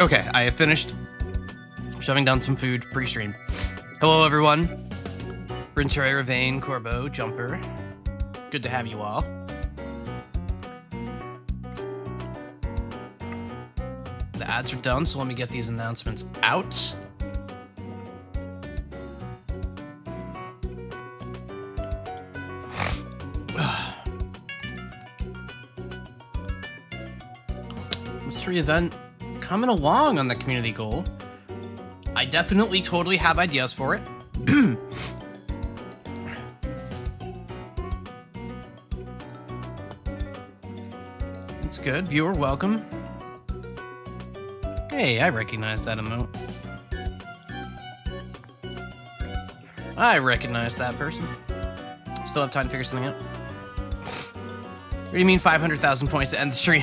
Okay, I have finished shoving down some food pre-stream. Hello, everyone. Brinchoy, Ravane, Corbeau, Jumper. Good to have you all. The ads are done, so let me get these announcements out. Mystery event coming along on the community goal. I definitely totally have ideas for it. It's good. Viewer, welcome. Hey, I recognize that emote. I recognize that person. Still have time to figure something out. What do you mean 500,000 points to end the stream?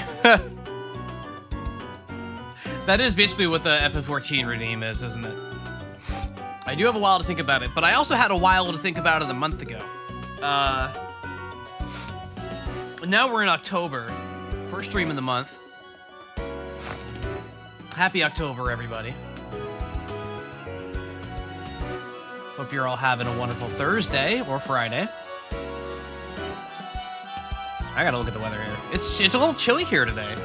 That is basically what the FF14 redeem is, isn't it? I do have a while to think about it, but I also had a while to think about it a month ago. Now we're in October. First stream of the month. Happy October, everybody. Hope you're all having a wonderful Thursday or Friday. I gotta look at the weather here. It's a little chilly here today.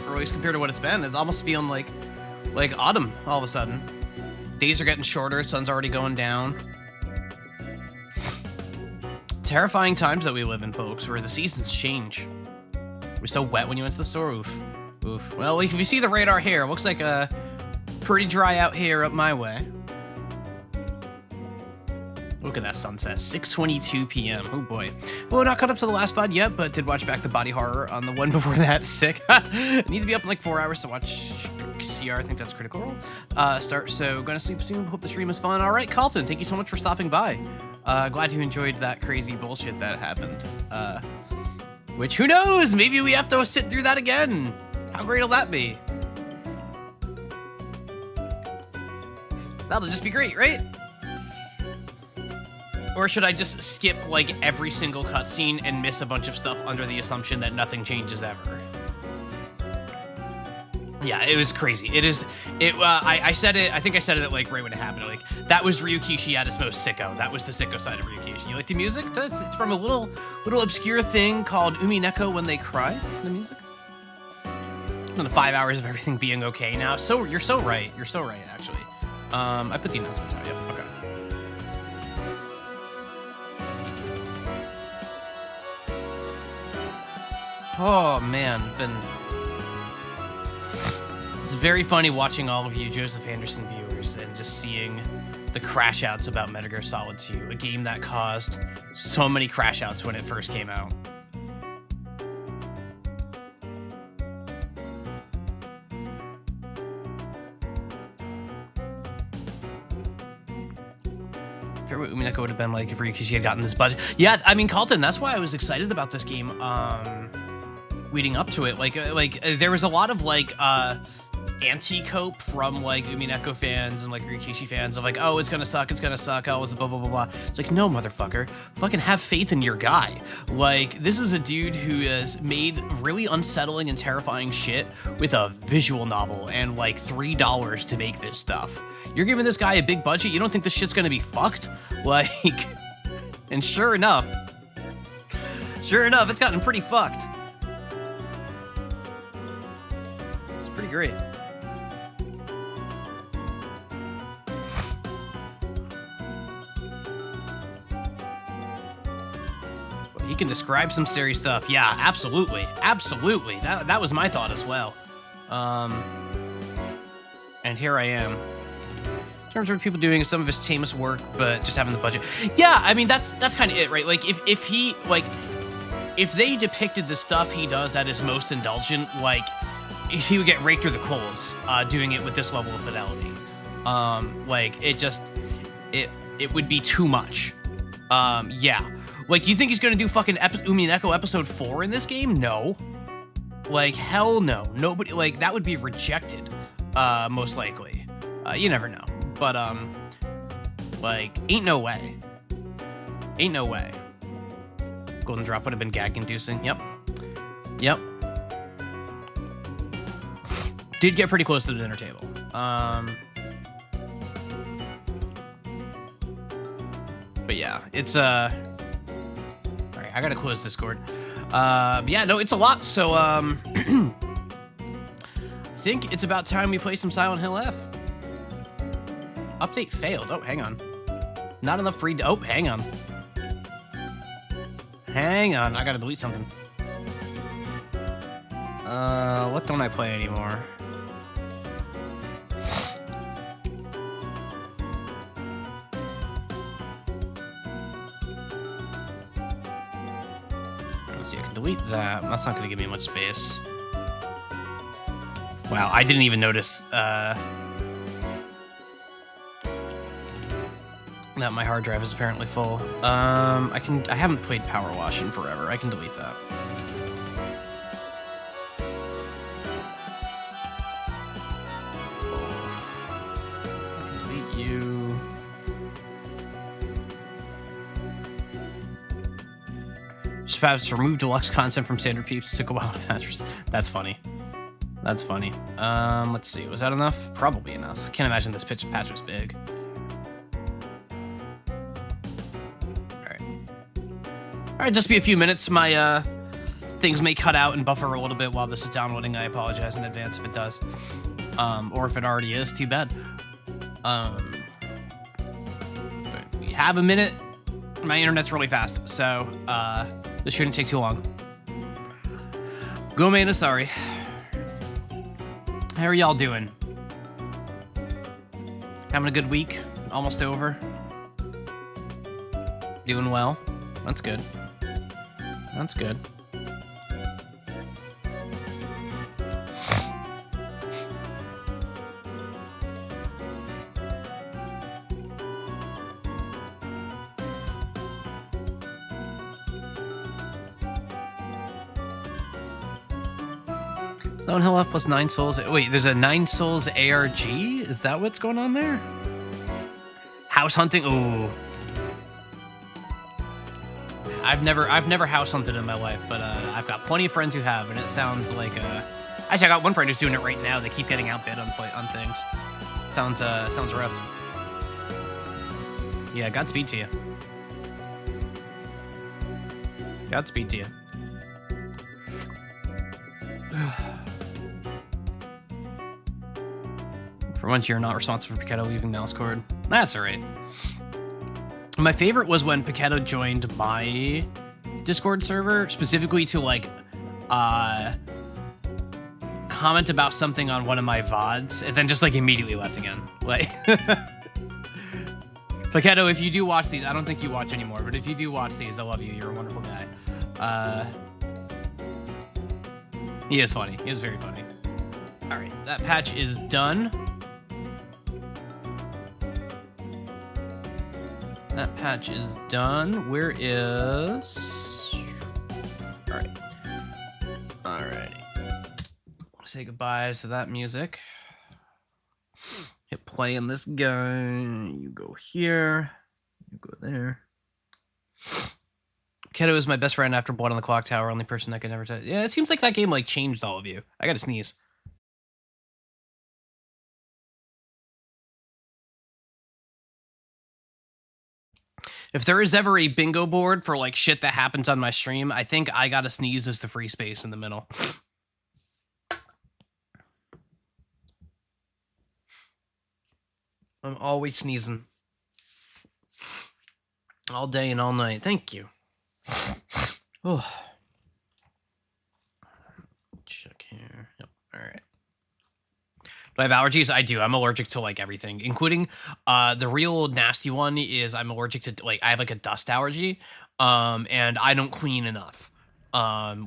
Or at least compared to what it's been. It's almost feeling like autumn all of a sudden. Days are getting shorter, sun's already going down. Terrifying times that we live in, folks, where the seasons change. It was so wet when you went to the store. Oof. Oof. Well, if you see the radar here, it looks like pretty dry out here up my way. Look at that sunset, 6:22 p.m. Oh boy. Well, not caught up to the last VOD yet, but did watch back the body horror on the one before that. Sick. Need to be up in like 4 hours to watch CR. I think that's Critical Role. So gonna sleep soon. Hope the stream was fun. All right, Carlton, thank you so much for stopping by. Glad you enjoyed that crazy bullshit that happened. Which, who knows? Maybe we have to sit through that again. How great will that be? That'll just be great, right? Or should I just skip like every single cutscene and miss a bunch of stuff under the assumption that nothing changes ever? Yeah, it was crazy. I said it, I think I said it like right when it happened. Like, that was Ryukishi at its most sicko. That was the sicko side of Ryukishi. You like the music? It's from a little obscure thing called Umineko When They Cry, the music. And the 5 hours of everything being okay now. So, you're so right. You're so right, actually. I put the announcements out, yep, okay. Oh man, it's very funny watching all of you Joseph Anderson viewers and just seeing the crash outs about Metal Gear Solid 2, a game that caused so many crash outs when it first came out. What Umineko would have been like if Ryukishi had gotten this budget. Yeah, I mean, Carlton, that's why I was excited about this game leading up to it. Like there was a lot of like anti-cope from like Umineko fans and like Ryukishi fans of like, oh, it's gonna suck, oh, it's blah blah blah blah. It's like, no, motherfucker, fucking have faith in your guy. Like, this is a dude who has made really unsettling and terrifying shit with a visual novel and like $3 to make this stuff. You're giving this guy a big budget, you don't think this shit's gonna be fucked? Like, and sure enough, it's gotten pretty fucked. It's pretty great. He can describe some serious stuff. Yeah, absolutely. Absolutely. That was my thought as well. And here I am. In terms of people doing some of his tamest work, but just having the budget. Yeah, I mean, that's kind of it, right? Like, if they depicted the stuff he does at his most indulgent, like, he would get raked through the coals doing it with this level of fidelity. Like, it would be too much. Yeah. Like, you think he's gonna do fucking Umineko episode 4 in this game? No. Like, hell no. Nobody, like, that would be rejected, most likely. You never know. But, like, ain't no way. Ain't no way. Golden Drop would have been gag-inducing. Yep. Did get pretty close to the dinner table. But yeah, it's all right, I gotta close Discord. Yeah, no, it's a lot. So I think it's about time we play some Silent Hill F. Update failed. Oh, hang on. Not enough free. Oh, hang on. Hang on. I gotta delete something. What don't I play anymore? Let's see. I can delete that. That's not gonna give me much space. Wow, I didn't even notice. That my hard drive is apparently full. I haven't played Power Wash in forever. I can delete that. I can delete you. Just have to remove deluxe content from standard peeps. Took a while to patch. That's funny. That's funny. Let's see. Was that enough? Probably enough. I can't imagine this patch was big. All right, just be a few minutes. My things may cut out and buffer a little bit while this is downloading. I apologize in advance if it does, or if it already is. Too bad. We have a minute. My internet's really fast, so this shouldn't take too long. Go Manasari. How are y'all doing? Having a good week? Almost over? Doing well? That's good. That's good. Silent Hill F plus 9 souls. Wait, there's a 9 souls ARG? Is that what's going on there? House hunting? Ooh. I've never house hunted in my life, but I've got plenty of friends who have, and it sounds like actually I got one friend who's doing it right now. They keep getting outbid on things. Sounds rough. Yeah, Godspeed to you. Godspeed to you. For once, you're not responsible for Paquetto leaving mouse cord. That's all right. My favorite was when Paquetto joined my Discord server, specifically to like comment about something on one of my VODs, and then just like immediately left again. Like Paquetto, if you do watch these, I don't think you watch anymore, but if you do watch these, I love you. You're a wonderful guy. He is funny. He is very funny. All right, that patch is done. That patch is done. Where is... All right. All right. Say goodbyes to that music. Hit play in this guy. You go here. You go there. Keto is my best friend after Blood on the Clock Tower. Only person that could never touch. Yeah, it seems like that game like changed all of you. I gotta sneeze. If there is ever a bingo board for like shit that happens on my stream, I think I gotta sneeze as the free space in the middle. I'm always sneezing. All day and all night. Thank you. Oh. Check here. Yep. All right. Do I have allergies? I do. I'm allergic to like everything, including the real nasty one is I'm allergic to like I have like a dust allergy, and I don't clean enough,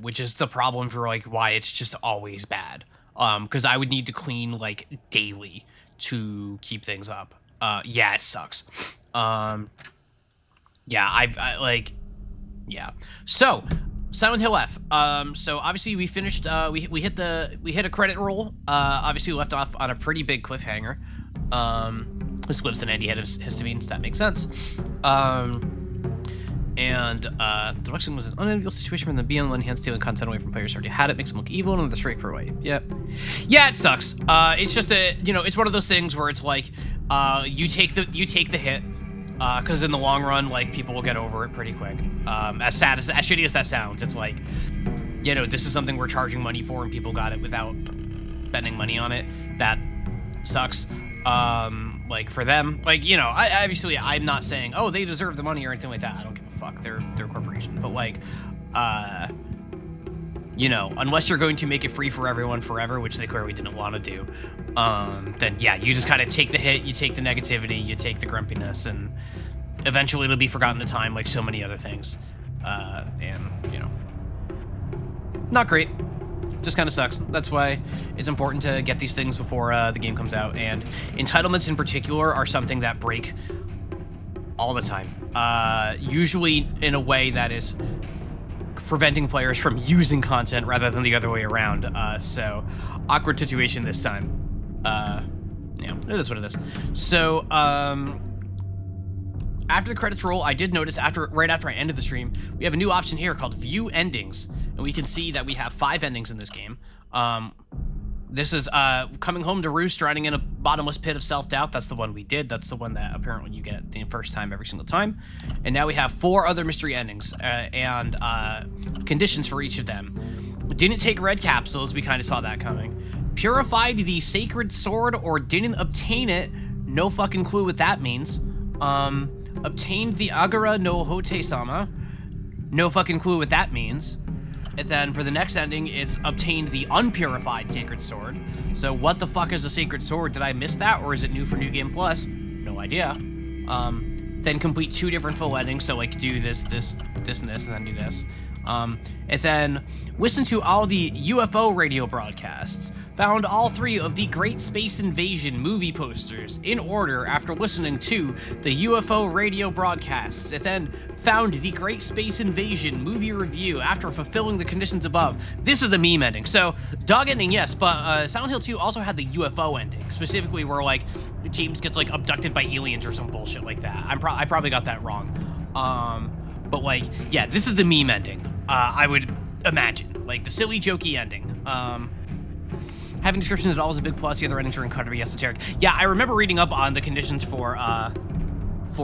which is the problem for like why it's just always bad. Because I would need to clean like daily to keep things up. Yeah, it sucks. Yeah, I like, yeah. So, Silent Hill F. So obviously we finished. We hit a credit roll. Obviously we left off on a pretty big cliffhanger. This lives in antihistamines. That makes sense. And the Ruxin was an unenviable situation for them to be on one hand stealing content away from players who already had it, makes them look evil, and the strike for away. Yeah, it sucks. It's just it's one of those things where it's like, you take the hit, because in the long run, like, people will get over it pretty quick. As shitty as that sounds, it's like, this is something we're charging money for, and people got it without spending money on it. That sucks. Like, for them, like, obviously I'm not saying, oh, they deserve the money or anything like that. I don't give a fuck. They're a corporation. But, like, unless you're going to make it free for everyone forever, which they clearly didn't want to do, then yeah, you just kind of take the hit, you take the negativity, you take the grumpiness, and eventually it'll be forgotten in time, like so many other things. Not great. Just kind of sucks. That's why it's important to get these things before the game comes out, and entitlements in particular are something that break all the time. Usually in a way that is preventing players from using content rather than the other way around. So awkward situation this time. It is what it is. So after the credits roll, I did notice right after I ended the stream, we have a new option here called View Endings, and we can see that we have 5 endings in this game. This is Coming Home to Roost, Drowning in a Bottomless Pit of Self-Doubt. That's the one we did. That's the one that apparently you get the first time every single time. And now we have 4 other mystery endings and conditions for each of them. Didn't take red capsules. We kind of saw that coming. Purified the Sacred Sword or didn't obtain it. No fucking clue what that means. Obtained the Agara no Hote-sama. No fucking clue what that means. And then for the next ending, it's obtained the unpurified Sacred Sword. So what the fuck is a Sacred Sword? Did I miss that, or is it new for New Game Plus? No idea. Then complete 2 different full endings, so like do this, and this, and then do this. And then listen to all the UFO radio broadcasts. Found all 3 of the Great Space Invasion movie posters in order after listening to the UFO radio broadcasts, and then found the Great Space Invasion movie review after fulfilling the conditions above. This is the meme ending. So, dog ending, yes, but Silent Hill 2 also had the UFO ending, specifically where, like, James gets, like, abducted by aliens or some bullshit like that. I probably got that wrong. But, like, yeah, this is the meme ending, I would imagine. Like, the silly, jokey ending. Having descriptions at all is a big plus. The other endings are incredibly esoteric. Yeah, I remember reading up on the conditions for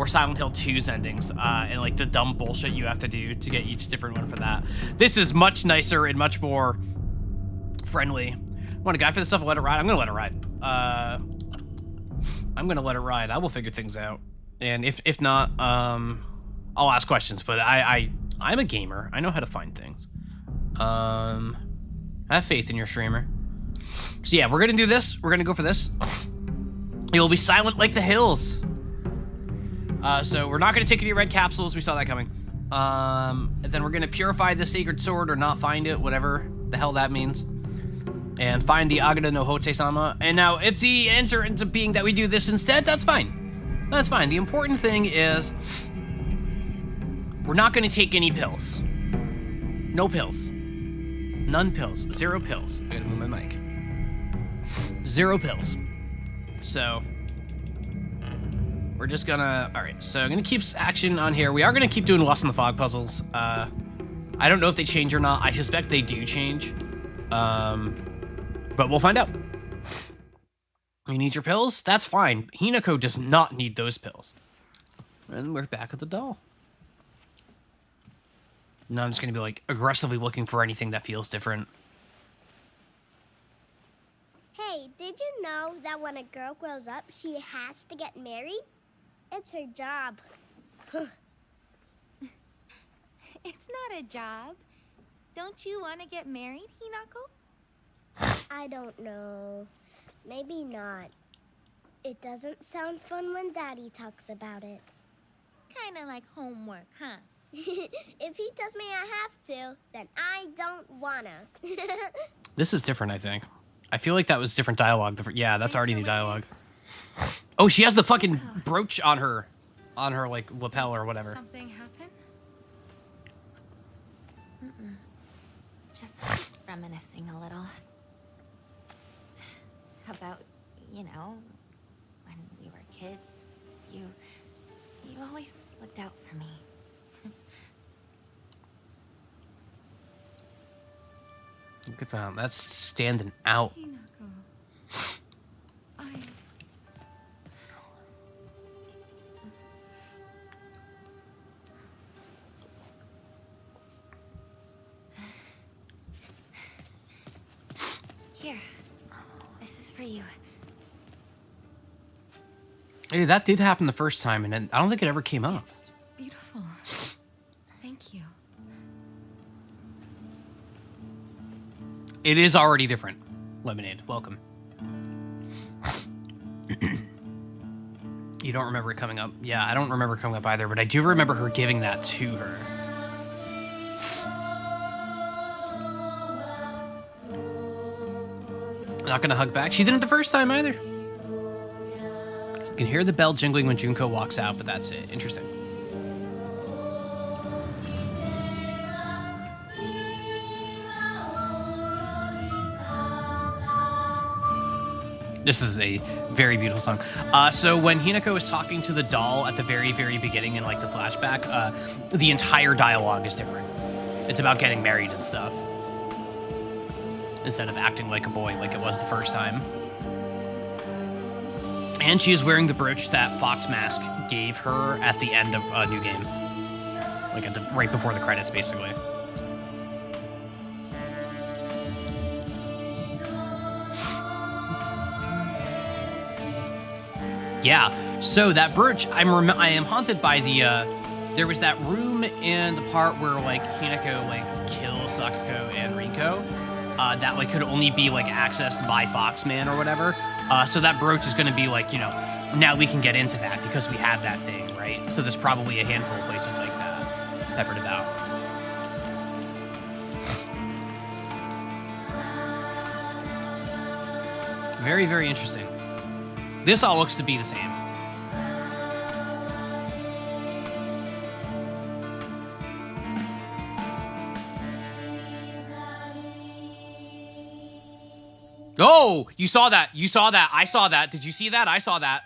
Silent Hill 2's endings, and like the dumb bullshit you have to do to get each different one for that. This is much nicer and much more friendly. Want a guy for this stuff? Let it ride. I'm gonna let it ride. I'm gonna let it ride. I will figure things out, and if not, I'll ask questions. But I'm a gamer. I know how to find things. I have faith in your streamer. So yeah, we're gonna do this. We're gonna go for this. You'll be silent like the hills. So we're not gonna take any red capsules. We saw that coming. And then we're gonna purify the Sacred Sword or not find it, whatever the hell that means. And find the Agata no Hote-sama. And now, if the answer ends up being that we do this instead, that's fine. That's fine. The important thing is we're not gonna take any pills. No pills. None pills. 0 pills. I gotta move my mic. 0 pills. So we're just gonna, all right, so I'm gonna keep action on here. We are gonna keep doing Lost in the Fog puzzles. I don't know if they change or not. I suspect they do change. But we'll find out. You need your pills? That's fine. Hinako does not need those pills. And we're back at the doll. Now I'm just gonna be like aggressively looking for anything that feels different. Hey, did you know that when a girl grows up, she has to get married? It's her job. It's not a job. Don't you want to get married, Hinako? I don't know. Maybe not. It doesn't sound fun when Daddy talks about it. Kind of like homework, huh? If he tells me I have to, then I don't wanna. This is different, I think. I feel like that was different dialogue. Yeah, that's already new dialogue. Oh, she has the fucking brooch on her like lapel or whatever. Something happen? Just reminiscing a little. About, when we were kids, you always looked out for me. Look at that. That's standing out. Hinako. I... Here. This is for you. Hey, that did happen the first time, and I don't think it ever came up. It's beautiful. Thank you. It is already different. Lemonade, welcome. You don't remember it coming up? Yeah, I don't remember it coming up either, but I do remember her giving that to her. Not gonna hug back. She didn't the first time either. You can hear the bell jingling when Junko walks out, but that's it. Interesting. This is a very beautiful song. So when Hinako is talking to the doll at the very, very beginning in like the flashback, the entire dialogue is different. It's about getting married and stuff. Instead of acting like a boy like it was the first time. And she is wearing the brooch that Fox Mask gave her at the end of New Game. Like at the right before the credits, basically. Yeah, so that brooch, I am haunted by the, there was that room in the part where, like, Hinako, like, kills Sakuko and Rinko, that, like, could only be, like, accessed by Foxman or whatever. So that brooch is gonna be, like, you know, now we can get into that because we have that thing, right? So there's probably a handful of places like that peppered about. Very, very interesting. This all looks to be the same. Oh, you saw that. You saw that. I saw that. Did you see that? I saw that.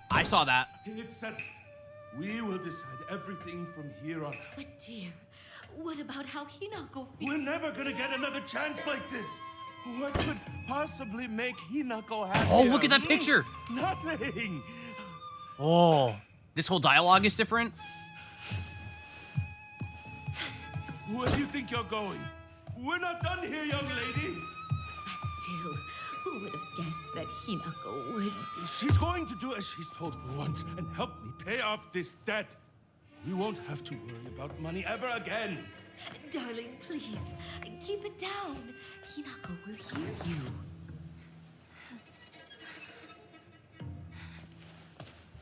I saw that. It's settled. We will decide everything from here on out. But dear, what about how Hinako feels? We're never gonna get another chance like this. What could possibly make Hinako happy? Oh, look at that picture. Nothing. Oh, this whole dialogue is different. Where do you think you're going? We're not done here, young lady. But still, who would have guessed that Hinako would... She's going to do as she's told for once and help me pay off this debt. We won't have to worry about money ever again. Darling, please, keep it down. Hinako will hear you.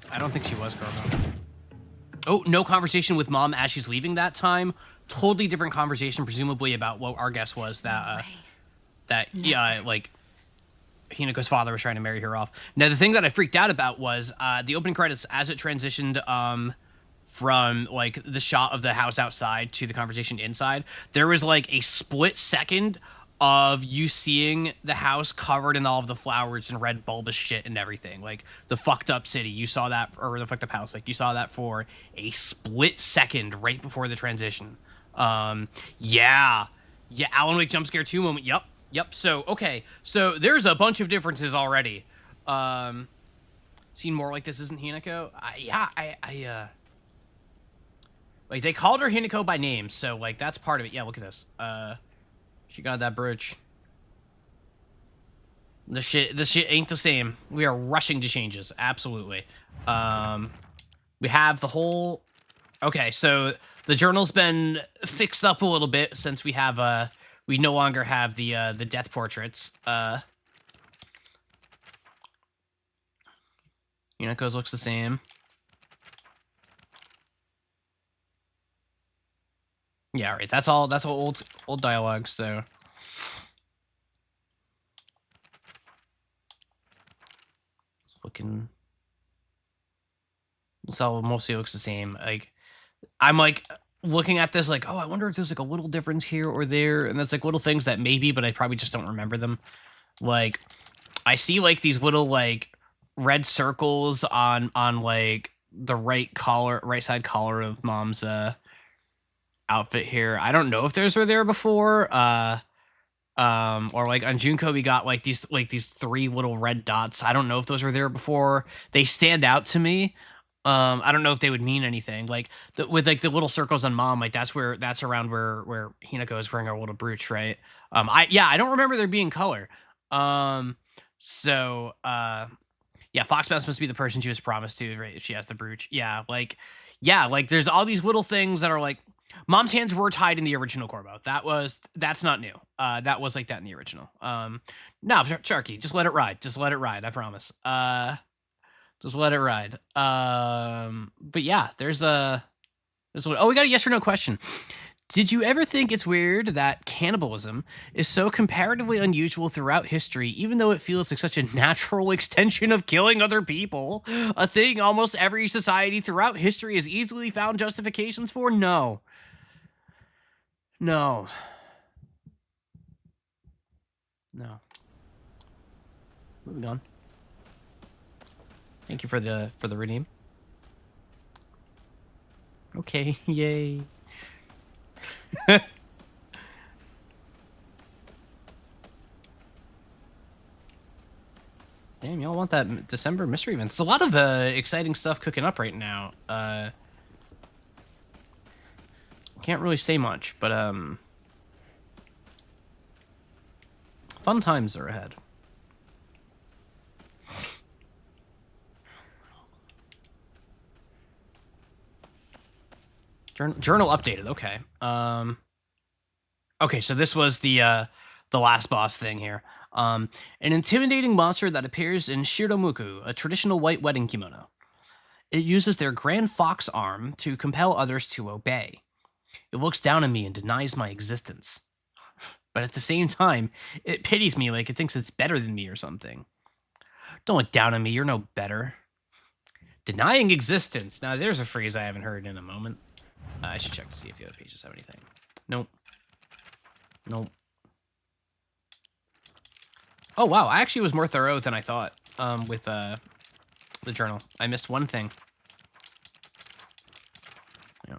I don't think she was Kuroko. Oh, no conversation with mom as she's leaving that time. Totally different conversation, presumably about what our guess was that like Hinako's father was trying to marry her off. Now, the thing that I freaked out about was the opening credits as it transitioned from like the shot of the house outside to the conversation inside. There was like a split second of you seeing the house covered in all of the flowers and red bulbous shit and everything. Like the fucked up city, you saw that, or the fucked up house, like you saw that for a split second right before the transition. Yeah, Alan Wake jump scare 2 moment. Yep. So okay, so there's a bunch of differences already. Seen more like this isn't Hinako. Like they called her Hinako by name, so like that's part of it. Yeah, look at this. She got that brooch. This shit ain't the same. We are rushing to changes, absolutely. We have the whole. Okay, so the journal's been fixed up a little bit since we have we no longer have the death portraits. Hinako's looks the same. Yeah, right. That's all old dialogue, so it's looking. It's all mostly looks the same. Like I'm like looking at this like, oh, I wonder if there's like a little difference here or there, and there's like little things that maybe, but I probably just don't remember them. Like I see like these little like red circles on like the right side collar of mom's outfit here. I don't know if those were there before. Or like on Junko, we got like these 3 little red dots. I don't know if those were there before. They stand out to me. I don't know if they would mean anything. Like with like the little circles on Mom, like that's around where Hinako is wearing her little brooch, right? I don't remember there being color. Yeah, Foxmouse must be the person she was promised to, right? If she has the brooch. Like there's all these little things that are like, Mom's hands were tied in the original Corbo. That's not new. That was like that in the original. No, Sharky, just let it ride. Just let it ride. I promise. Just let it ride. But yeah, there's one. Oh, we got a yes or no question. Did you ever think it's weird that cannibalism is so comparatively unusual throughout history, even though it feels like such a natural extension of killing other people? A thing almost every society throughout history has easily found justifications for? No. No. Moving on. Thank you for the redeem. Okay, yay. Damn, y'all want that December mystery event. There's a lot of exciting stuff cooking up right now. Can't really say much, but fun times are ahead. Journal updated. Okay. Okay, so this was the last boss thing here. An intimidating monster that appears in Shiromuku, a traditional white wedding kimono. It uses their grand fox arm to compel others to obey. It looks down on me and denies my existence. But at the same time, it pities me like it thinks it's better than me or something. Don't look down on me, you're no better. Denying existence. Now, there's a phrase I haven't heard in a moment. I should check to see if the other pages have anything. Nope. Oh, wow. I actually was more thorough than I thought with the journal. I missed one thing. Yeah.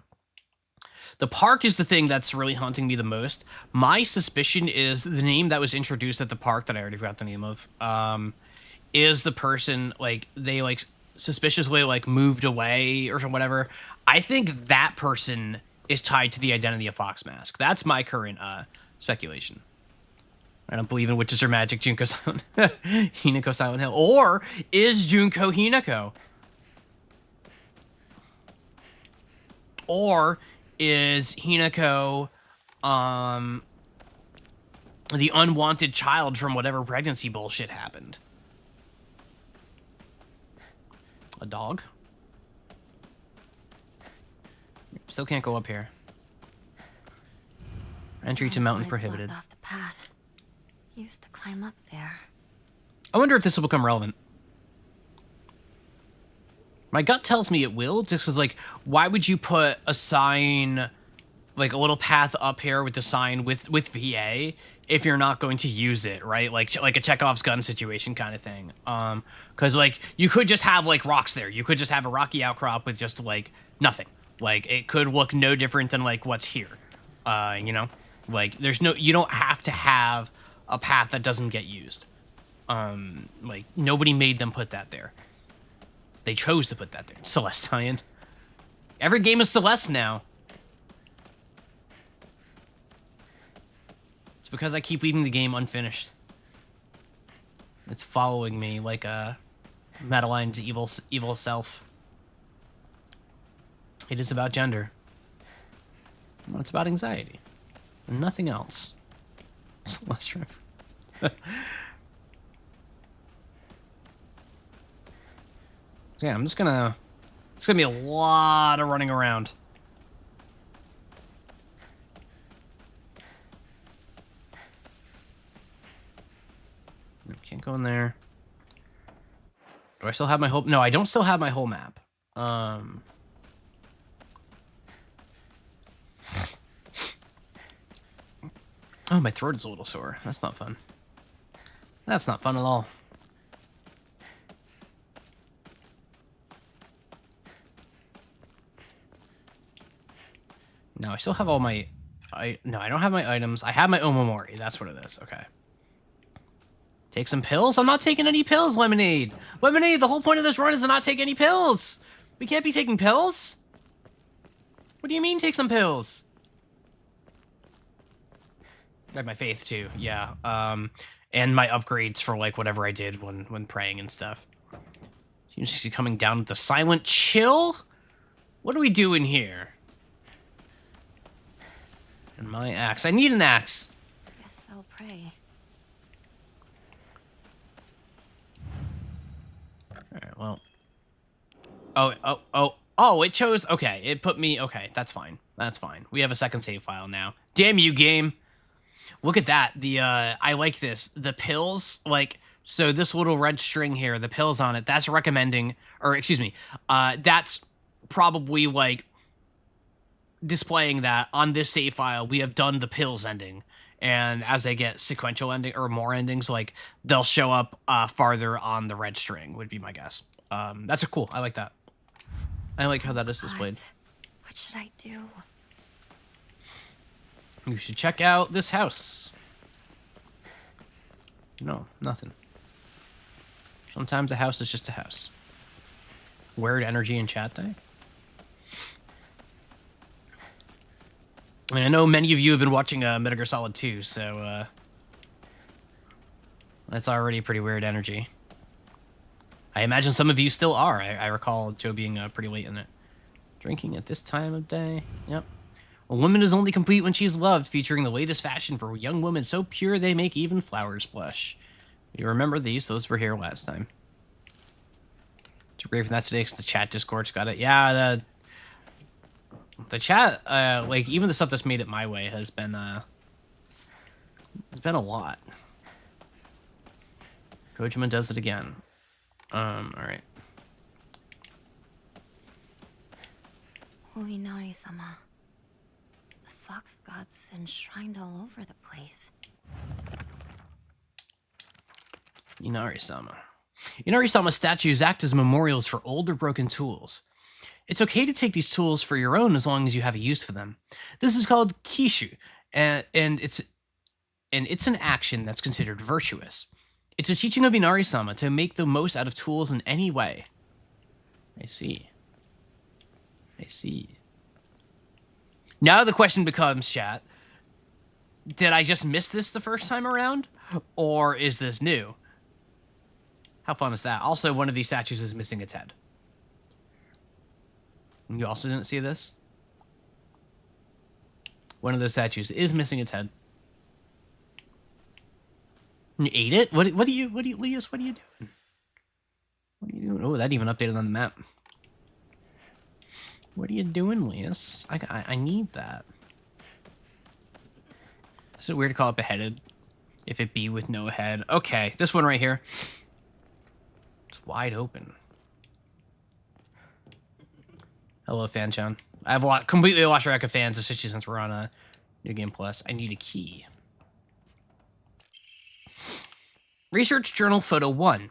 The park is the thing that's really haunting me the most. My suspicion is the name that was introduced at the park that I already forgot the name of is the person, like, they, like, suspiciously, like, moved away or whatever. I think that person is tied to the identity of Fox Mask. That's my current speculation. I don't believe in witches or magic, Junko Silent Hinako Silent Hill. Or is Junko Hinako? Or is Hinako the unwanted child from whatever pregnancy bullshit happened? A dog? Still can't go up here. Entry to mountain prohibited. Off the path. Used to climb up there. I wonder if this will become relevant. My gut tells me it will, just because, like, why would you put a sign, like a little path up here with the sign with VA if you're not going to use it, right? Like a Chekhov's gun situation kind of thing. Because, like, you could just have, like, rocks there. You could just have a rocky outcrop with just, like, nothing. Like, it could look no different than, like, what's here. You know? Like, you don't have to have a path that doesn't get used. Like, nobody made them put that there. They chose to put that there. Celestian. Every game is Celeste now. It's because I keep leaving the game unfinished. It's following me like Madeline's evil self. It is about gender. Well, it's about anxiety. And nothing else. Celeste River. Yeah, I'm just gonna... It's gonna be a lot of running around. Can't go in there. Do I still have my whole... No, I don't still have my whole map. Oh, my throat is a little sore. That's not fun. That's not fun at all. No, I still have all my... No, I don't have my items. I have my Omamori. That's what it is. Okay. Take some pills? I'm not taking any pills, Lemonade. Lemonade, the whole point of this run is to not take any pills. We can't be taking pills. What do you mean take some pills? I have my faith too, yeah. And my upgrades for like whatever I did when praying and stuff. Seems to be coming down with the silent chill. What are we doing here? And my axe. I need an axe. Guess I'll pray. Alright, well. Oh, it chose... Okay, it put me... Okay, that's fine. That's fine. We have a second save file now. Damn you, game. Look at that. The, I like this. The pills, like... So this little red string here, the pills on it, that's recommending... Or, excuse me. That's probably, like... displaying that on this save file, we have done the pills ending. And as they get sequential ending or more endings, like, they'll show up farther on the red string, would be my guess. That's a cool. I like that. I like how that is displayed. What should I do? You should check out this house. No, nothing. Sometimes a house is just a house. Weird energy in chat day. I mean, I know many of you have been watching Metal Gear Solid 2, so that's already pretty weird energy. I imagine some of you still are. I recall Joe being pretty late in it. Drinking at this time of day. Yep. A woman is only complete when she's loved, featuring the latest fashion for young women so pure they make even flowers blush. You remember these? Those were here last time. Too great for that today because the chat Discord's got it. Yeah, the chat, like, even the stuff that's made it my way has been, it's been a lot. Kojima does it again. Alright. Inari-sama. The fox gods enshrined all over the place. Inari-sama. Inari-sama statues act as memorials for old or broken tools. It's okay to take these tools for your own as long as you have a use for them. This is called kishu, and it's an action that's considered virtuous. It's a teaching of Inari-sama to make the most out of tools in any way. I see. I see. Now the question becomes, chat, did I just miss this the first time around? Or is this new? How fun is that? Also, one of these statues is missing its head. You also didn't see this? One of those statues is missing its head. You ate it? What are you, Leos, what are you doing? What are you doing? Oh, that even updated on the map. What are you doing, Leos? I need that. Is it weird to call it beheaded? If it be with no head. Okay, this one right here. It's wide open. Hello, Fanchan. I've completely lost track of fans, especially since we're on New Game Plus. I need a key. Research Journal Photo 1.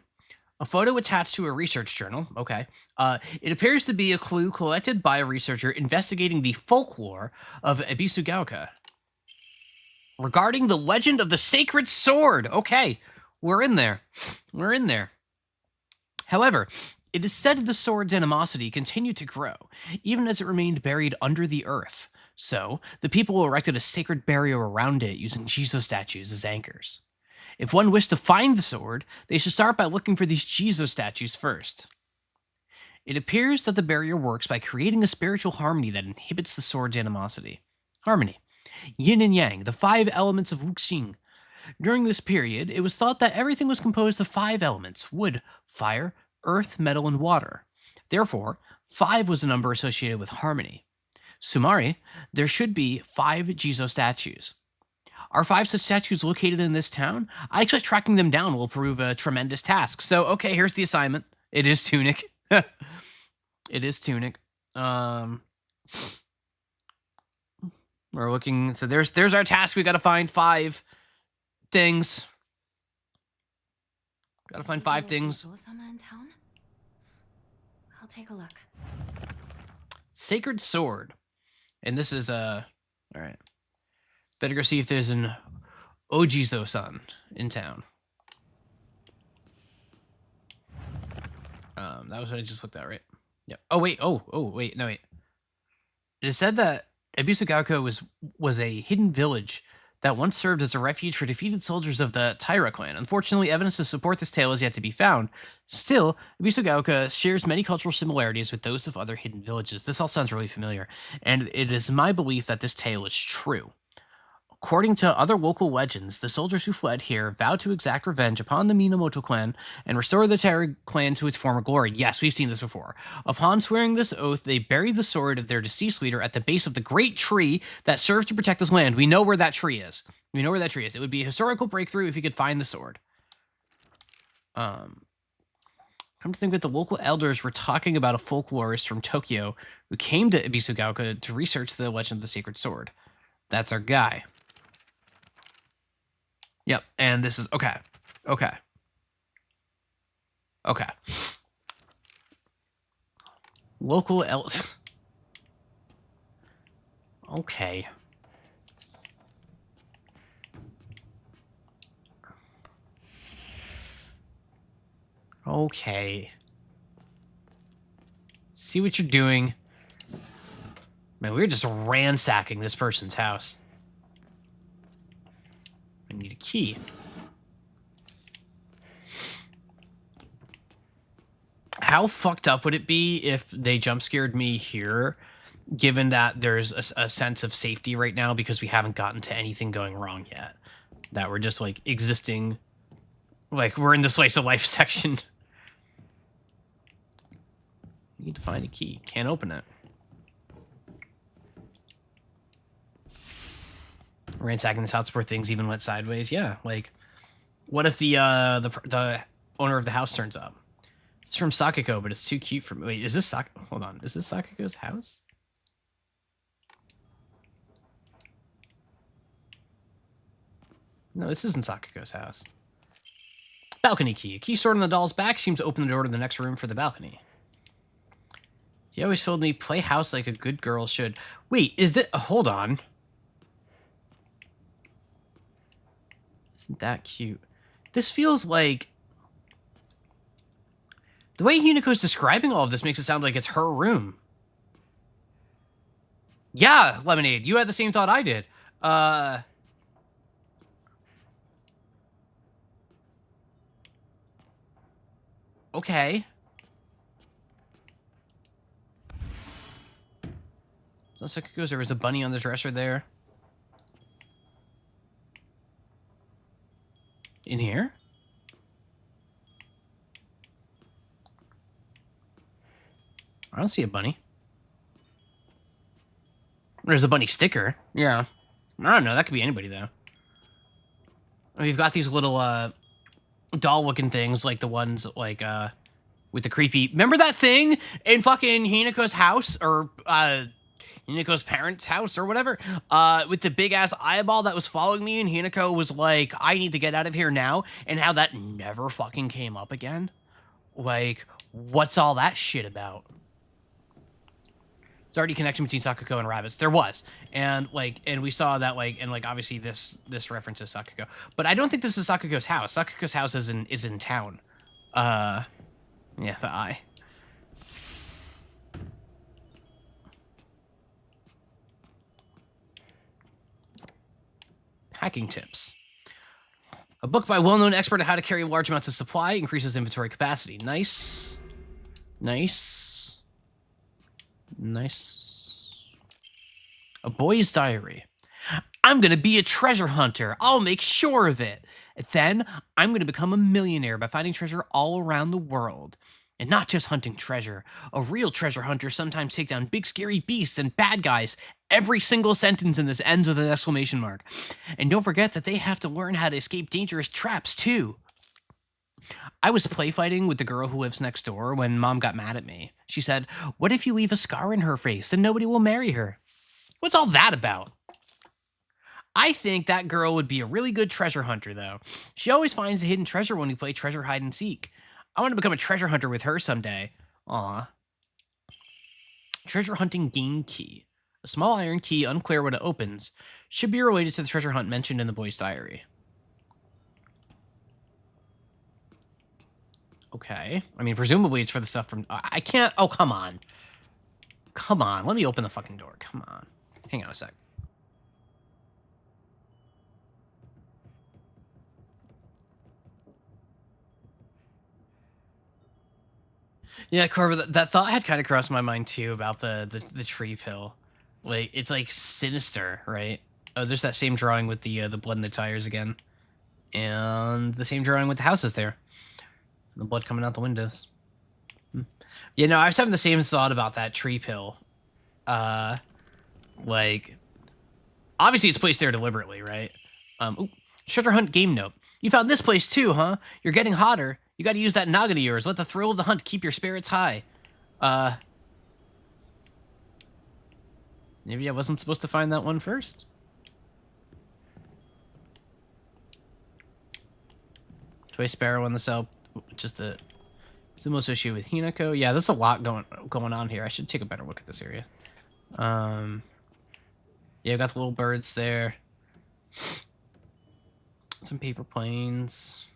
A photo attached to a research journal. Okay. It appears to be a clue collected by a researcher investigating the folklore of Ebisugaoka. Regarding the legend of the Sacred Sword. Okay. We're in there. We're in there. However, it is said the sword's animosity continued to grow, even as it remained buried under the earth. So, the people erected a sacred barrier around it using Jizo statues as anchors. If one wished to find the sword, they should start by looking for these Jizo statues first. It appears that the barrier works by creating a spiritual harmony that inhibits the sword's animosity. Harmony. Yin and Yang, the 5 elements of Wuxing. During this period, it was thought that everything was composed of 5 elements: wood, fire, earth, metal, and water. Therefore, 5 was a number associated with harmony. Sumari, there should be 5 Jizo statues. Are 5 such statues located in this town? I expect tracking them down will prove a tremendous task. So, okay, here's the assignment. It is Tunic. It is Tunic. We're looking... So there's our task. We gotta find 5 things. Gotta find 5 things. Jizo-sama in town? I'll take a look. Sacred Sword. And this is all right. Better go see if there's an Ojizo-san in town. That was what I just looked at, right? Yep. Oh wait. Oh wait. No wait. It is said that Ebisugaoka was a hidden village that once served as a refuge for defeated soldiers of the Taira clan. Unfortunately, evidence to support this tale is yet to be found. Still, Ebisugaoka shares many cultural similarities with those of other hidden villages. This all sounds really familiar, and it is my belief that this tale is true. According to other local legends, the soldiers who fled here vowed to exact revenge upon the Minamoto clan and restore the Taira clan to its former glory. Yes, we've seen this before. Upon swearing this oath, they buried the sword of their deceased leader at the base of the great tree that served to protect this land. We know where that tree is. We know where that tree is. It would be a historical breakthrough if you could find the sword. Come to think that the local elders were talking about a folklorist from Tokyo who came to Ebisugaoka to research the legend of the sacred sword. That's our guy. Yep, and this is okay. Local okay. Okay. See what you're doing. Man, we're just ransacking this person's house. I need a key. How fucked up would it be if they jump scared me here, given that there's a sense of safety right now because we haven't gotten to anything going wrong yet? That we're just, like, existing... Like, we're in the slice of life section. Need to find a key. Can't open it. Ransacking this house before things even went sideways. Yeah, like, what if the owner of the house turns up? It's from Sakiko, but it's too cute for me. Wait, is this Hold on, is this Sakiko's house? No, this isn't Sakiko's house. Balcony key. A key stored on the doll's back seems to open the door to the next room for the balcony. He always told me, play house like a good girl should. Wait, is that... Hold on. Isn't that cute? This feels like... The way Hinako's describing all of this makes it sound like it's her room. Yeah, Lemonade, you had the same thought I did. Okay. It's not Sakiko's. There was a bunny on the dresser there. In here? I don't see a bunny. There's a bunny sticker. Yeah. I don't know. That could be anybody, though. We've got these little, doll-looking things, like the ones, like, with the creepy... Remember that thing in fucking Hinako's house? Or, Hinako's parents' house or whatever, with the big-ass eyeball that was following me, and Hinako was like, I need to get out of here now, and how that never fucking came up again? Like, what's all that shit about? There's already a connection between Sakiko and rabbits. There was. And, like, and we saw that, like, and, like, obviously this references Sakiko. But I don't think this is Sakiko's house. Sakiko's house is in town. Yeah, the eye. Hacking tips. A book by a well-known expert on how to carry large amounts of supply increases inventory capacity. Nice. Nice. Nice. A boy's diary. I'm gonna be a treasure hunter. I'll make sure of it. Then I'm gonna become a millionaire by finding treasure all around the world. And not just hunting treasure. A real treasure hunter sometimes take down big scary beasts and bad guys. Every single sentence in this ends with an exclamation mark. And don't forget that they have to learn how to escape dangerous traps, too. I was play fighting with the girl who lives next door when Mom got mad at me. She said, what if you leave a scar in her face? Then nobody will marry her. What's all that about? I think that girl would be a really good treasure hunter, though. She always finds a hidden treasure when we play treasure hide and seek. I want to become a treasure hunter with her someday. Aw. Treasure hunting game key. A small iron key, unclear when it opens, should be related to the treasure hunt mentioned in the boy's diary. Okay. I mean, presumably it's for the stuff from... I can't... Oh, come on. Come on. Let me open the fucking door. Come on. Hang on a sec. Yeah, Corva, that thought had kind of crossed my mind too about the tree pill. Like, it's like sinister, right? Oh, there's that same drawing with the blood in the tires again, and the same drawing with the houses there, and the blood coming out the windows. Yeah, no, I was having the same thought about that tree pill. Like, obviously it's placed there deliberately, right? Ooh, treasure hunt game note. You found this place too, huh? You're getting hotter. You got to use that noggin of yours. Let the thrill of the hunt keep your spirits high. Maybe I wasn't supposed to find that one first. Toy Sparrow on the cell. Just the most issue with Hinako. Yeah, there's a lot going on here. I should take a better look at this area. Yeah, got the little birds there. Some paper planes.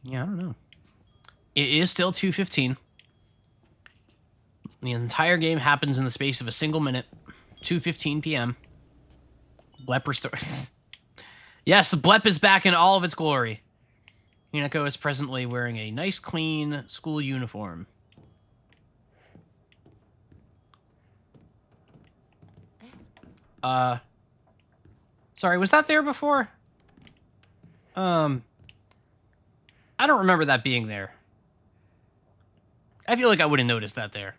Yeah, I don't know. It is still 2:15. The entire game happens in the space of a single minute. 2:15 p.m. Blep restores. Yes, the Blep is back in all of its glory. Hinako is presently wearing a nice, clean school uniform. Sorry, was that there before? I don't remember that being there. I feel like I would have noticed that there.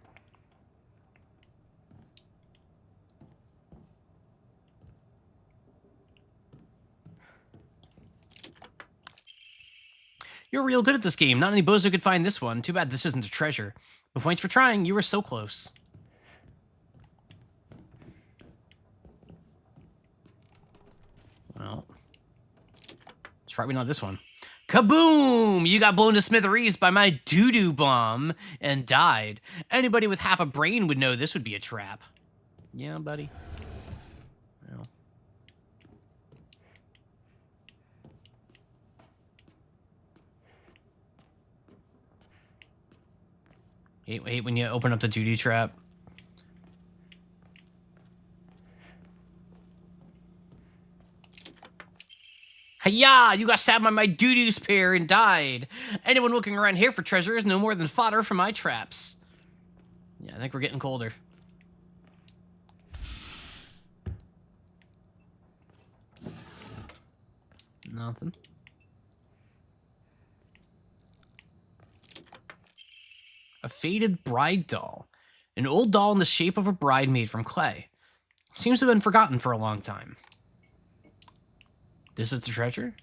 You're real good at this game. Not any bozo could find this one. Too bad this isn't a treasure. But points for trying. You were so close. Well, it's probably not this one. Kaboom! You got blown to smithereens by my doo-doo bomb and died. Anybody with half a brain would know this would be a trap. Yeah, buddy. Well. Hate when you open up the doo-doo trap. Hiya! You got stabbed by my doo-doo spear and died. Anyone looking around here for treasure is no more than fodder for my traps. Yeah, I think we're getting colder. Nothing. A faded bride doll. An old doll in the shape of a bride made from clay. Seems to have been forgotten for a long time. This is the treasure?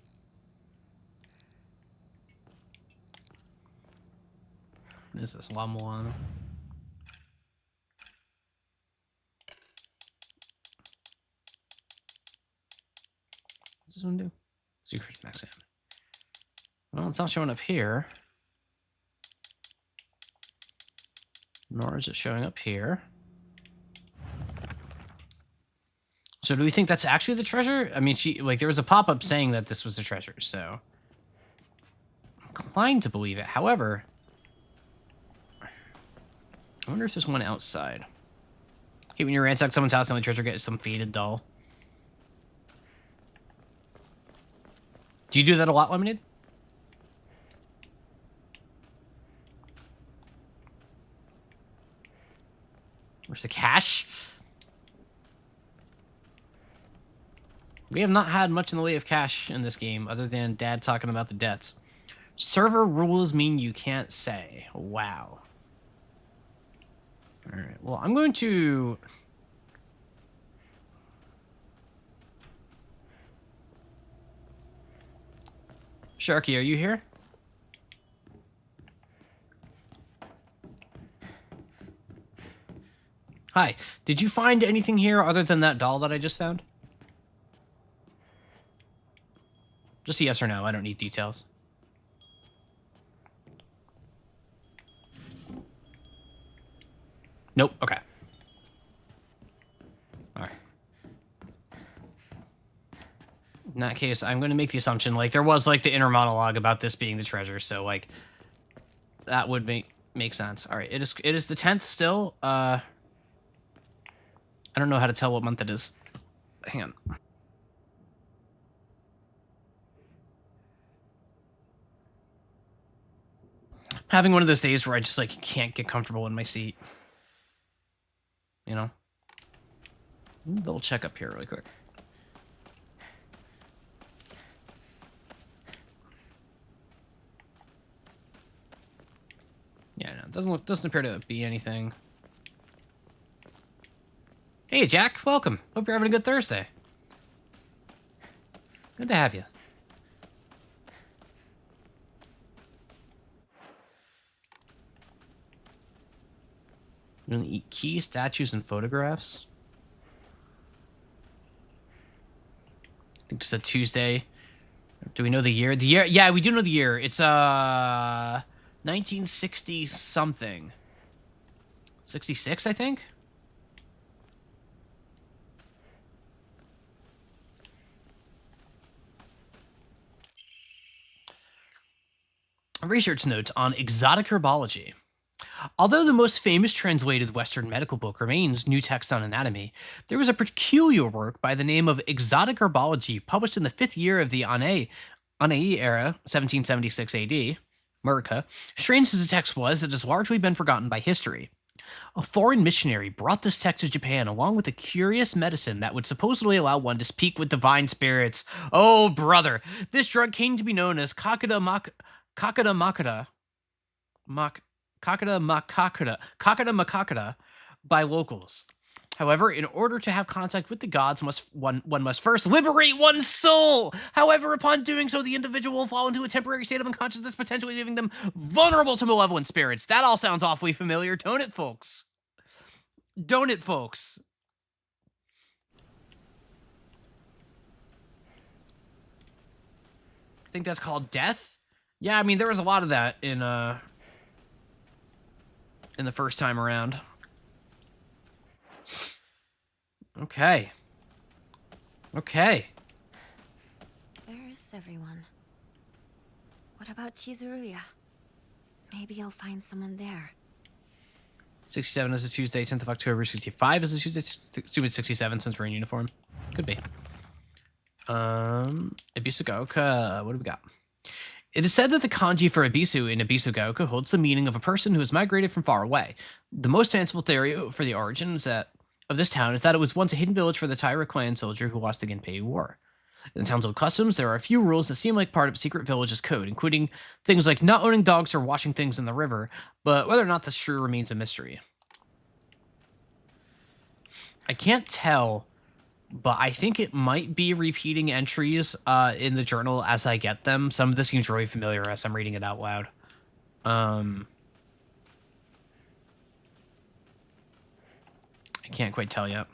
What is this? La Moana? What's this one do? Secret Max Sam. Well, it's not showing up here. Nor is it showing up here. So do we think that's actually the treasure? I mean, there was a pop-up saying that this was the treasure, so I'm inclined to believe it. However, I wonder if there's one outside. Hey, when you ransack someone's house, the only treasure get some faded doll. Do you do that a lot, Lemonade? Where's the cash? We have not had much in the way of cash in this game, other than Dad talking about the debts. Server rules mean you can't say. Wow. Alright, well, I'm going to... Sharky, are you here? Hi. Did you find anything here other than that doll that I just found? Just a yes or no. I don't need details. Nope. Okay. All right. In that case, I'm going to make the assumption, like, there was, like, the inner monologue about this being the treasure, so, like, that would make sense. All right, it is the 10th still. I don't know how to tell what month it is. Hang on. Having one of those days where I just, like, can't get comfortable in my seat. You know? Double check up here really quick. Yeah, no, doesn't appear to be anything. Hey, Jack, welcome. Hope you're having a good Thursday. Good to have you. You gonna eat keys, statues, and photographs? I think it's a Tuesday. Do we know the year? The year? Yeah, we do know the year. It's 1960 something. 66, I think. Research notes on exotic herbology. Although the most famous translated Western medical book remains New Text on Anatomy, there was a peculiar work by the name of Exotic Herbology published in the 5th year of the Anei era, 1776 AD, America. Strange as the text was, it has largely been forgotten by history. A foreign missionary brought this text to Japan along with a curious medicine that would supposedly allow one to speak with divine spirits. Oh, brother! This drug came to be known as Kakada Makakada by locals. However, in order to have contact with the gods, one must first liberate one's soul. However, upon doing so, the individual will fall into a temporary state of unconsciousness, potentially leaving them vulnerable to malevolent spirits. That all sounds awfully familiar, don't it, folks? Don't it, folks? I think that's called death. Yeah, I mean, there was a lot of that in the first time around. Okay. Okay. Where's everyone? What about Chizuruya? Maybe I'll find someone there. 67 is a Tuesday, 10th of October. 65 is a Tuesday. Assuming 67 since we're in uniform. Could be. Ibisugaoka. What do we got? It is said that the kanji for Ibisu in Ibisugaoka holds the meaning of a person who has migrated from far away. The most fanciful theory for the origins of this town is that it was once a hidden village for the Taira clan soldier who lost the Genpei War. In the town's old customs, there are a few rules that seem like part of a secret village's code, including things like not owning dogs or washing things in the river, but whether or not that's true remains a mystery. I can't tell, but I think it might be repeating entries in the journal as I get them. Some of this seems really familiar as I'm reading it out loud. I can't quite tell yet.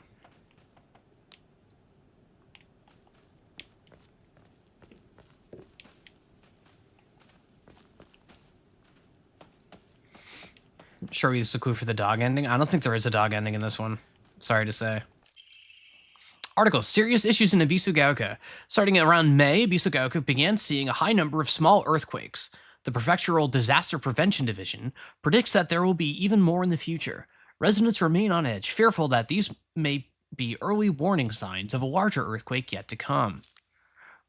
Sure, this is a clue for the dog ending. I don't think there is a dog ending in this one. Sorry to say. Article, serious issues in Ibisugaoka. Starting around May, Ibisugaoka began seeing a high number of small earthquakes. The Prefectural Disaster Prevention Division predicts that there will be even more in the future. Residents remain on edge, fearful that these may be early warning signs of a larger earthquake yet to come.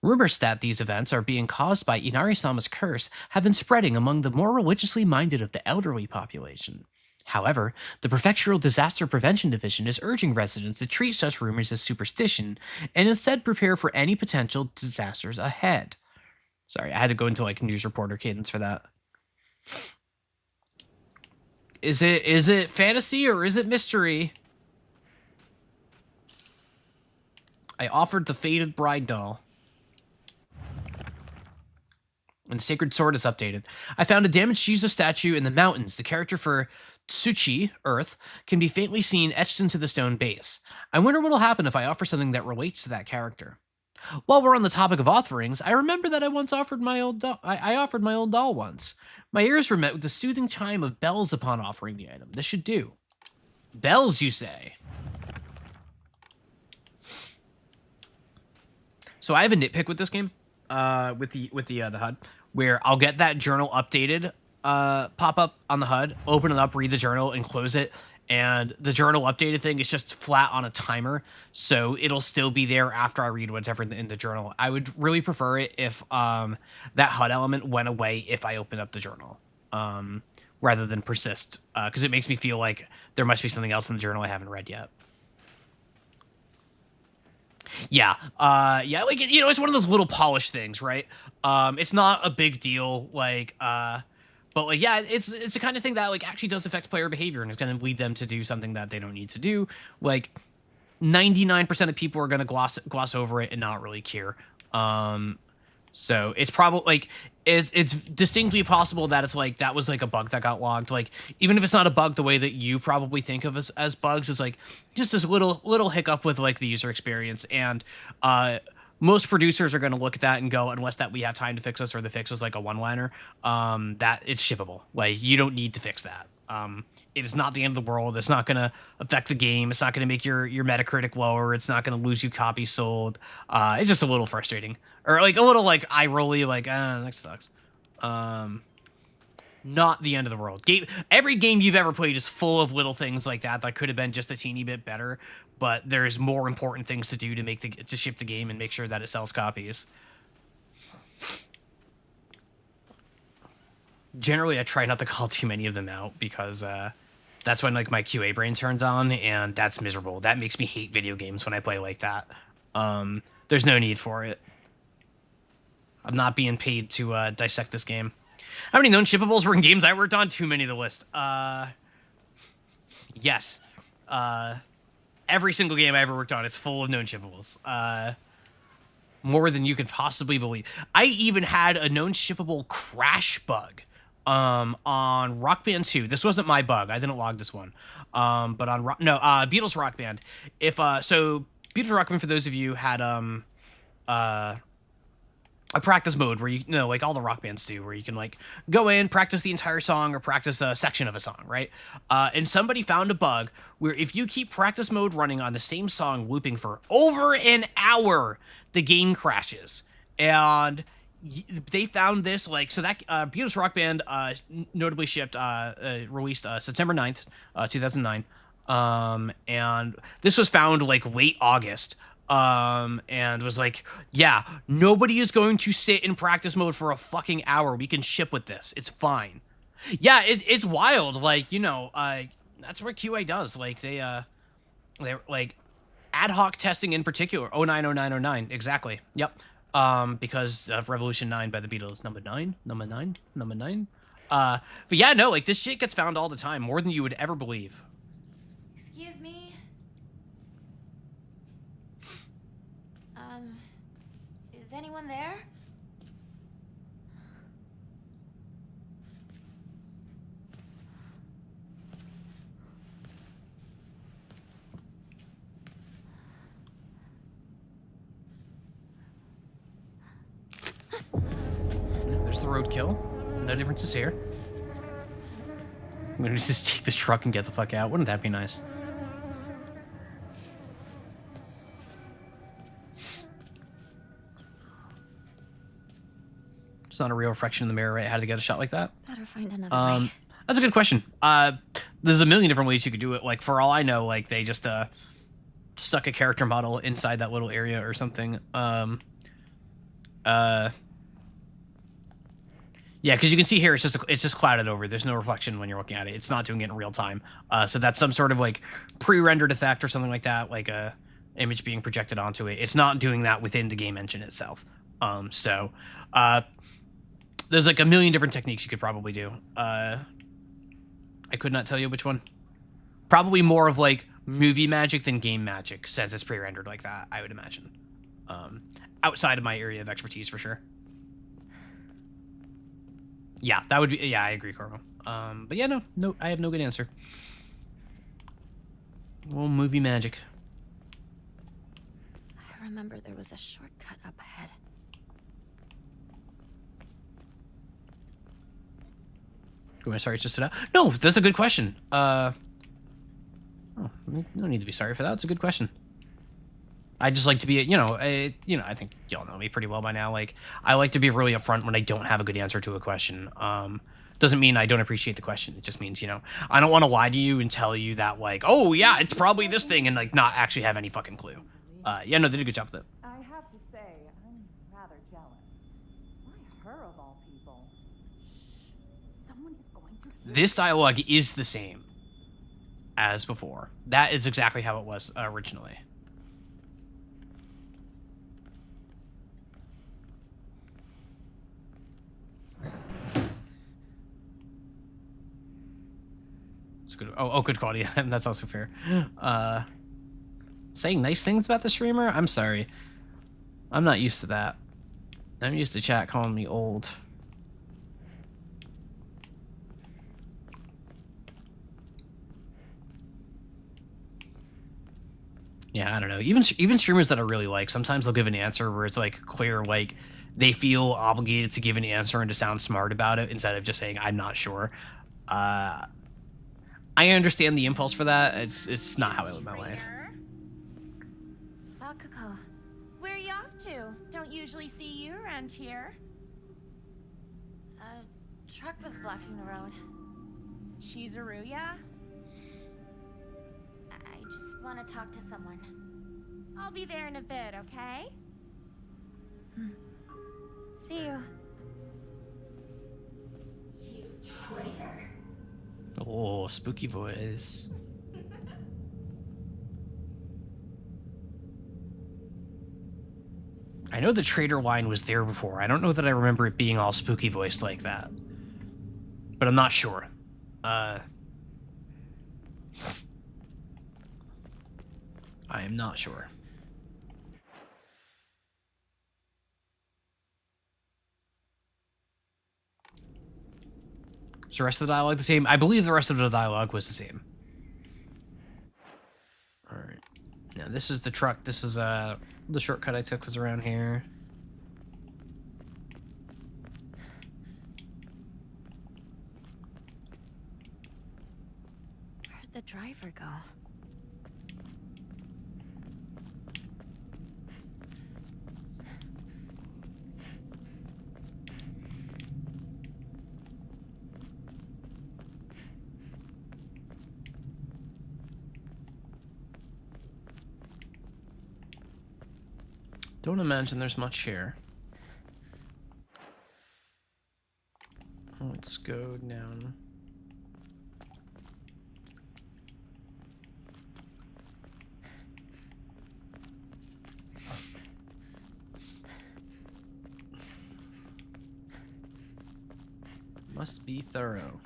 Rumors that these events are being caused by Inari-sama's curse have been spreading among the more religiously minded of the elderly population. However, the Prefectural Disaster Prevention Division is urging residents to treat such rumors as superstition and instead prepare for any potential disasters ahead. Sorry, I had to go into like news reporter cadence for that. Is it fantasy or is it mystery? I offered the faded bride doll. And Sacred Sword is updated. I found a damaged Shizu statue in the mountains. The character for Tsuchi, Earth, can be faintly seen etched into the stone base. I wonder what'll happen if I offer something that relates to that character. While we're on the topic of offerings, I remember that I once offered my old doll. I offered my old doll once. My ears were met with the soothing chime of bells upon offering the item. This should do. Bells, you say? So I have a nitpick with this game, with the HUD, where I'll get that journal updated pop up on the HUD, open it up, read the journal, and close it. And the journal updated thing is just flat on a timer, so it'll still be there after I read whatever in the journal. I would really prefer it if that HUD element went away if I opened up the journal, rather than persist, because it makes me feel like there must be something else in the journal I haven't read yet. Yeah, like, you know, it's one of those little polish things, right? It's not a big deal, like, but like, yeah, it's the kind of thing that like actually does affect player behavior and it's going to lead them to do something that they don't need to do. Like, 99% of people are going to gloss over it and not really care. So it's probably like it's distinctly possible that it's like that was like a bug that got logged. Like, even if it's not a bug the way that you probably think of as bugs, it's like just this little hiccup with like the user experience. And most producers are going to look at that and go, unless that we have time to fix this or the fix is like a one-liner, that it's shippable. Like, you don't need to fix that. It is not the end of the world. It's not going to affect the game. It's not going to make your Metacritic lower. It's not going to lose you copies sold. It's just a little frustrating, or like a little like eye rolly, like, that sucks. Not the end of the world. Every game you've ever played is full of little things like that could have been just a teeny bit better, but there's more important things to do to ship the game and make sure that it sells copies. Generally, I try not to call too many of them out because that's when like my QA brain turns on, and that's miserable. That makes me hate video games when I play like that. There's no need for it. I'm not being paid to dissect this game. How many known shippables were in games I worked on? Too many to list. Yes. Every single game I ever worked on is full of known shippables. More than you could possibly believe. I even had a known shippable crash bug on Rock Band 2. This wasn't my bug. I didn't log this one. But on Beatles Rock Band. So Beatles Rock Band, for those of you, had a practice mode where you know, like all the rock bands do, where you can like go in, practice the entire song or practice a section of a song, right? And somebody found a bug where if you keep practice mode running on the same song looping for over an hour, the game crashes. And they found this, like, so that Beatles Rock Band notably released September 9th, 2009. And this was found like late August. And was like, yeah, nobody is going to sit in practice mode for a fucking hour. We can ship with this. It's fine. Yeah, it's wild. Like, you know, that's what QA does. Like, they're like ad hoc testing in particular. 090909. Exactly. Yep. Because of Revolution 9 by the Beatles. Number 9. But yeah, no, like this shit gets found all the time, more than you would ever believe. Excuse me. Is anyone there? There's the roadkill. No differences here. I'm gonna just take this truck and get the fuck out. Wouldn't that be nice? It's not a real reflection in the mirror, right? How to get a shot like that? Better find another way. That's a good question. There's a million different ways you could do it. Like, for all I know, like they just stuck a character model inside that little area or something. Yeah, because you can see here, it's just clouded over. There's no reflection when you're looking at it. It's not doing it in real time. So that's some sort of like pre-rendered effect or something like that, like a image being projected onto it. It's not doing that within the game engine itself. There's like a million different techniques you could probably do. I could not tell you which one. Probably more of like movie magic than game magic, since it's pre-rendered like that, I would imagine. Outside of my area of expertise, for sure. Yeah, that would be... Yeah, I agree, Corvo. But yeah, no, I have no good answer. Well, movie magic. I remember there was a shortcut up ahead. Sorry, it's just sit out. No, that's a good question. No need to be sorry for that. It's a good question. I just like to be, you know, I think y'all know me pretty well by now. Like, I like to be really upfront when I don't have a good answer to a question. Doesn't mean I don't appreciate the question. It just means, you know, I don't want to lie to you and tell you that, like, oh yeah, it's probably this thing, and like not actually have any fucking clue. Yeah, no, they did a good job with it. I have to say, I'm rather jealous. Why her of all people? Shh. Someone is going to hear. This dialogue is the same as before. That is exactly how it was originally. It's good. Oh, good quality. That's also fair. Saying nice things about the streamer? I'm sorry. I'm not used to that. I'm used to chat calling me old. Yeah, I don't know. Even streamers that I really like, sometimes they'll give an answer where it's like clear, like they feel obligated to give an answer and to sound smart about it instead of just saying I'm not sure. I understand the impulse for that. It's not how I live my life. Sakuko, where are you off to? Don't usually see you around here. A truck was blocking the road. Chizuruya? I just want to talk to someone. I'll be there in a bit, okay? See you. Oh, spooky voice. I know the traitor line was there before. I don't know that I remember it being all spooky voiced like that. But I'm not sure. I am not sure. Is the rest of the dialogue the same? I believe the rest of the dialogue was the same. Alright. Now this is the truck. This is the shortcut I took was around here. Where'd the driver go? Don't imagine there's much here. Let's go down. Must be thorough.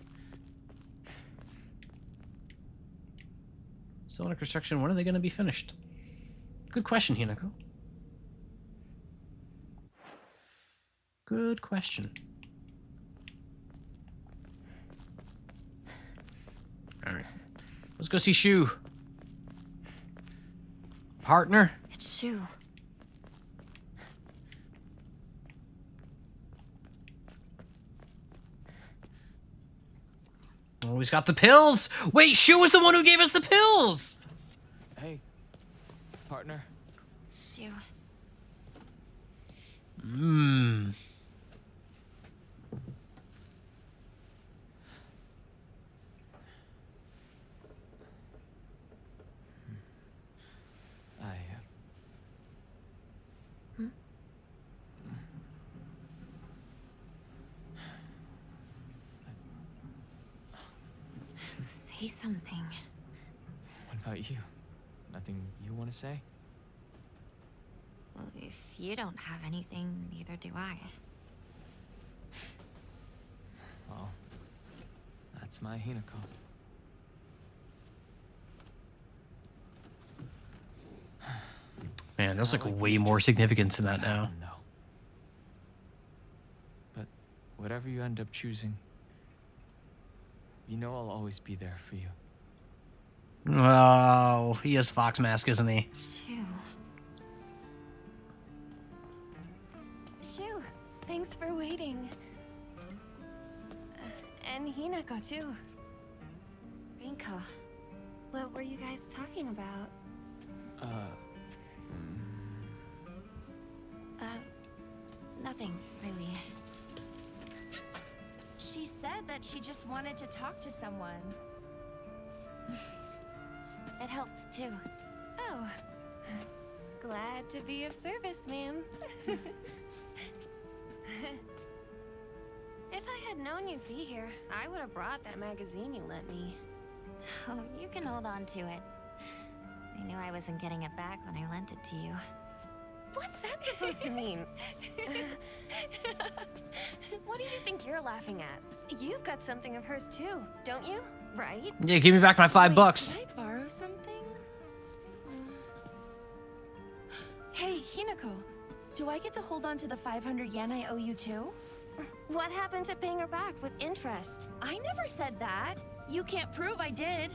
Still under construction. When are they going to be finished? Good question, Hinako. Good question. All right, let's go see Shu. Partner. It's Shu. Oh, he's got the pills. Wait, Shu was the one who gave us the pills. Hey, partner. Shu. Mmm. Say something. What about you? Nothing you want to say? Well, if you don't have anything, neither do I. Well, that's my Hinako. Man, It's there's not like like way we've more just significance in that now. happened, though. But whatever you end up choosing, you know I'll always be there for you. Oh, he has Fox Mask, isn't he? Shu. Shu, thanks for waiting. And Hinako too. Rinko. What were you guys talking about? Nothing, really. She said that she just wanted to talk to someone. It helped, too. Oh. Glad to be of service, ma'am. If I had known you'd be here, I would have brought that magazine you lent me. Oh, you can hold on to it. I knew I wasn't getting it back when I lent it to you. What's that supposed to mean? What do you think you're laughing at? You've got something of hers too, don't you? Right? Yeah, give me back my $5. Can I borrow something? Hey, Hinako. Do I get to hold on to the 500 yen I owe you too? What happened to paying her back with interest? I never said that. You can't prove I did.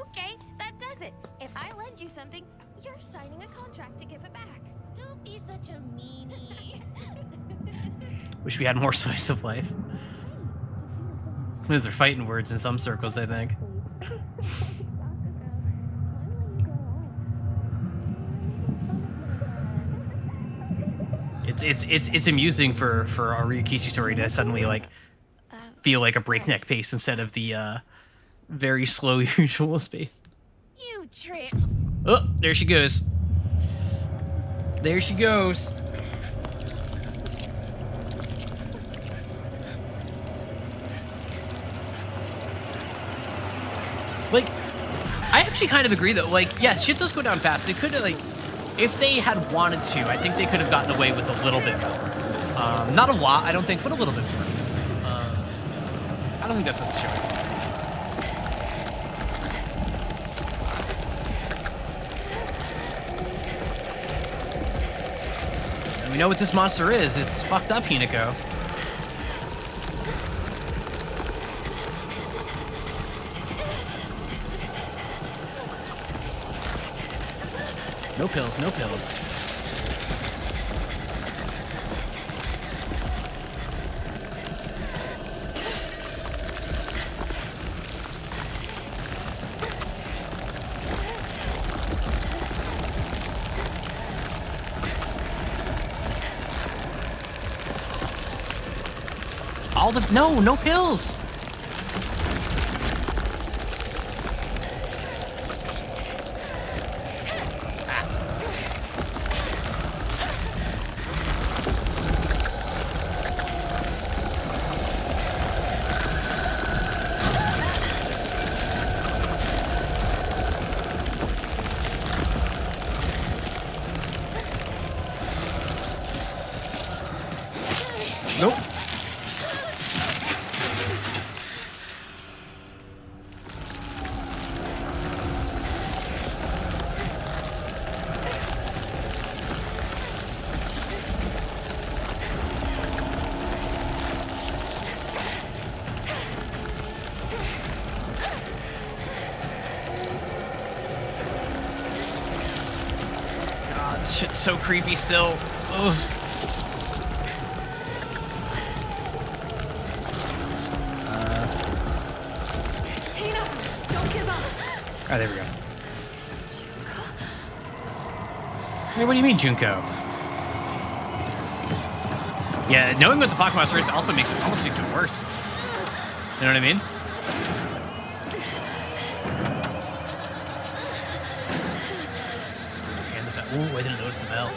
Okay, that does it. If I lend you something, you're signing a contract to give it back. Don't be such a meanie. Wish we had more slice of life. Those are fighting words in some circles, I think. It's amusing for a Ryukishi story to suddenly like feel like a breakneck pace instead of the very slow usual pace. You trip. Oh, there she goes. There she goes. Like, I actually kind of agree though. Like, yes, shit does go down fast. They could have, like, if they had wanted to, I think they could have gotten away with a little bit more. Not a lot, I don't think, but a little bit more. I don't think that's necessary. And we know what this monster is. It's fucked up, Hinako. No pills, no pills. All the no pills. Nope. God, this shit's so creepy still. Ugh. Oh, there we go. Hey, what do you mean, Junko? Yeah, knowing what the Pocket Monster is also almost makes it worse. You know what I mean? And the bell. Ooh, I didn't notice the bell.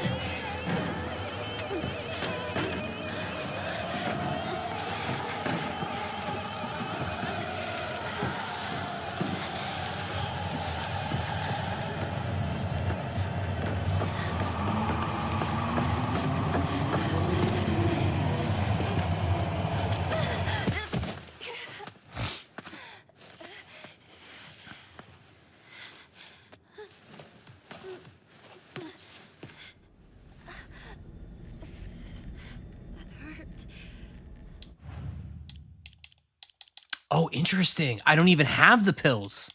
Oh, interesting. I don't even have the pills.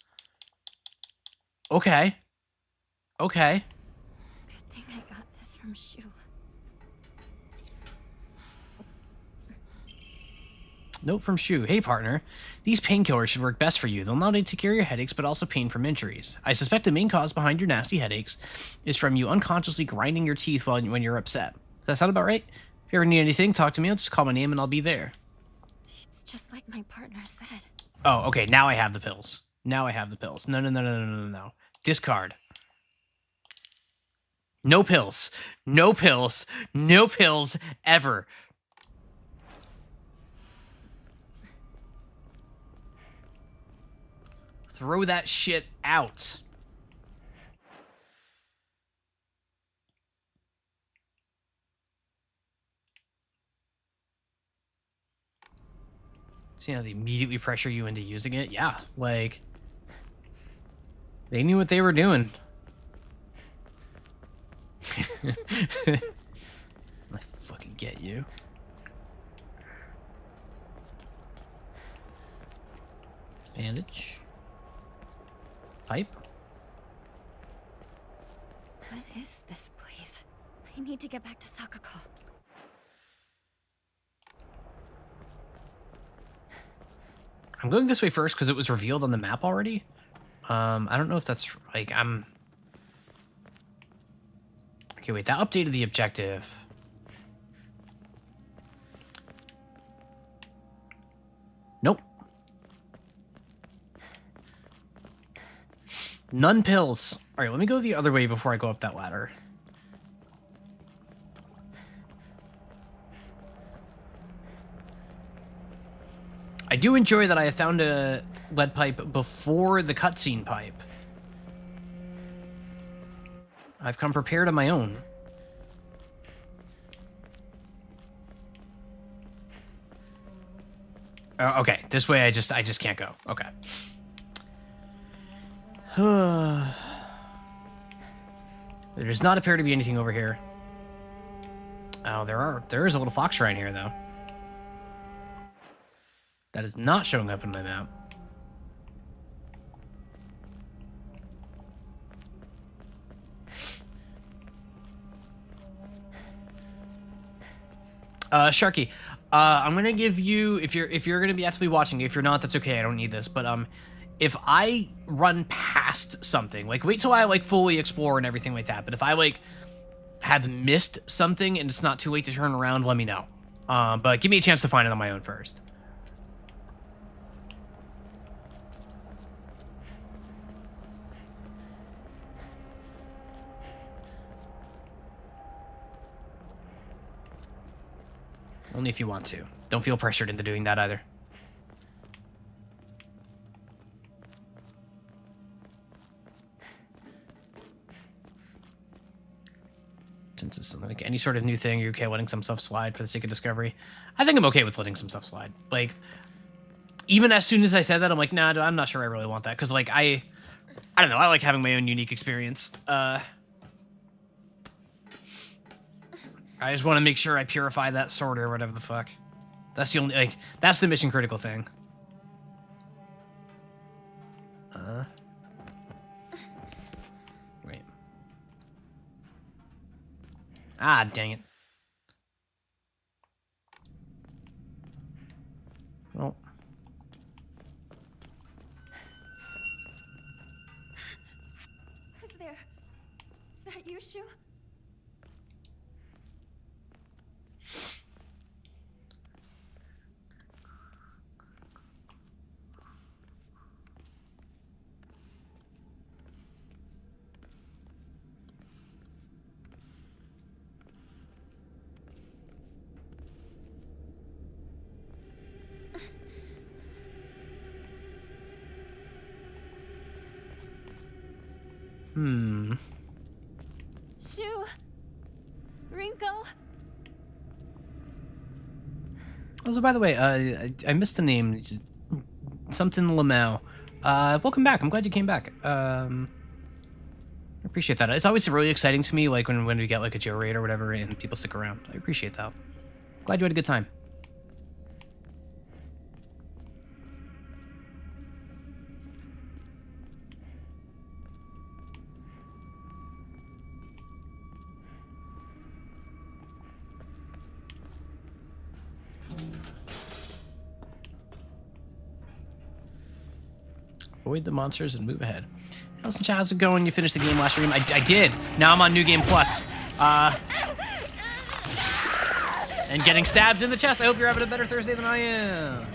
Okay. Okay. Good thing I got this from Shu. Note from Shu. Hey, partner. These painkillers should work best for you. They'll not only take care of your headaches, but also pain from injuries. I suspect the main cause behind your nasty headaches is from you unconsciously grinding your teeth when you're upset. Does that sound about right? If you ever need anything, talk to me. I'll just call my name and I'll be there. It's just like my partner said. Oh, okay. Now I have the pills. Now I have the pills. No, no, no, no, no, no, no. Discard. No pills. No pills. No pills ever. Throw that shit out. See how they immediately pressure you into using it? Yeah, like... They knew what they were doing. I fucking get you. Bandage. Pipe. What is this place? I need to get back to Sakuko. I'm going this way first because it was revealed on the map already. I don't know if that's like I'm. Okay, wait. That updated the objective. Nope. None pills. All right, let me go the other way before I go up that ladder. I do enjoy that I found a lead pipe before the cutscene pipe. I've come prepared on my own. Okay, this way I just can't go. Okay. There does not appear to be anything over here. Oh, there is a little fox shrine here though. That is not showing up in my map. Sharky, I'm gonna give you, if you're gonna be actively watching, if you're not, that's okay, I don't need this, but if I run past something, like wait till I like fully explore and everything like that, but if I like have missed something and it's not too late to turn around, let me know. But give me a chance to find it on my own first. Only if you want to. Don't feel pressured into doing that either. Since it's like any sort of new thing, you're okay letting some stuff slide for the sake of discovery. I think I'm okay with letting some stuff slide. Like, even as soon as I said that, I'm like, nah, I'm not sure I really want that. Because, like, I don't know. I like having my own unique experience. I just want to make sure I purify that sword or whatever the fuck. That's the only, like, that's the mission critical thing. Wait. Ah, dang it. Well. Who's there? Is that you, Shu? Shu! Rinko! Also, by the way, I missed the name. Something Lamau. Welcome back. I'm glad you came back. I appreciate that. It's always really exciting to me, like when we get like a Joe raid or whatever, and people stick around. I appreciate that. Glad you had a good time. Avoid the monsters and move ahead. How's it going? You finished the game last stream? I did. Now I'm on New Game Plus. And getting stabbed in the chest. I hope you're having a better Thursday than I am.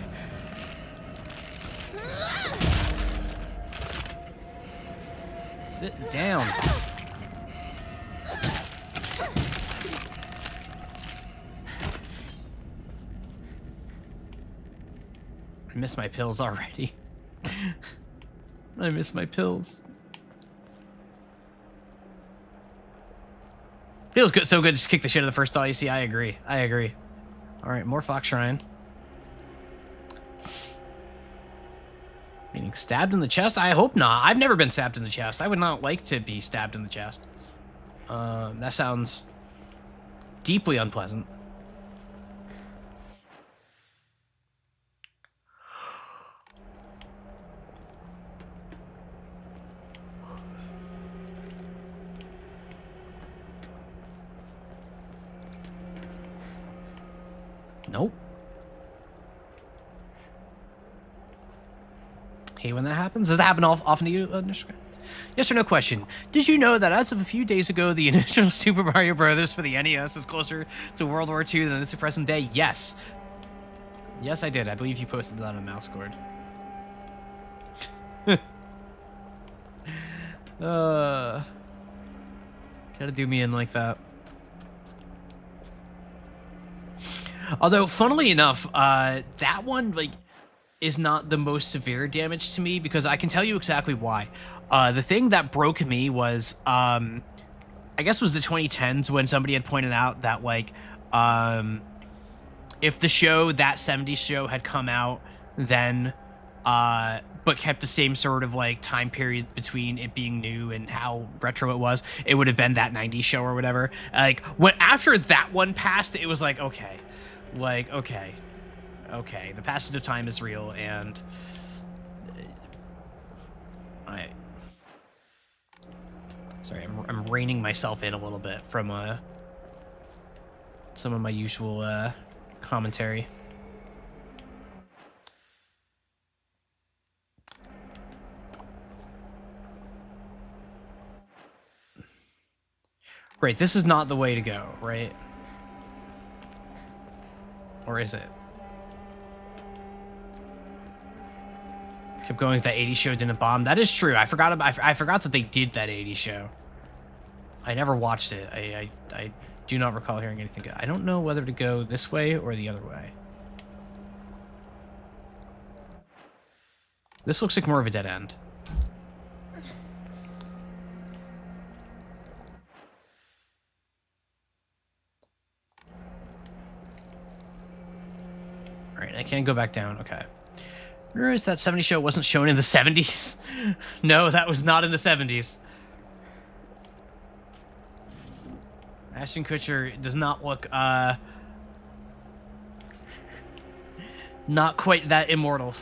Sit down. I miss my pills already. I miss my pills. Feels good, so good. Just kick the shit out of the first doll you see. I agree. All right, more Fox Shrine. Being stabbed in the chest? I hope not. I've never been stabbed in the chest. I would not like to be stabbed in the chest. That sounds deeply unpleasant. Nope. Hey, when that happens? Does that happen often to you, Yes or no question. Did you know that as of a few days ago, the initial Super Mario Brothers for the NES is closer to World War II than it is to present day? Yes. Yes, I did. I believe you posted that on Mouse Cord. Gotta do me in like that. Although, funnily enough, that one, like, is not the most severe damage to me because I can tell you exactly why. The thing that broke me was, I guess it was the 2010s when somebody had pointed out that, like, if the show, that 70s show, had come out then, but kept the same sort of, like, time period between it being new and how retro it was, it would have been that 90s show or whatever. Like, when after that one passed, it was like, okay. Like, okay, the passage of time is real, and sorry, I'm reining myself in a little bit from some of my usual commentary. Right, this is not the way to go, right? Or is it? Kept going. That 80s show didn't bomb. That is true. I forgot that they did that 80s show. I never watched it. I do not recall hearing anything good. I don't know whether to go this way or the other way. This looks like more of a dead end. Alright, I can't go back down. Okay. Realize that 70s show wasn't shown in the 70s? No, that was not in the 70s. Ashton Kutcher does not look, not quite that immortal.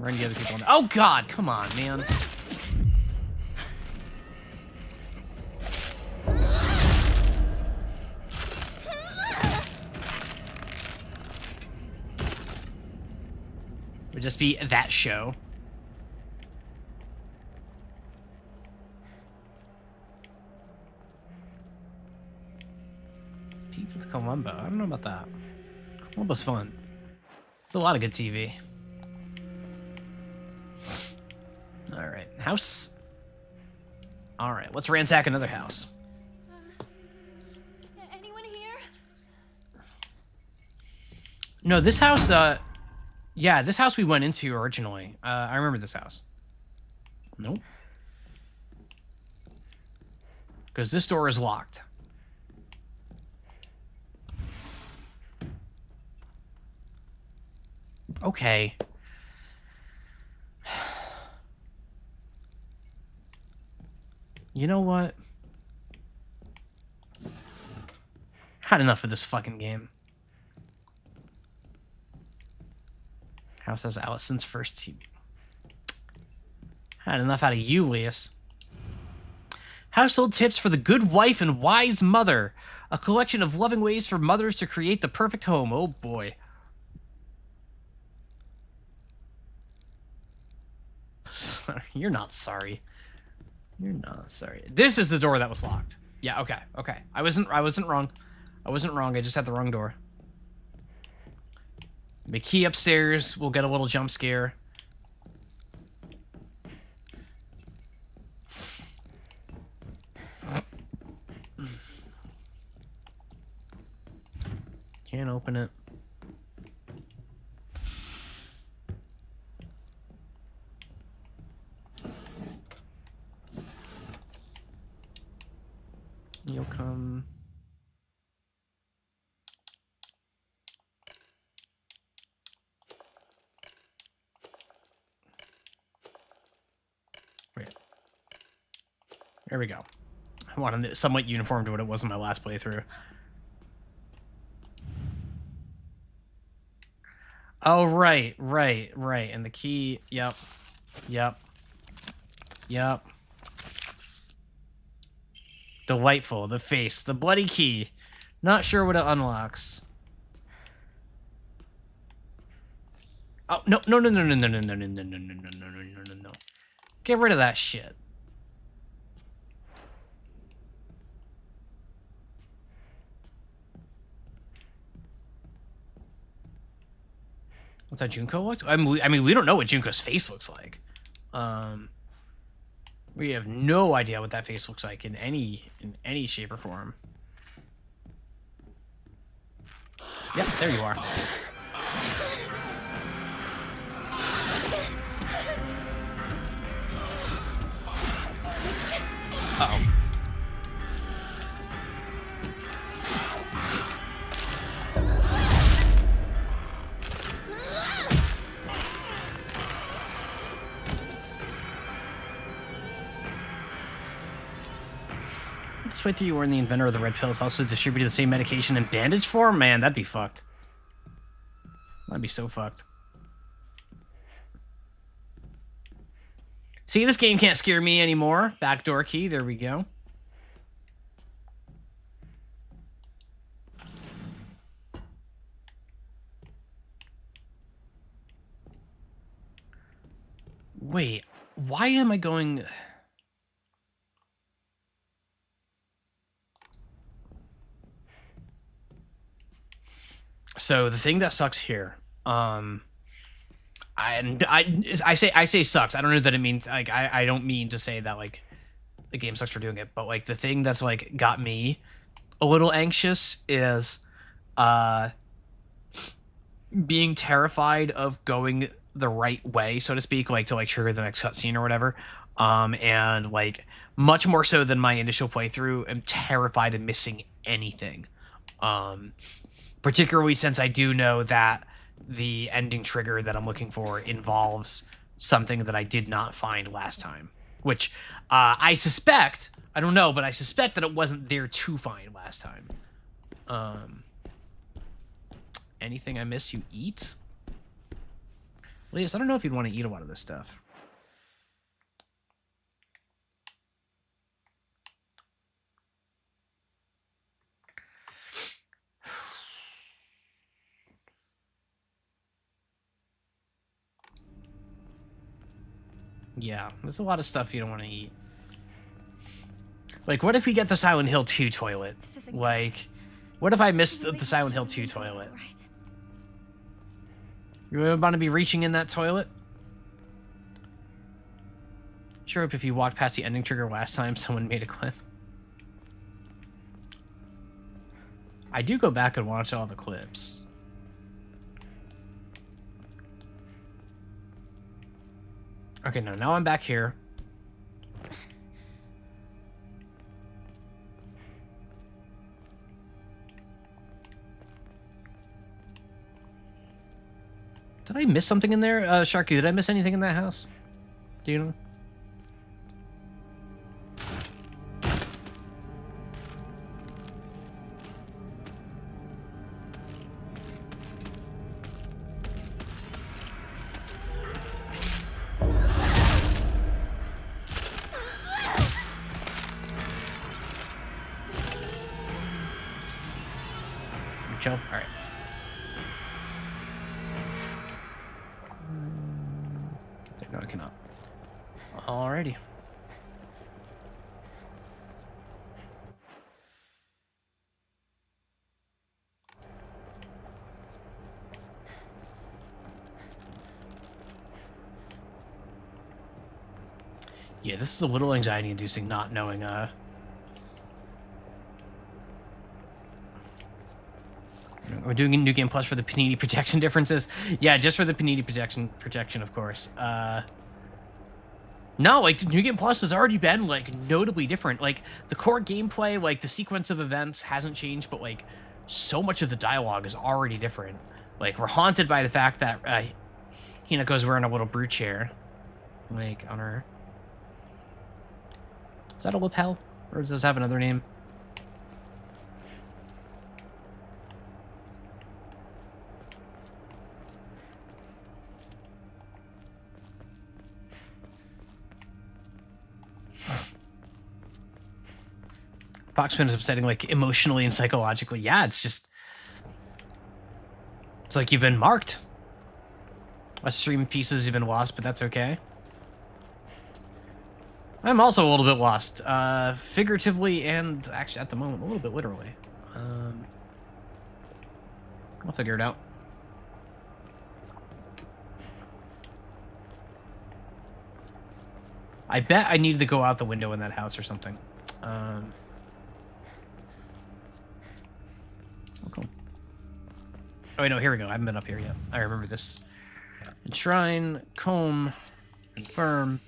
Or any other people. Oh God, come on, man. Would just be that show. Pete with Columbo. I don't know about that. Columbo's fun. It's a lot of good TV. Alright. House. Alright, let's ransack another house. Anyone here? No, this house, yeah, this house we went into originally. I remember this house. Nope. Because this door is locked. Okay. You know what? Had enough of this fucking game. House has Allison's first TV. Had enough out of you, Leas. Household tips for the good wife and wise mother. A collection of loving ways for mothers to create the perfect home. Oh boy. You're not sorry. You're not sorry. This is the door that was locked. Yeah, okay, okay. I wasn't wrong. I wasn't wrong. I just had the wrong door. The key upstairs. We'll get a little jump scare. Can't open it. You'll come. Wait. There we go. I wanted it somewhat uniform to what it was in my last playthrough. Oh, right. And the key, yep. Delightful, the face, the bloody key. Not sure what it unlocks. Oh, no. Get rid of that shit. What's that Junko look? I mean, we don't know what Junko's face looks like. We have no idea what that face looks like in any shape or form. Yep, there you are. Uh-oh. Let's wait till you were in the inventor of the red pills also distributed the same medication in bandage form? Man, that'd be fucked. That'd be so fucked. See, this game can't scare me anymore. Backdoor key, there we go. Wait, why am I going... So the thing that sucks here, I say sucks. I don't know that it means like I don't mean to say that like the game sucks for doing it, but like the thing that's like got me a little anxious is being terrified of going the right way, so to speak, like to like trigger the next cutscene or whatever. And like much more so than my initial playthrough, I'm terrified of missing anything. Particularly since I do know that the ending trigger that I'm looking for involves something that I did not find last time. Which I suspect, I don't know, but I suspect that it wasn't there to find last time. Anything I miss you eat? Elias, I don't know if you'd want to eat a lot of this stuff. Yeah, there's a lot of stuff you don't want to eat. Like, what if we get the Silent Hill 2 toilet? Like, what if I missed the Silent Hill 2 toilet? You really want to be reaching in that toilet? Sure hope if you walked past the ending trigger last time, someone made a clip. I do go back and watch all the clips. Okay, no, now I'm back here. Did I miss something in there? Sharky, did I miss anything in that house? Do you know? Chill? Alright. No, I cannot. Alrighty. Yeah, this is a little anxiety-inducing, not knowing, We're doing a New Game Plus for the Panini protection differences. Yeah, just for the Panini protection, of course. No, like, New Game Plus has already been, like, notably different. Like, the core gameplay, like, the sequence of events hasn't changed, but, like, so much of the dialogue is already different. Like, we're haunted by the fact that, Hinako's wearing a little brute chair. Like, on her... Is that a lapel? Or does this have another name? Foxman is upsetting, like, emotionally and psychologically. Yeah, it's just... It's like you've been marked. A stream pieces you've been lost, but that's okay. I'm also a little bit lost, figuratively and actually at the moment a little bit literally. I'll figure it out. I bet I needed to go out the window in that house or something. Oh, cool. Oh, wait, no, here we go. I haven't been up here yet. I remember this. Enshrine, comb, confirm.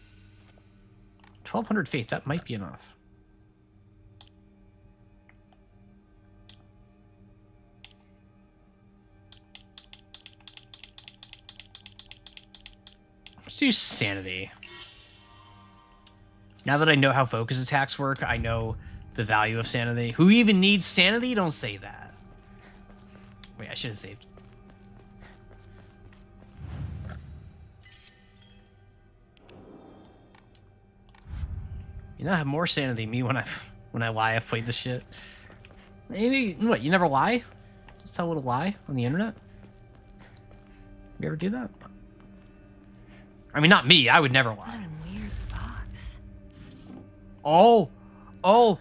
1200 faith, that might be enough. Let's do sanity. Now that I know how focus attacks work, I know the value of sanity. Who even needs sanity? Don't say that. Wait, I should have saved. You know, I have more sanity than me when I lie. I've played this shit. What? You never lie? Just tell a little lie on the internet? You ever do that? I mean, not me. I would never lie. What a weird box. Oh,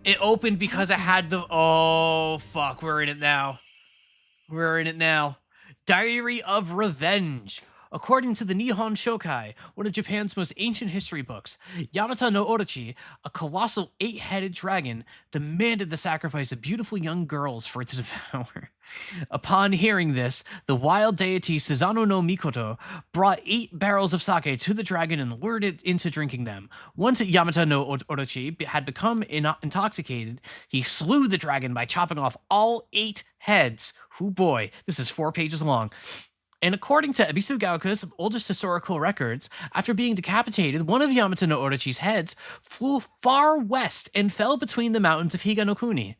it opened because I had the. Oh fuck, we're in it now. We're in it now. Diary of Revenge. According to the Nihon Shokai, one of Japan's most ancient history books, Yamata no Orochi, a colossal 8-headed dragon, demanded the sacrifice of beautiful young girls for it to devour. Upon hearing this, the wild deity Susanoo no Mikoto brought 8 barrels of sake to the dragon and lured it into drinking them. Once Yamata no Orochi had become intoxicated, he slew the dragon by chopping off all 8 heads. Oh boy, this is 4 pages long. And according to Ebisu Gaoka's oldest historical records, after being decapitated, one of Yamata no Orochi's heads flew far west and fell between the mountains of Higanokuni.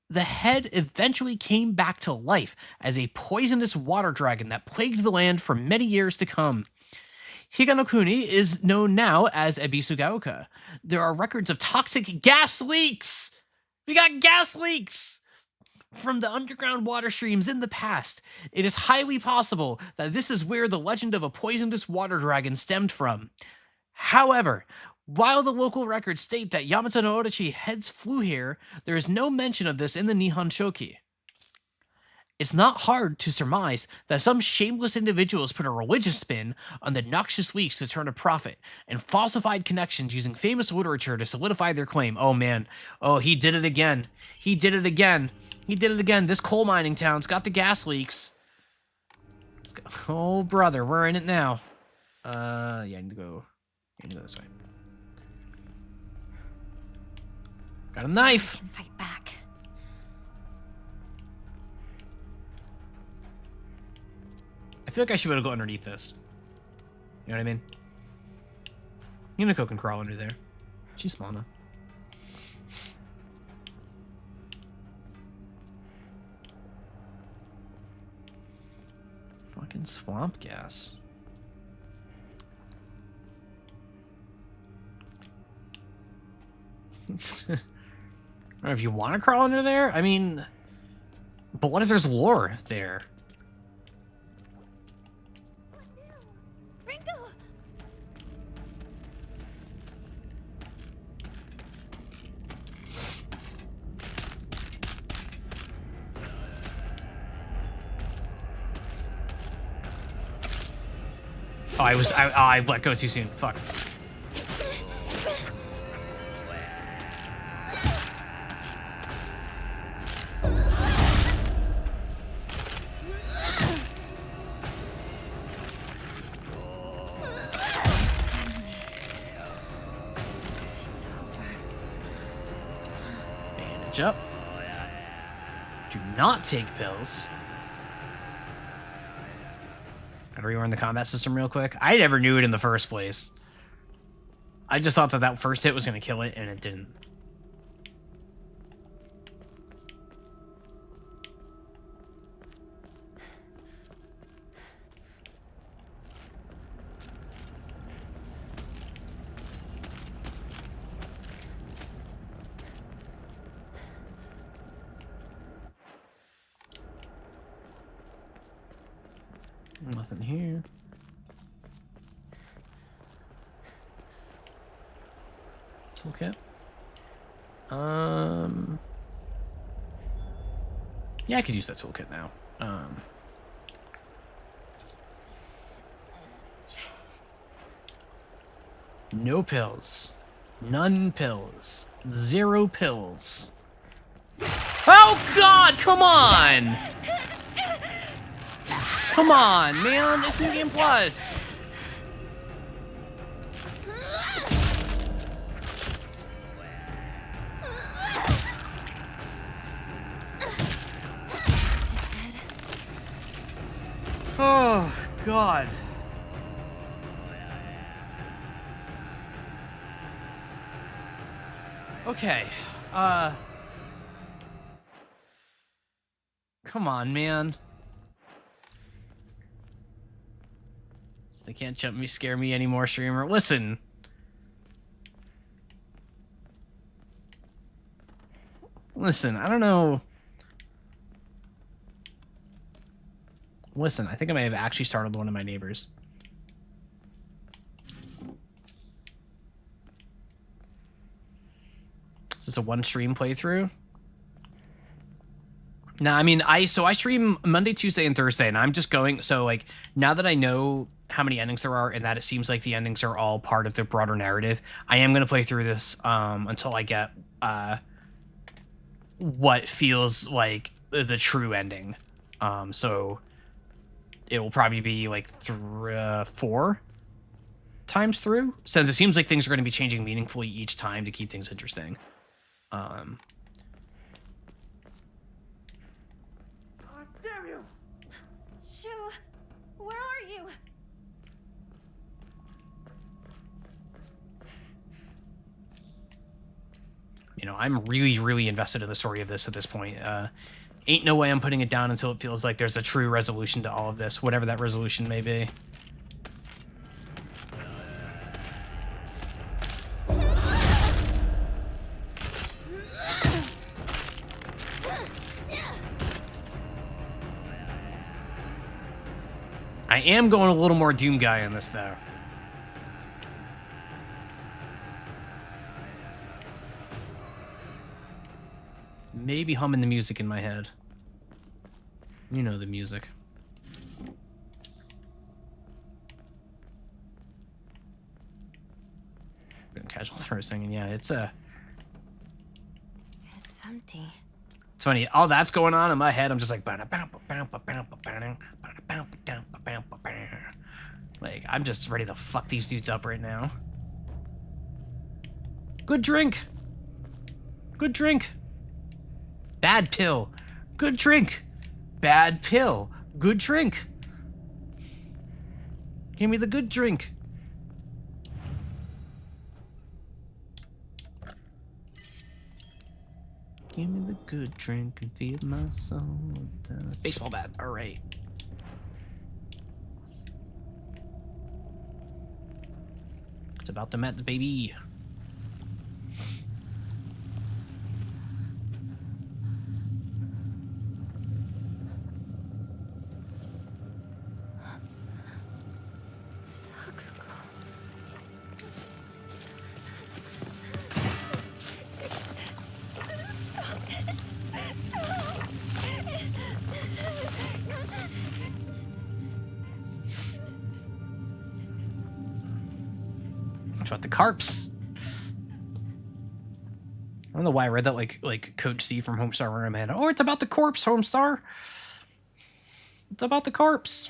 The head eventually came back to life as a poisonous water dragon that plagued the land for many years to come. Higanokuni is known now as Ebisu Gaoka. There are records of toxic gas leaks! We got gas leaks! From the underground water streams in the past. It is highly possible that this is where the legend of a poisonous water dragon stemmed from. However, while the local records state that Yamata no Orochi heads flew here, there is no mention of this in the Nihon Shoki. It's not hard to surmise that some shameless individuals put a religious spin on the noxious leaks to turn a profit, and falsified connections using famous literature to solidify their claim. Oh man, oh he did it again. He did it again. He did it again. This coal mining town's got the gas leaks. Oh, brother, we're in it now. Yeah, I need to go this way. Got a knife. Can fight back. I feel like I should be able to go underneath this. You know what I mean? Hinako can crawl under there. She's small enough. Fucking swamp gas. Or if you want to crawl under there, I mean, but what if there's lore there? Ringo! Oh, I let go too soon. Fuck. It's over. Bandage up. Do not take pills. Gotta relearn the combat system real quick. I never knew it in the first place. I just thought that that first hit was gonna kill it, and it didn't. Nothing here. Toolkit. Yeah, I could use that toolkit now. No pills. None pills. 0 pills. Oh God, come on! Come on, man, it's New Game Plus. Oh, God. Okay, come on, man. They can't jump me, scare me anymore, streamer. Listen. Listen, I don't know. Listen, I think I may have actually startled one of my neighbors. Is this a one stream playthrough? No, I mean, I stream Monday, Tuesday, and Thursday, and I'm just going, so, like, now that I know how many endings there are and that it seems like the endings are all part of the broader narrative, I am going to play through this until I get what feels like the true ending. So it will probably be, like, 4 times through, since it seems like things are going to be changing meaningfully each time to keep things interesting. Shu, where are you? You know, I'm really, really invested in the story of this at this point. Ain't no way I'm putting it down until it feels like there's a true resolution to all of this, whatever that resolution may be. I am going a little more Doom guy on this, though. Maybe humming the music in my head. You know the music. Casual throw singing, yeah, it's empty. It's funny, all that's going on in my head, I'm just like, I'm just ready to fuck these dudes up right now. Good drink. Good drink. Bad pill. Good drink. Bad pill. Good drink. Give me the good drink. Give me the good drink and feed my soul. Baseball bat. All right. It's about the Mets, baby. It's about the carps. I don't know why I read that like Coach C from Homestar where I'm at. Oh, it's about the corpse, Homestar. It's about the corpse.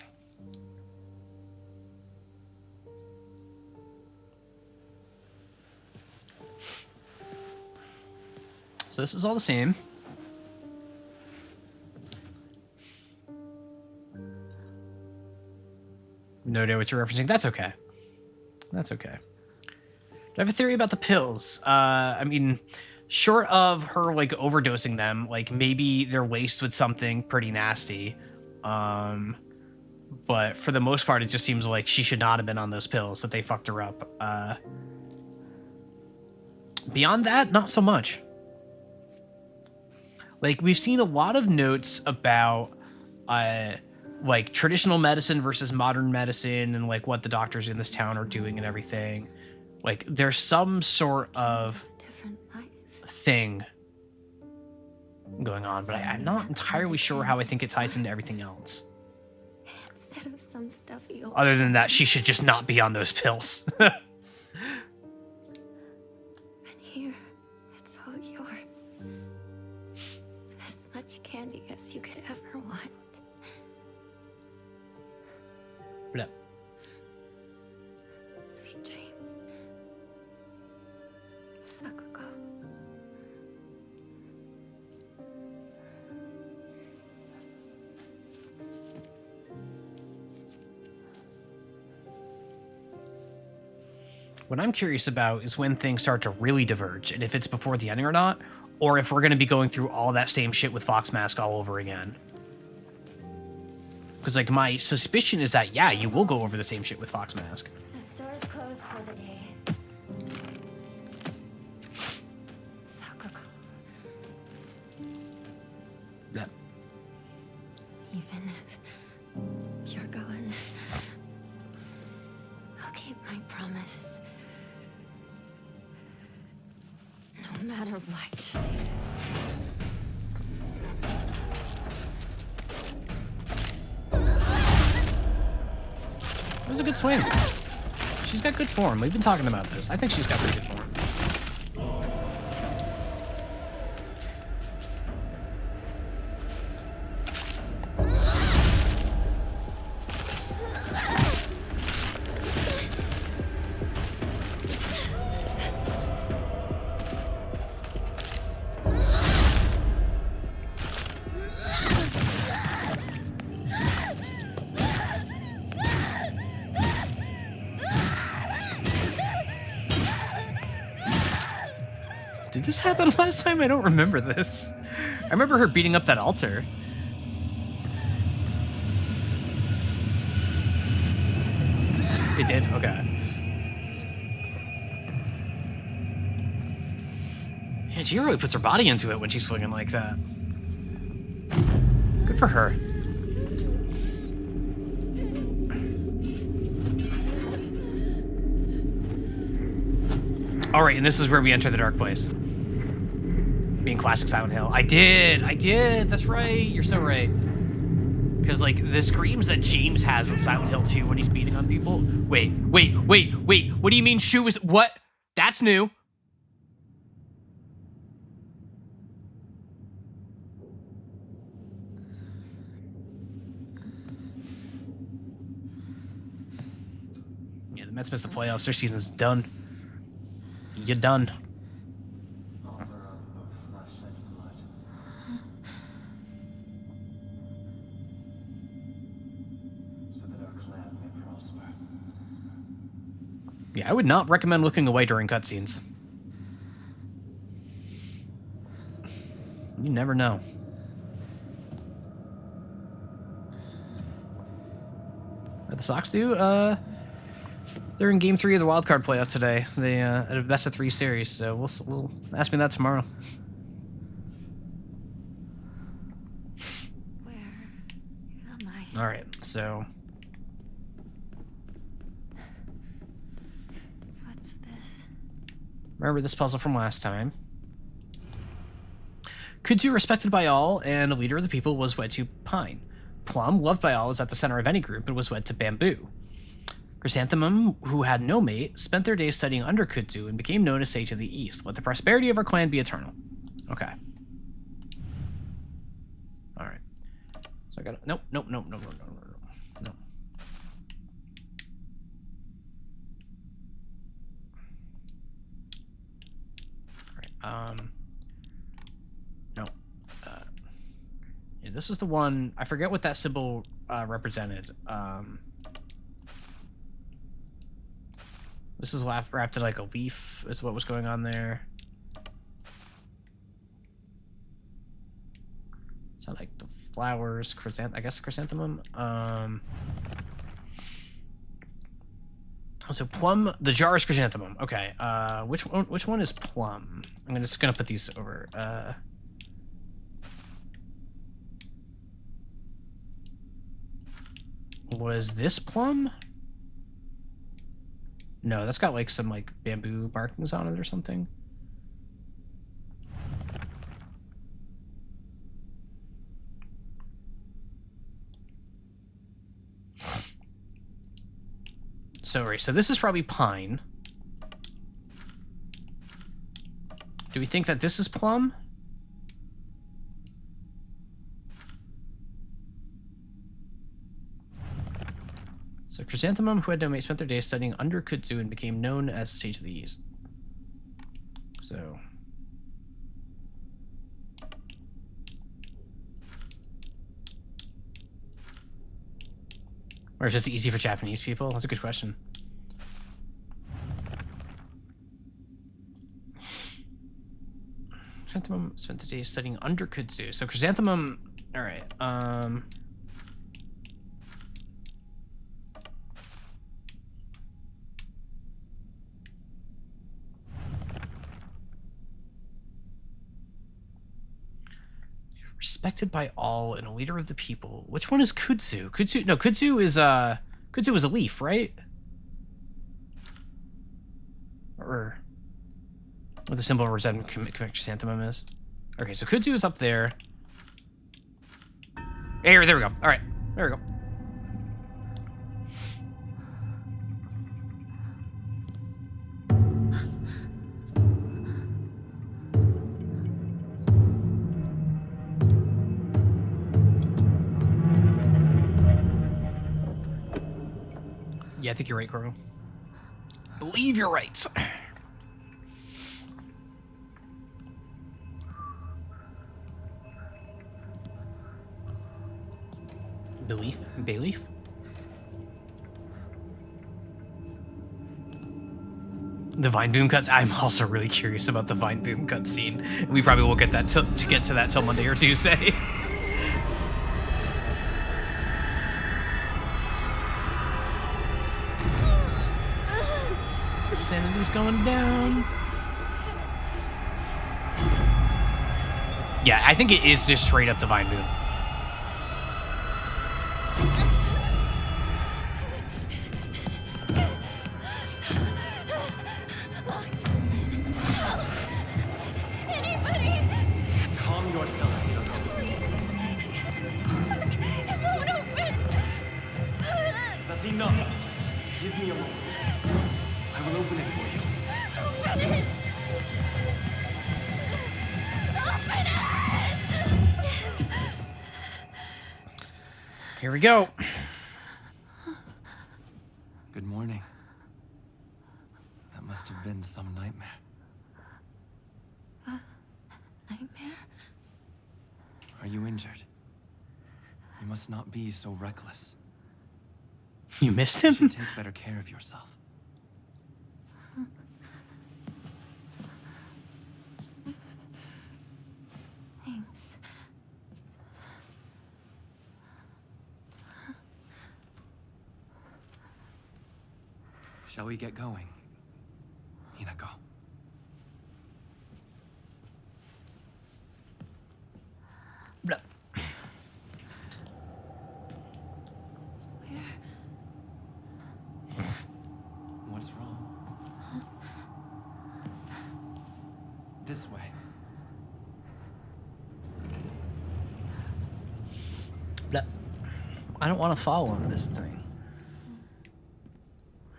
So this is all the same. No idea what you're referencing. That's okay. That's okay. I have a theory about the pills. I mean, short of her like overdosing them, like maybe they're laced with something pretty nasty. But for the most part, it just seems like she should not have been on those pills, that they fucked her up. Beyond that, not so much. Like, we've seen a lot of notes about, like, traditional medicine versus modern medicine and, like, what the doctors in this town are doing and everything. Like, there's some sort of thing going on, but I'm not entirely sure how I think it ties into everything else. Instead of some stuffy old... Other than that, she should just not be on those pills. And here, it's all yours. As much candy as you could ever want. No. Sweet dreams. Sakuko. What I'm curious about is when things start to really diverge, and if it's before the ending or not, or if we're going to be going through all that same shit with Fox Mask all over again. Because, like, my suspicion is that, yeah, you will go over the same shit with Fox Mask. The store's closed for the day. Sakuko. Yeah. Even if you're gone, I'll keep my promise. No matter what. It was a good swing. She's got good form. We've been talking about this. I think she's got pretty good form. Did this happen last time? I don't remember this. I remember her beating up that altar. It did? Okay. Yeah, she really puts her body into it when she's swinging like that. Good for her. All right, and this is where we enter the dark place. Being classic Silent Hill. I did. That's right. You're so right. Because, like, the screams that James has in Silent Hill 2 when he's beating on people. Wait. What do you mean Shu is... What? That's new. Yeah, the Mets missed the playoffs. Their season's done. You're done. Yeah, I would not recommend looking away during cutscenes. You never know. What the Sox do? They're in Game 3 of the wildcard playoff today. They at a best of 3 series, so we'll ask me that tomorrow. Where am I? All right, so What's this? remember this puzzle from last time. Kudzu, respected by all and a leader of the people, was wed to Pine. Plum, loved by all, is at the center of any group and was wed to Bamboo. Chrysanthemum, who had no mate, spent their days studying under Kudzu and became known as Sage of the East. Let the prosperity of our clan be eternal. Okay. All right. So I got nope. All right. No. Yeah, this is the one. I forget what that symbol represented. This is wrapped in like a leaf. Is what was going on there. So like the flowers, I guess chrysanthemum. So plum, the jar is chrysanthemum. Okay. Which one is plum? I'm just gonna put these over. Was this plum? No, that's got like some like bamboo markings on it or something. So this is probably pine. Do we think that this is plum? So Chrysanthemum, who had no mate, spent their days studying under Kudzu and became known as Sage of the East. So... Or is it just easy for Japanese people? That's a good question. Chrysanthemum spent the day studying under Kudzu. So Chrysanthemum... Alright, respected by all and a leader of the people. Which one is Kudzu? Kudzu is a leaf, right? Or what the symbol of resentment chrysanthemum is. Okay, so Kudzu is up there. Hey, there we go. All right, there we go. Yeah, I think you're right, Koro. Believe you're right. Bayleaf? The Vine Boom cuts. I'm also really curious about the Vine Boom cutscene. We probably won't get that to get to that till Monday or Tuesday. Sanity's going down. Yeah, I think it is just straight up the Vine Boom. Anybody! Calm yourself, Hinako. It won't open! That's enough. Give me a moment. I will open it for you. Open it! Open it! Here we go. Good morning. That must have been some nightmare. Nightmare? Are you injured? You must not be so reckless. You missed You him? should take better care of yourself. Thanks. Shall we get going, Hinako? Blah. What's wrong? This way. Blah. I don't want to follow him, this thing.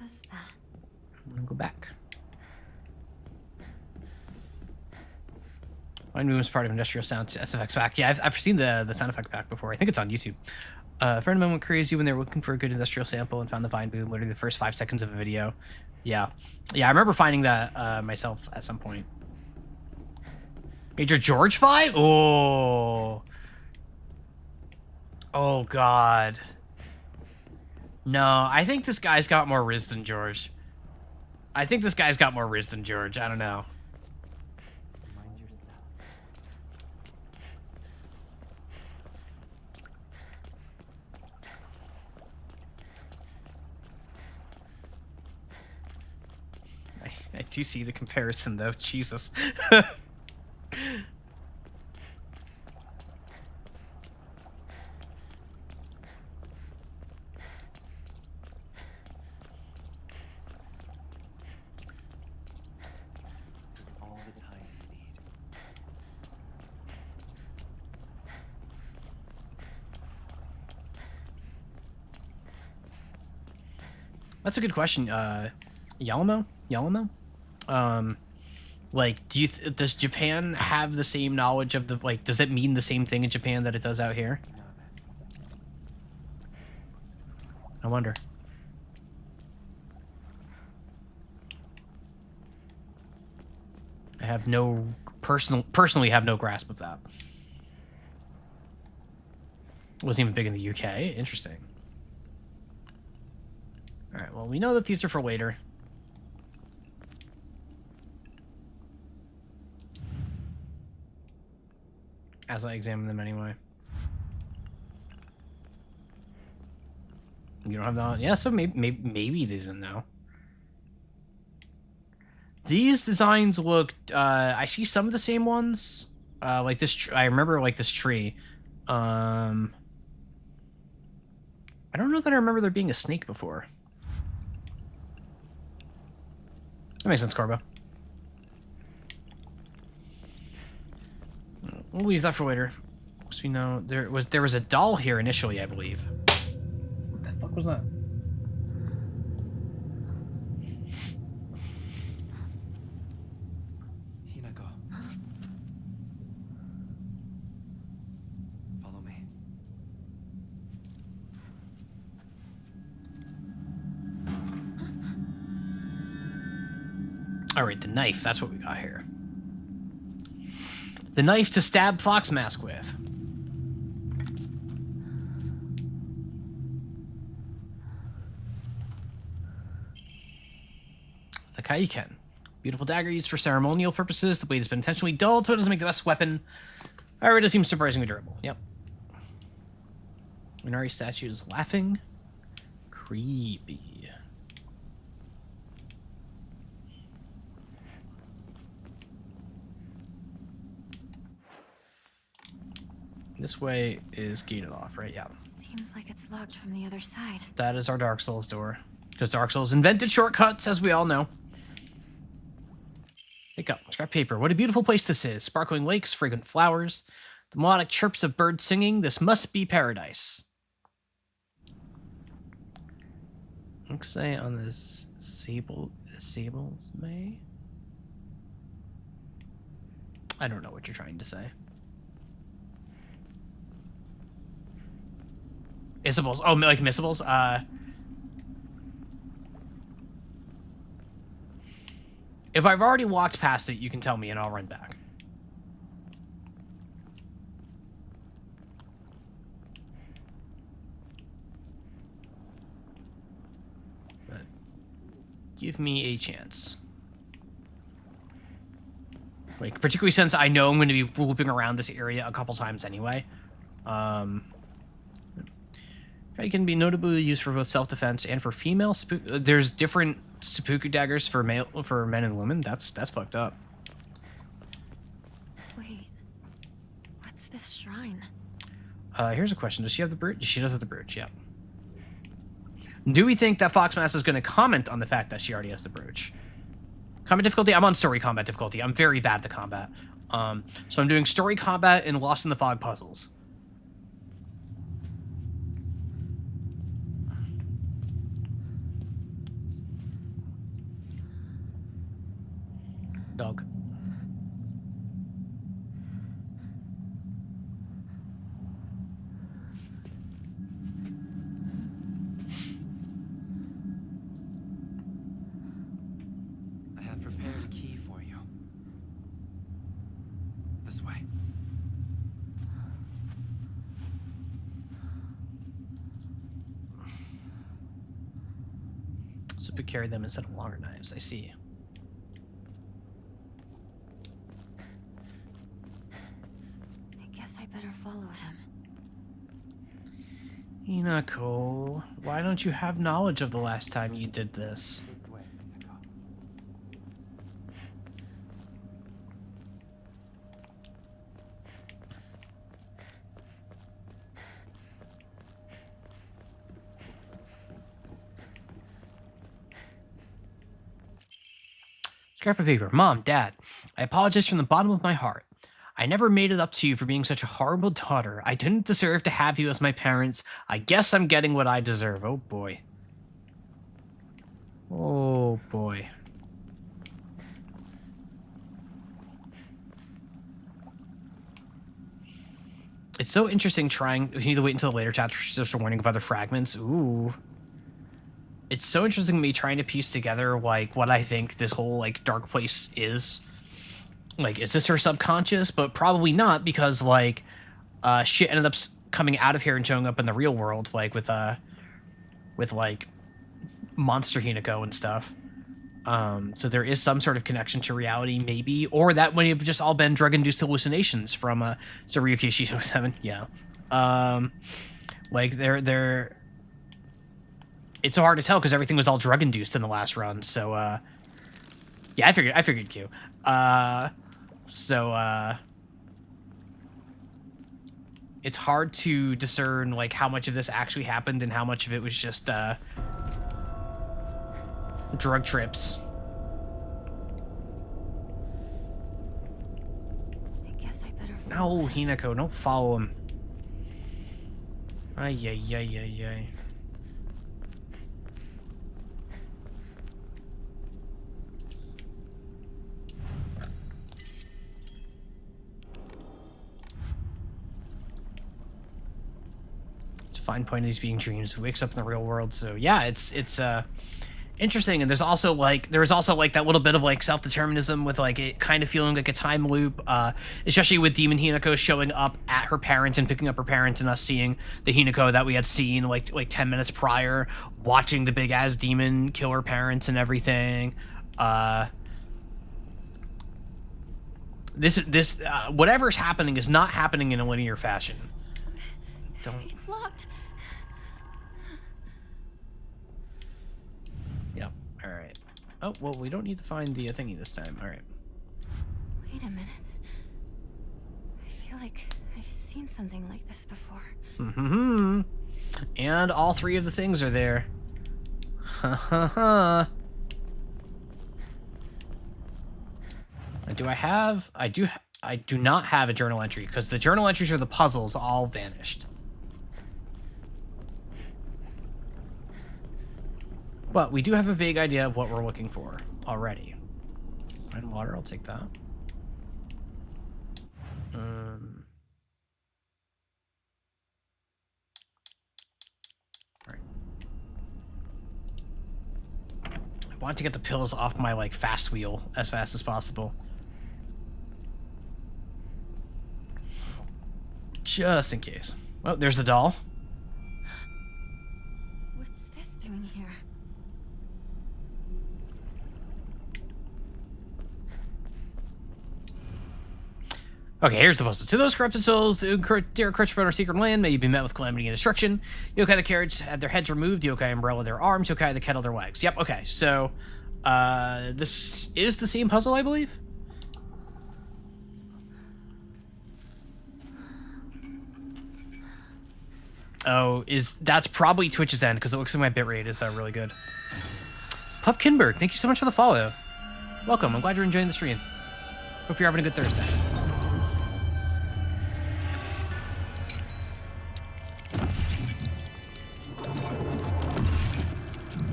was that? I'm gonna go back. Vine Boom was part of Industrial Sound SFX pack. Yeah, I've seen the sound effect pack before. I think it's on YouTube. A friend of mine went crazy when they were looking for a good industrial sample and found the Vine Boom, literally the first 5 seconds of a video. Yeah. Yeah, I remember finding that myself at some point. Major George vibe? Oh. Oh, God. No, I think this guy's got more Riz than George. I think this guy's got more Riz than George. I don't know. I do see the comparison, though. Jesus. All the time you need. That's a good question. Yalamo? Like, does Japan have the same knowledge of the, like, does it mean the same thing in Japan that it does out here? I wonder. I have no personally have no grasp of that. It wasn't even big in the UK. Interesting. All right, well, we know that these are for later. As I examine them anyway. You don't have that? Yeah, so maybe they didn't know. These designs look, I see some of the same ones. Like this, I remember like this tree. I don't know that I remember there being a snake before. That makes sense, Carbo. We'll leave that for later. So we know there was a doll here initially, I believe. What the fuck was that? Hinako. Follow me. Alright, the knife. That's what we got here. The knife to stab Fox Mask with. The Kaiken. Beautiful dagger used for ceremonial purposes. The blade has been intentionally dulled, so it doesn't make the best weapon. However, it does seem surprisingly durable. Yep. Minari statue is laughing. Creepy. This way is gated off, right? Yeah. Seems like it's locked from the other side. That is our Dark Souls door. Because Dark Souls invented shortcuts, as we all know. Pick up. Scrap paper. What a beautiful place this is. Sparkling lakes, fragrant flowers, the melodic chirps of birds singing. This must be paradise. Let's say on this Sables May? I don't know what you're trying to say. Issables. Oh, like missables? If I've already walked past it, you can tell me and I'll run back. But give me a chance. Like, particularly since I know I'm going to be looping around this area a couple times anyway. It can be notably used for both self-defense and for female. There's different seppuku daggers for men and women. That's fucked up. Wait, what's this shrine? Here's a question: does she have the brooch? She does have the brooch. Yeah. Do we think that Foxmass is going to comment on the fact that she already has the brooch? Combat difficulty. I'm on story combat difficulty. I'm very bad at the combat. So I'm doing story combat and Lost in the Fog puzzles. dog. I have prepared a key for you. This way. So we carry them instead of longer knives. I see. I guess I better follow him. Hinako, why don't you have knowledge of the last time you did this? Good way, Hinako. Scrap of paper. Mom, Dad, I apologize from the bottom of my heart. I never made it up to you for being such a horrible daughter. I didn't deserve to have you as my parents. I guess I'm getting what I deserve. Oh, boy. Oh, boy. It's so interesting trying... We need to wait until the later chapters just a warning of other fragments. Ooh. It's so interesting to me trying to piece together, like, what I think this whole, like, dark place is. Like, is this her subconscious? But probably not, because, like, shit ended up coming out of here and showing up in the real world, like, with like, monster Hinako and stuff. So there is some sort of connection to reality, maybe. Or that may have just all been drug-induced hallucinations from, Tsuruyuki Shiso 7, yeah. Like, they're... It's so hard to tell because everything was all drug-induced in the last run, so, yeah, I figured Q. It's hard to discern, like, how much of this actually happened and how much of it was just, drug trips. I guess I better No, Hinako, don't follow him. Ay, ay, ay, ay, ay. Fine point of these being dreams. Who wakes up in the real world? So yeah, it's interesting. And there's also like that little bit of like self-determinism with like it kind of feeling like a time loop, especially with Demon Hinako showing up at her parents and picking up her parents and us seeing the Hinako that we had seen like 10 minutes prior, watching the big ass demon kill her parents and everything. This whatever's happening is not happening in a linear fashion. It's locked. Yep. All right. Oh, well, we don't need to find the thingy this time. All right. Wait a minute. I feel like I've seen something like this before. Mm-hmm. And all three of the things are there. Ha ha ha. I do not have a journal entry because the journal entries for the puzzles all vanished. But we do have a vague idea of what we're looking for already. Red water, I'll take that. Alright. I want to get the pills off my, like, fast wheel as fast as possible. Just in case. Well, there's the doll. What's this doing here? Okay, here's the puzzle. To those corrupted souls who dare encroach upon our secret land, may you be met with calamity and destruction. Yokai the carriage had their heads removed, Yokai umbrella their arms, Yokai the kettle their legs. Yep, okay, so this is the same puzzle, I believe? Oh, that's probably Twitch's end, because it looks like my bitrate is really good. Pup Kinberg, thank you so much for the follow. Welcome, I'm glad you're enjoying the stream. Hope you're having a good Thursday.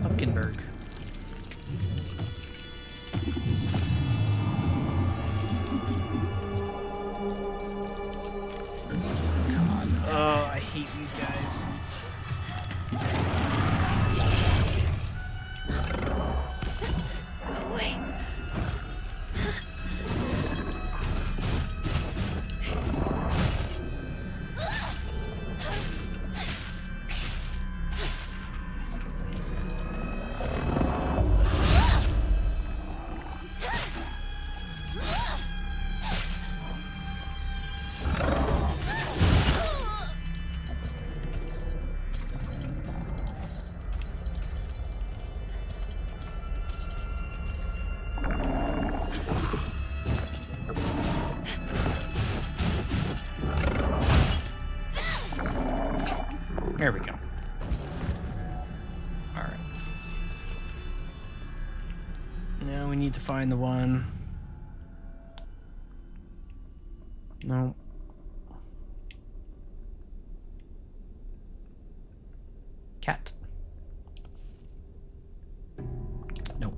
Pumpkinberg. Now we need to find the one. No. Cat. No.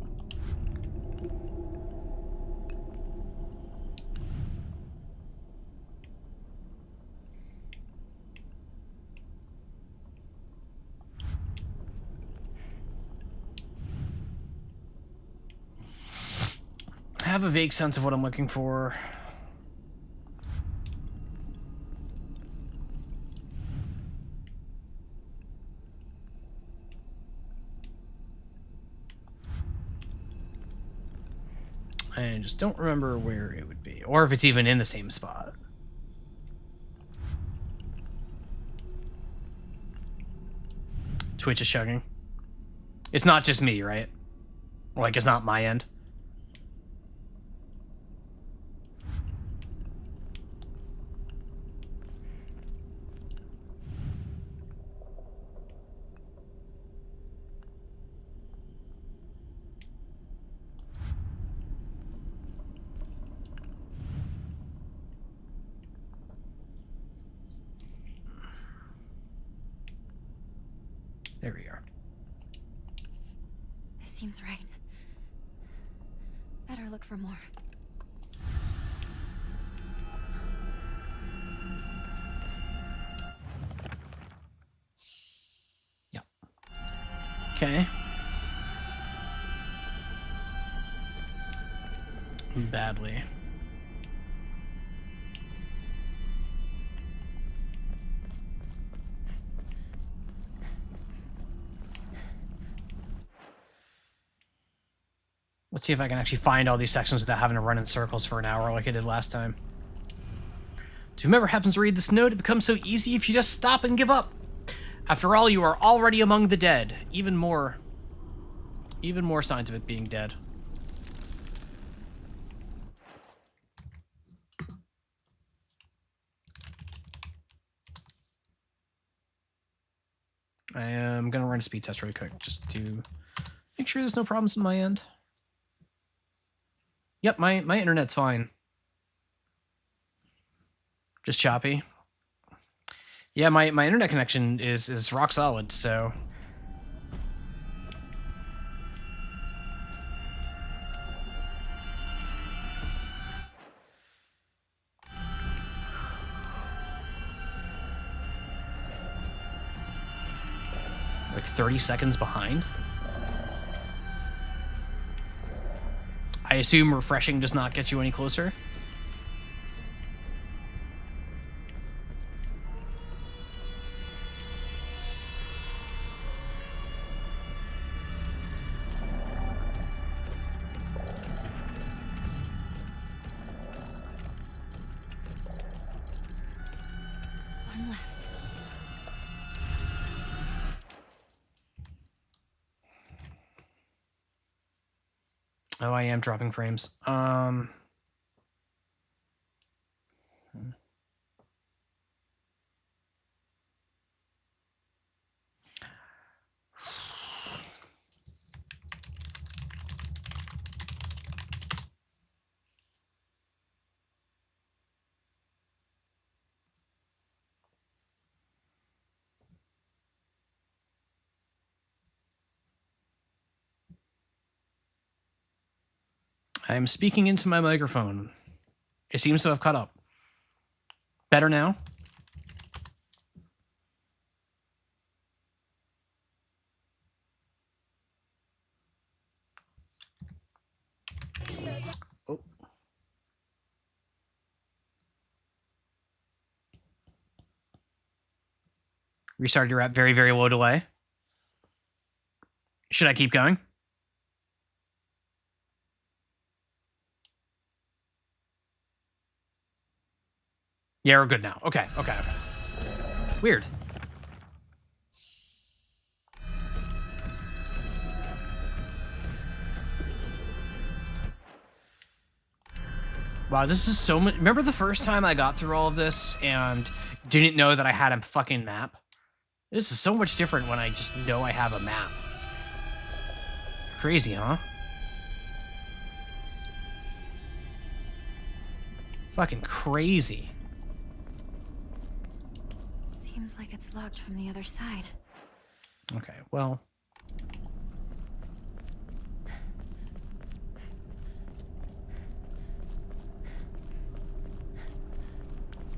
I have a vague sense of what I'm looking for. I just don't remember where it would be, or if it's even in the same spot. Twitch is chugging. It's not just me, right? Like, it's not my end. There we are. This seems right. Better look for more. Yeah. Okay. Badly. Let's see if I can actually find all these sections without having to run in circles for an hour like I did last time. To whomever happens to read this note, it becomes so easy if you just stop and give up. After all, you are already among the dead. Even more signs of it being dead. I am gonna run a speed test really quick just to make sure there's no problems on my end. Yep, my internet's fine. Just choppy. Yeah, my internet connection is rock solid, so. Like 30 seconds behind? I assume refreshing does not get you any closer. One left. Oh, I am dropping frames. I'm speaking into my microphone. It seems to have caught up. Better now? Oh. Restarted your app, very, very low delay. Should I keep going? Yeah, we're good now. Okay. Weird. Wow, this is so much. Remember the first time I got through all of this and didn't know that I had a fucking map? This is so much different when I just know I have a map. Crazy, huh? Fucking crazy. Seems like it's locked from the other side. Okay, well.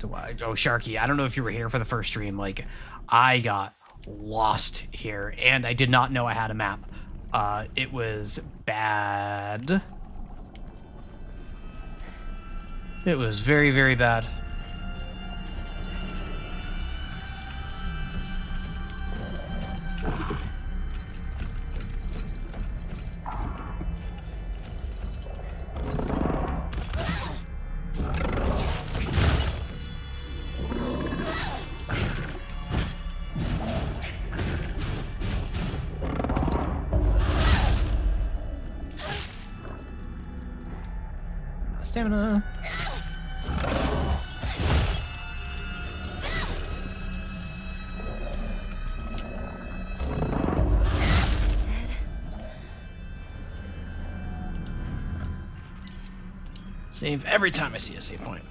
Oh, Sharky, I don't know if you were here for the first stream. Like, I got lost here, and I did not know I had a map. It was bad. It was very, very bad. Stamina. Save every time I see a save point.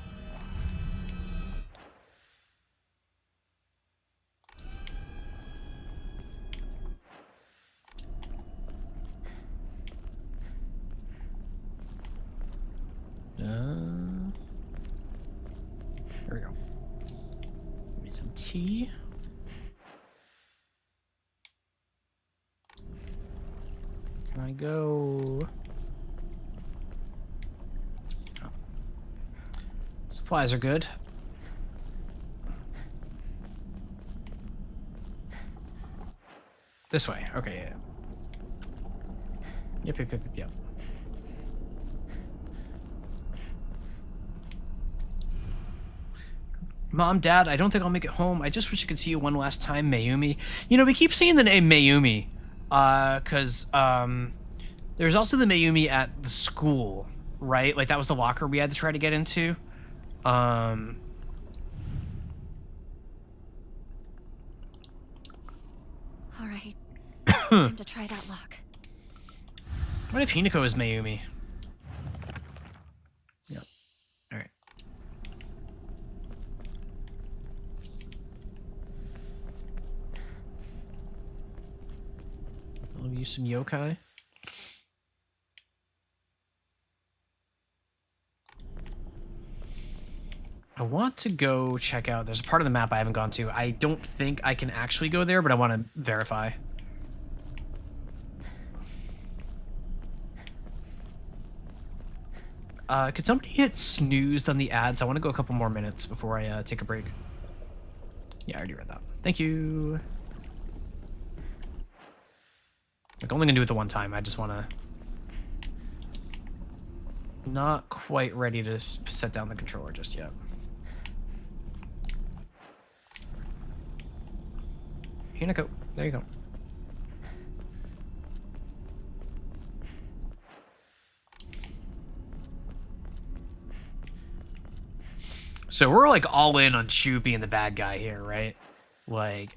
Here we go. Give me some tea. Can I go? Oh. Supplies are good. This way. Okay, yeah. Yep. Mom, Dad, I don't think I'll make it home. I just wish I could see you one last time, Mayumi. You know, we keep saying the name Mayumi, because there's also the Mayumi at the school, right? Like, that was the locker we had to try to get into. All right. Time to try that lock. What if Hinako is Mayumi? Yep. All right. I'll use some yokai. I want to go check out. There's a part of the map I haven't gone to. I don't think I can actually go there, but I want to verify. Could somebody hit snoozed on the ads? I want to go a couple more minutes before I take a break. Yeah, I already read that. Thank you. Like, only gonna do it the one time. I just want to... Not quite ready to set down the controller just yet. Hinako, there you go. So we're like all in on Shu being the bad guy here, right? Like,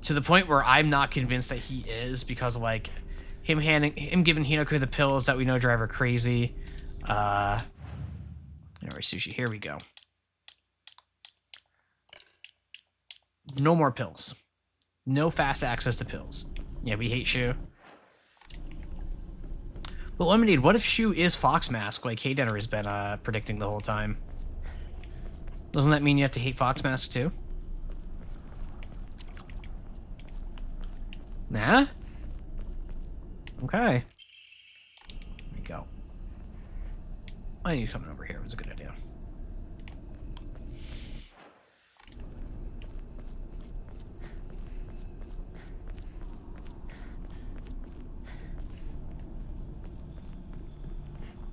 to the point where I'm not convinced that he is, because of like him giving Hinako the pills that we know drive her crazy. Alright, Sushi, here we go. No more pills. No fast access to pills. Yeah, we hate Shu. But Lemonade, what if Shu is Fox Mask, like Haydenner has been predicting the whole time? Doesn't that mean you have to hate Fox Mask too? Nah? Okay. There we go. I knew coming over here was a good idea.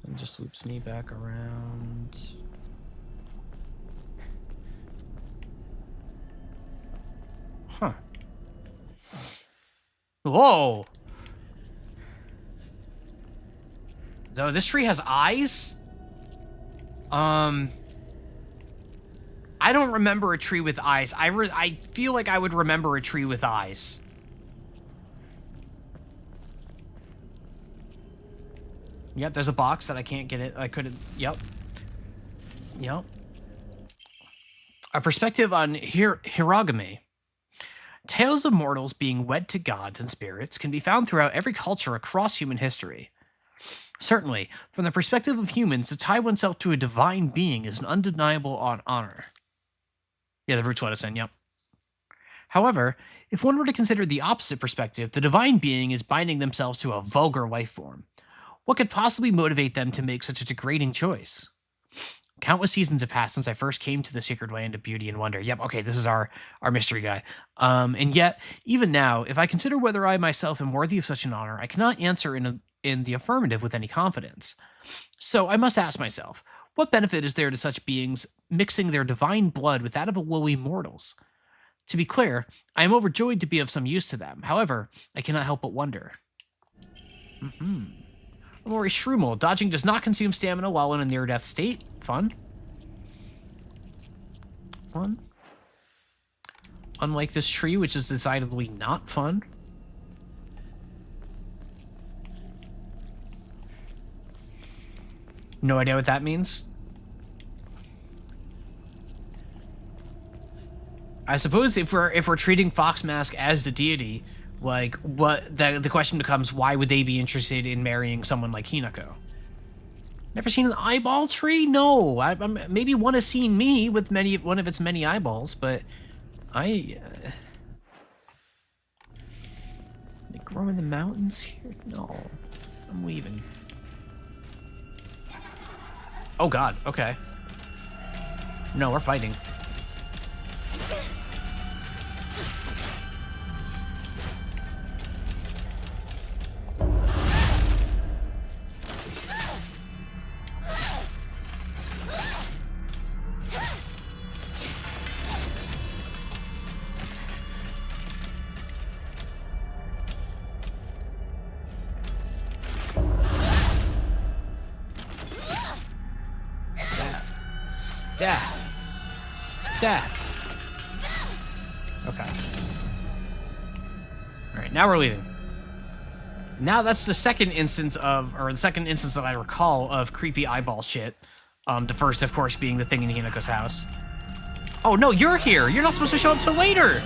And just loops me back around. Huh. Whoa! So this tree has eyes? I don't remember a tree with eyes. I feel like I would remember a tree with eyes. Yep, there's a box that I can't get it. I couldn't. Yep. Yep. A perspective on Hiragame. Tales of mortals being wed to gods and spirits can be found throughout every culture across human history. Certainly, from the perspective of humans, to tie oneself to a divine being is an undeniable honor. Yeah, the roots let us in, yep. However, if one were to consider the opposite perspective, the divine being is binding themselves to a vulgar life form. What could possibly motivate them to make such a degrading choice? Countless seasons have passed since I first came to the sacred land of beauty and wonder. Yep, okay, this is our mystery guy. And yet, even now, if I consider whether I myself am worthy of such an honor, I cannot answer in the affirmative with any confidence. So I must ask myself, what benefit is there to such beings mixing their divine blood with that of lowly mortals? To be clear, I am overjoyed to be of some use to them. However, I cannot help but wonder. Lori Shroomel. Dodging does not consume stamina while in a near-death state. Fun. Fun. Unlike this tree, which is decidedly not fun. No idea what that means. I suppose if we're treating Foxmask as the deity, like what the question becomes, why would they be interested in marrying someone like Hinako? Never seen an eyeball tree? No. Maybe one has seen me with one of its many eyeballs, but they grow in the mountains here? No. I'm leaving. Oh god, okay. No, we're fighting. Stab. Okay. Alright, now we're leaving. Now that's the second instance that I recall of creepy eyeball shit. The first, of course, being the thing in Hinako's house. Oh, no, you're here! You're not supposed to show up till later!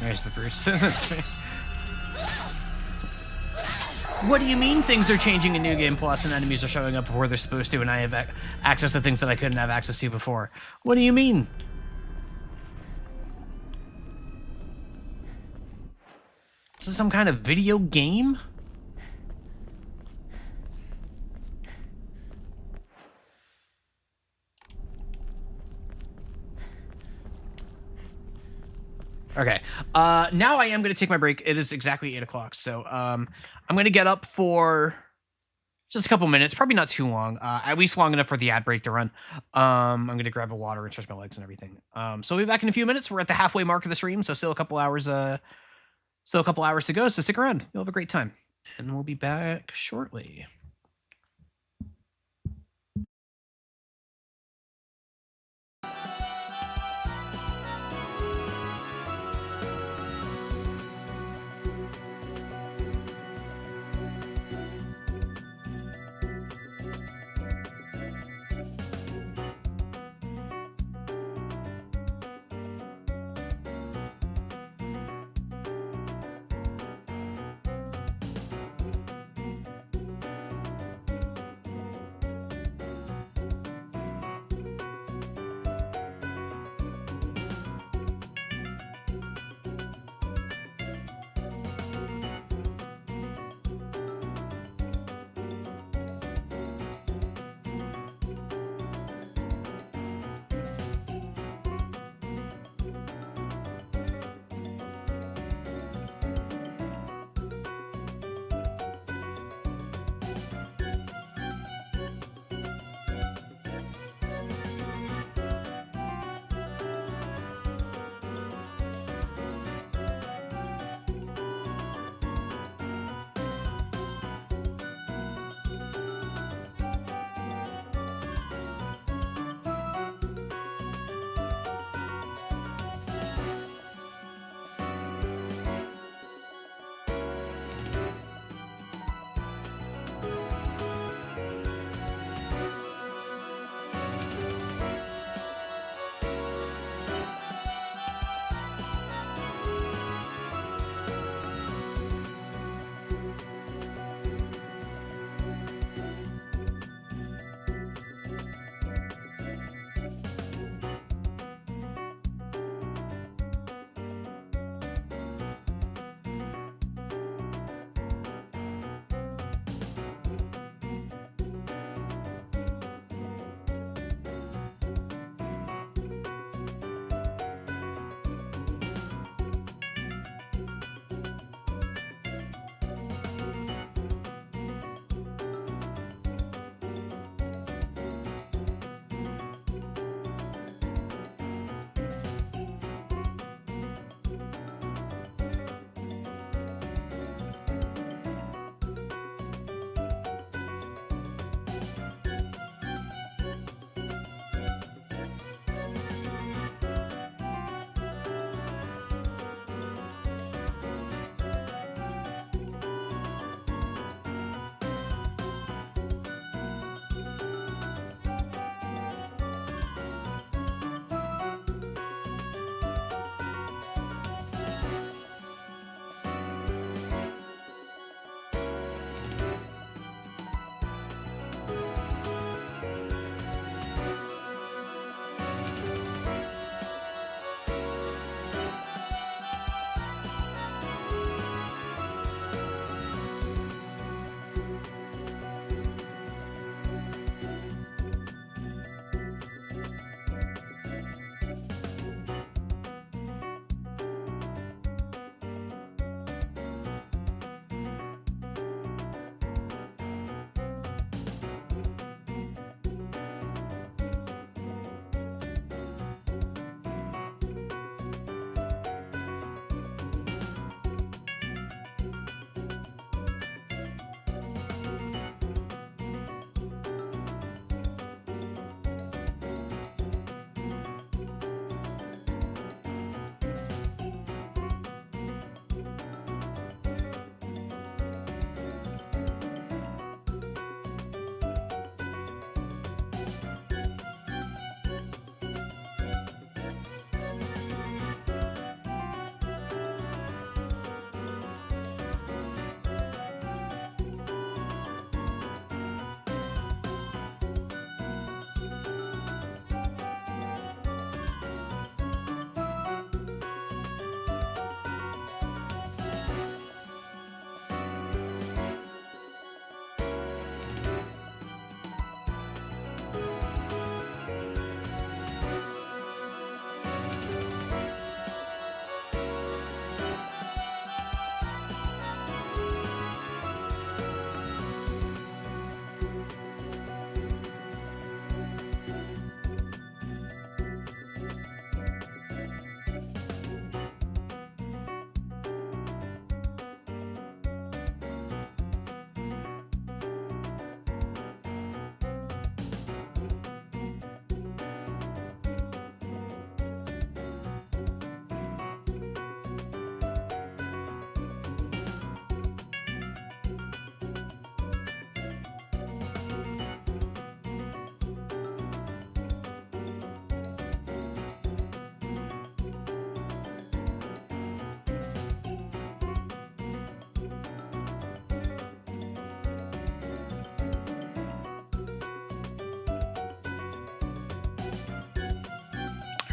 There's the Bruce. That's me. What do you mean things are changing in New Game Plus and enemies are showing up before they're supposed to and I have access to things that I couldn't have access to before? What do you mean? Is this some kind of video game? Okay, now I am going to take my break. It is exactly 8 o'clock, so I'm going to get up for just a couple minutes, probably not too long, at least long enough for the ad break to run. I'm going to grab a water and stretch my legs and everything. So we'll be back in a few minutes. We're at the halfway mark of the stream, so still a couple hours to go, so stick around. You'll have a great time, and we'll be back shortly.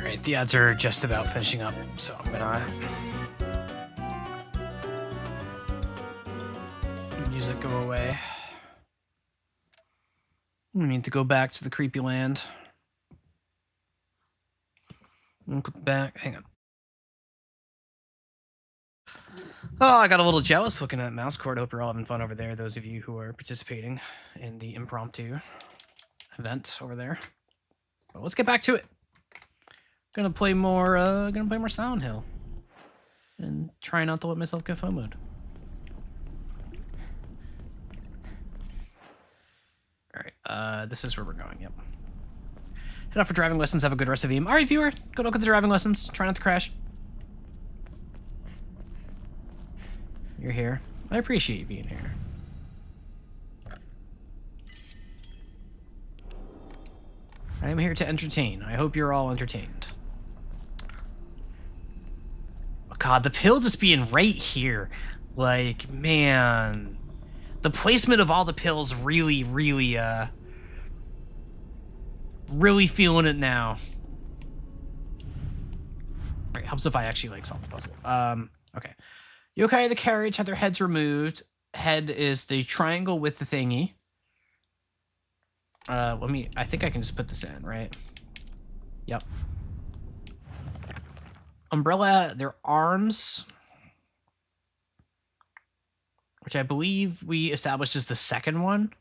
Alright, the ads are just about finishing up, so I'm gonna... music go away. We need to go back to the creepy land. We'll go back. Hang on. Oh, I got a little jealous looking at Mouse Court. Hope you're all having fun over there, those of you who are participating in the impromptu event over there. But let's get back to it. Gonna play more Silent Hill. And try not to let myself get FOMO'd. Alright, this is where we're going, yep. Head off for driving lessons, have a good rest of the evening. Alright, viewer, good luck with the driving lessons. Try not to crash. You're here. I appreciate you being here. I am here to entertain. I hope you're all entertained. Oh god, the pill just being right here. Like, man. The placement of all the pills really, really feeling it now. Alright, helps if I actually, like, solve the puzzle. Okay. Yokai of the carriage had their heads removed. Head is the triangle with the thingy. I think I can just put this in, right? Yep. Umbrella, their arms, which I believe we established as the second one.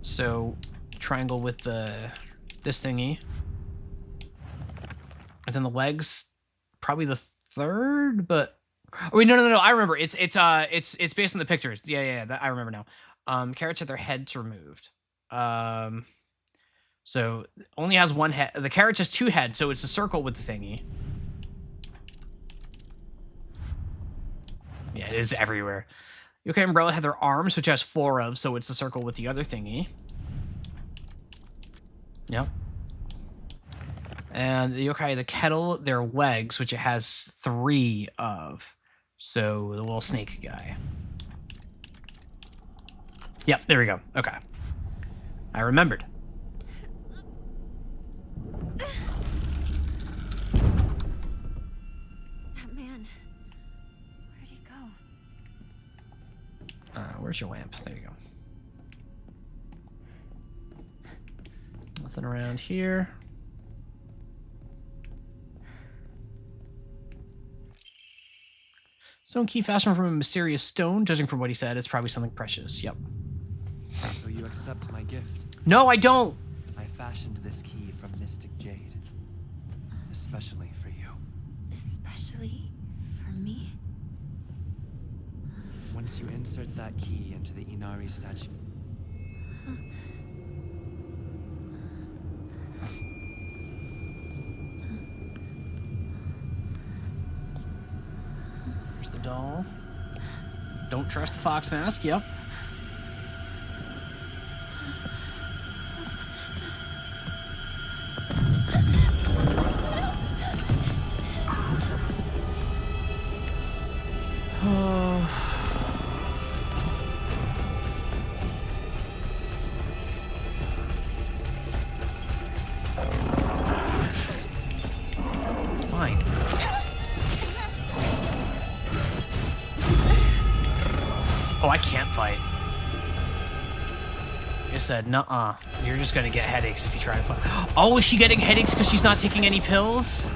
So, triangle with this thingy. And then the legs, probably the third, but oh wait, no, I remember. It's based on the pictures. Yeah, that I remember now. Carrots had their heads removed. So only has one head. The carrot has two heads, so it's a circle with the thingy. Yeah, it is everywhere. Yokai Umbrella had their arms, which has 4 of, so it's a circle with the other thingy. Yep. And the Yokai of the Kettle, their legs, which it has 3 of. So the little snake guy. Yep, there we go. Okay. I remembered. That man. Where'd he go? Where's your lamp? There you go. Nothing around here. Stone key fashioned from a mysterious stone. Judging from what he said, it's probably something precious. Yep. So you accept my gift? No, I don't. I fashioned this key from Mystic Jade. Especially for you. Especially for me? Once you insert that key into the Inari statue... There's the doll. Don't trust the fox mask. Yep. Fine. Oh, I can't fight. You said, nuh-uh. You're just gonna get headaches if you try to fight. Oh, is she getting headaches because she's not taking any pills?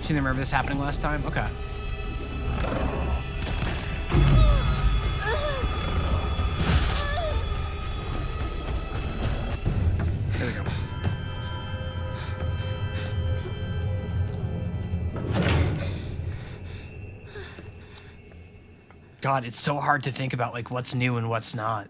She didn't remember this happening last time? Okay. There we go. God, it's so hard to think about like what's new and what's not.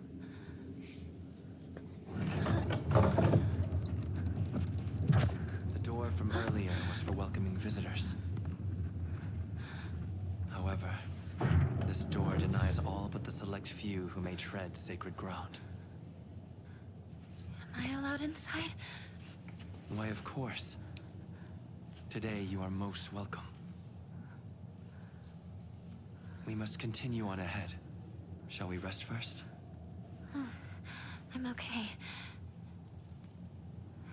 The door from earlier was for welcoming visitors. However, this door denies all but the select few who may tread sacred ground. Am I allowed inside? Why, of course. Today you are most welcome. We must continue on ahead. Shall we rest first? I'm okay.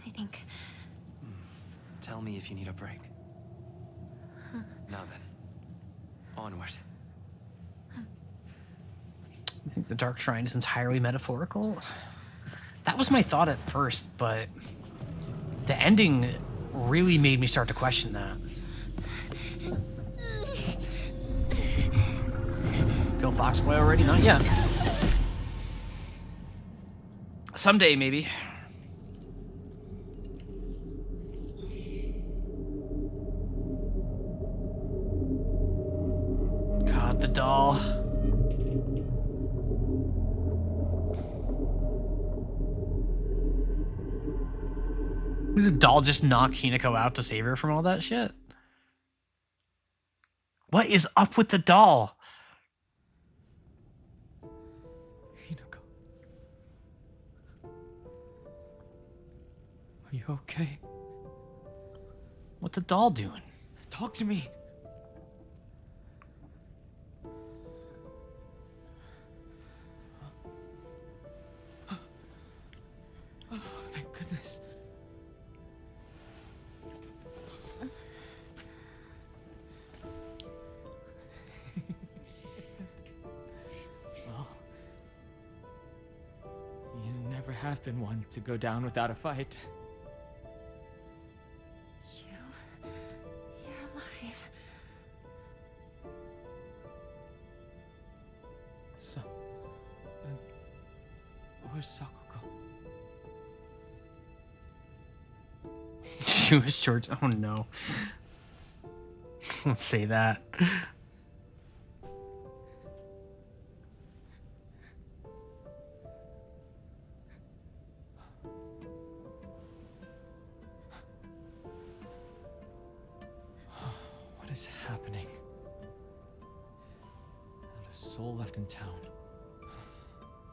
I think. Tell me if you need a break. Now then, onward. You think the Dark Shrine is entirely metaphorical? That was my thought at first, but the ending really made me start to question that. Kill Foxboy already? Not yet. Someday, maybe. God, the doll. Did the doll just knock Hinako out to save her from all that shit? What is up with the doll? Hinako. Are you okay? What's the doll doing? Talk to me. Oh, thank goodness. Well, you never have been one to go down without a fight. You're alive. So, where's Sakuko? She was short. Oh no. Don't say that. What is happening? Not a soul left in town.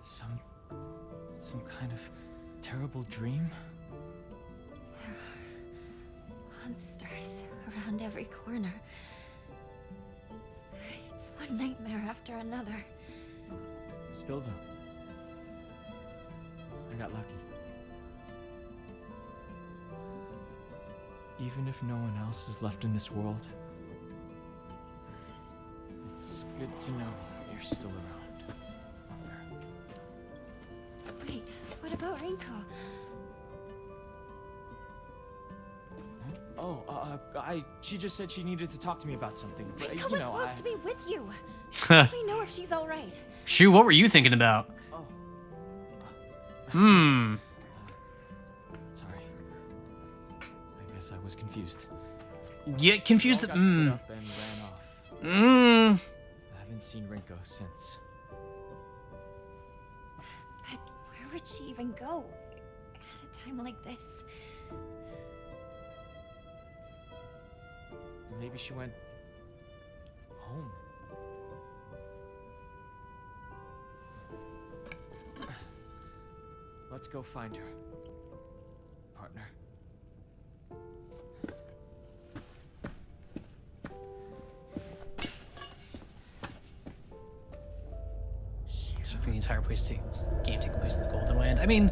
Some kind of terrible dream? Monsters around every corner. It's one nightmare after another. Still though, I got lucky. Even if no one else is left in this world, it's good to know you're still around. Wait, what about Rinko? She just said she needed to talk to me about something. But, Rinko you know, was supposed to be with you. Huh. We know if she's all right. Shu, what were you thinking about? Oh. Sorry. I guess I was confused. Get confused. We all got split up and ran off. I haven't seen Rinko since. But where would she even go at a time like this? Maybe she went home. Let's go find her, partner. So the entire game taking place in the Golden Land. I mean,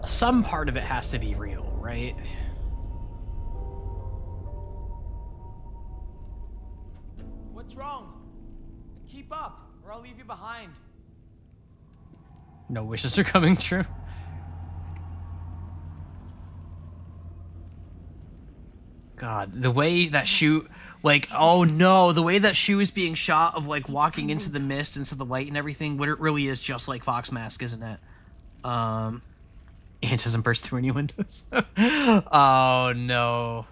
some part of it has to be real, right? What's wrong? Keep up, or I'll leave you behind. No wishes are coming true. God, the way that Shu, like, oh no, the way that Shu is being shot of like walking into the mist, into the light and everything, what it really is just like Fox Mask, isn't it? It doesn't burst through any windows. Oh no.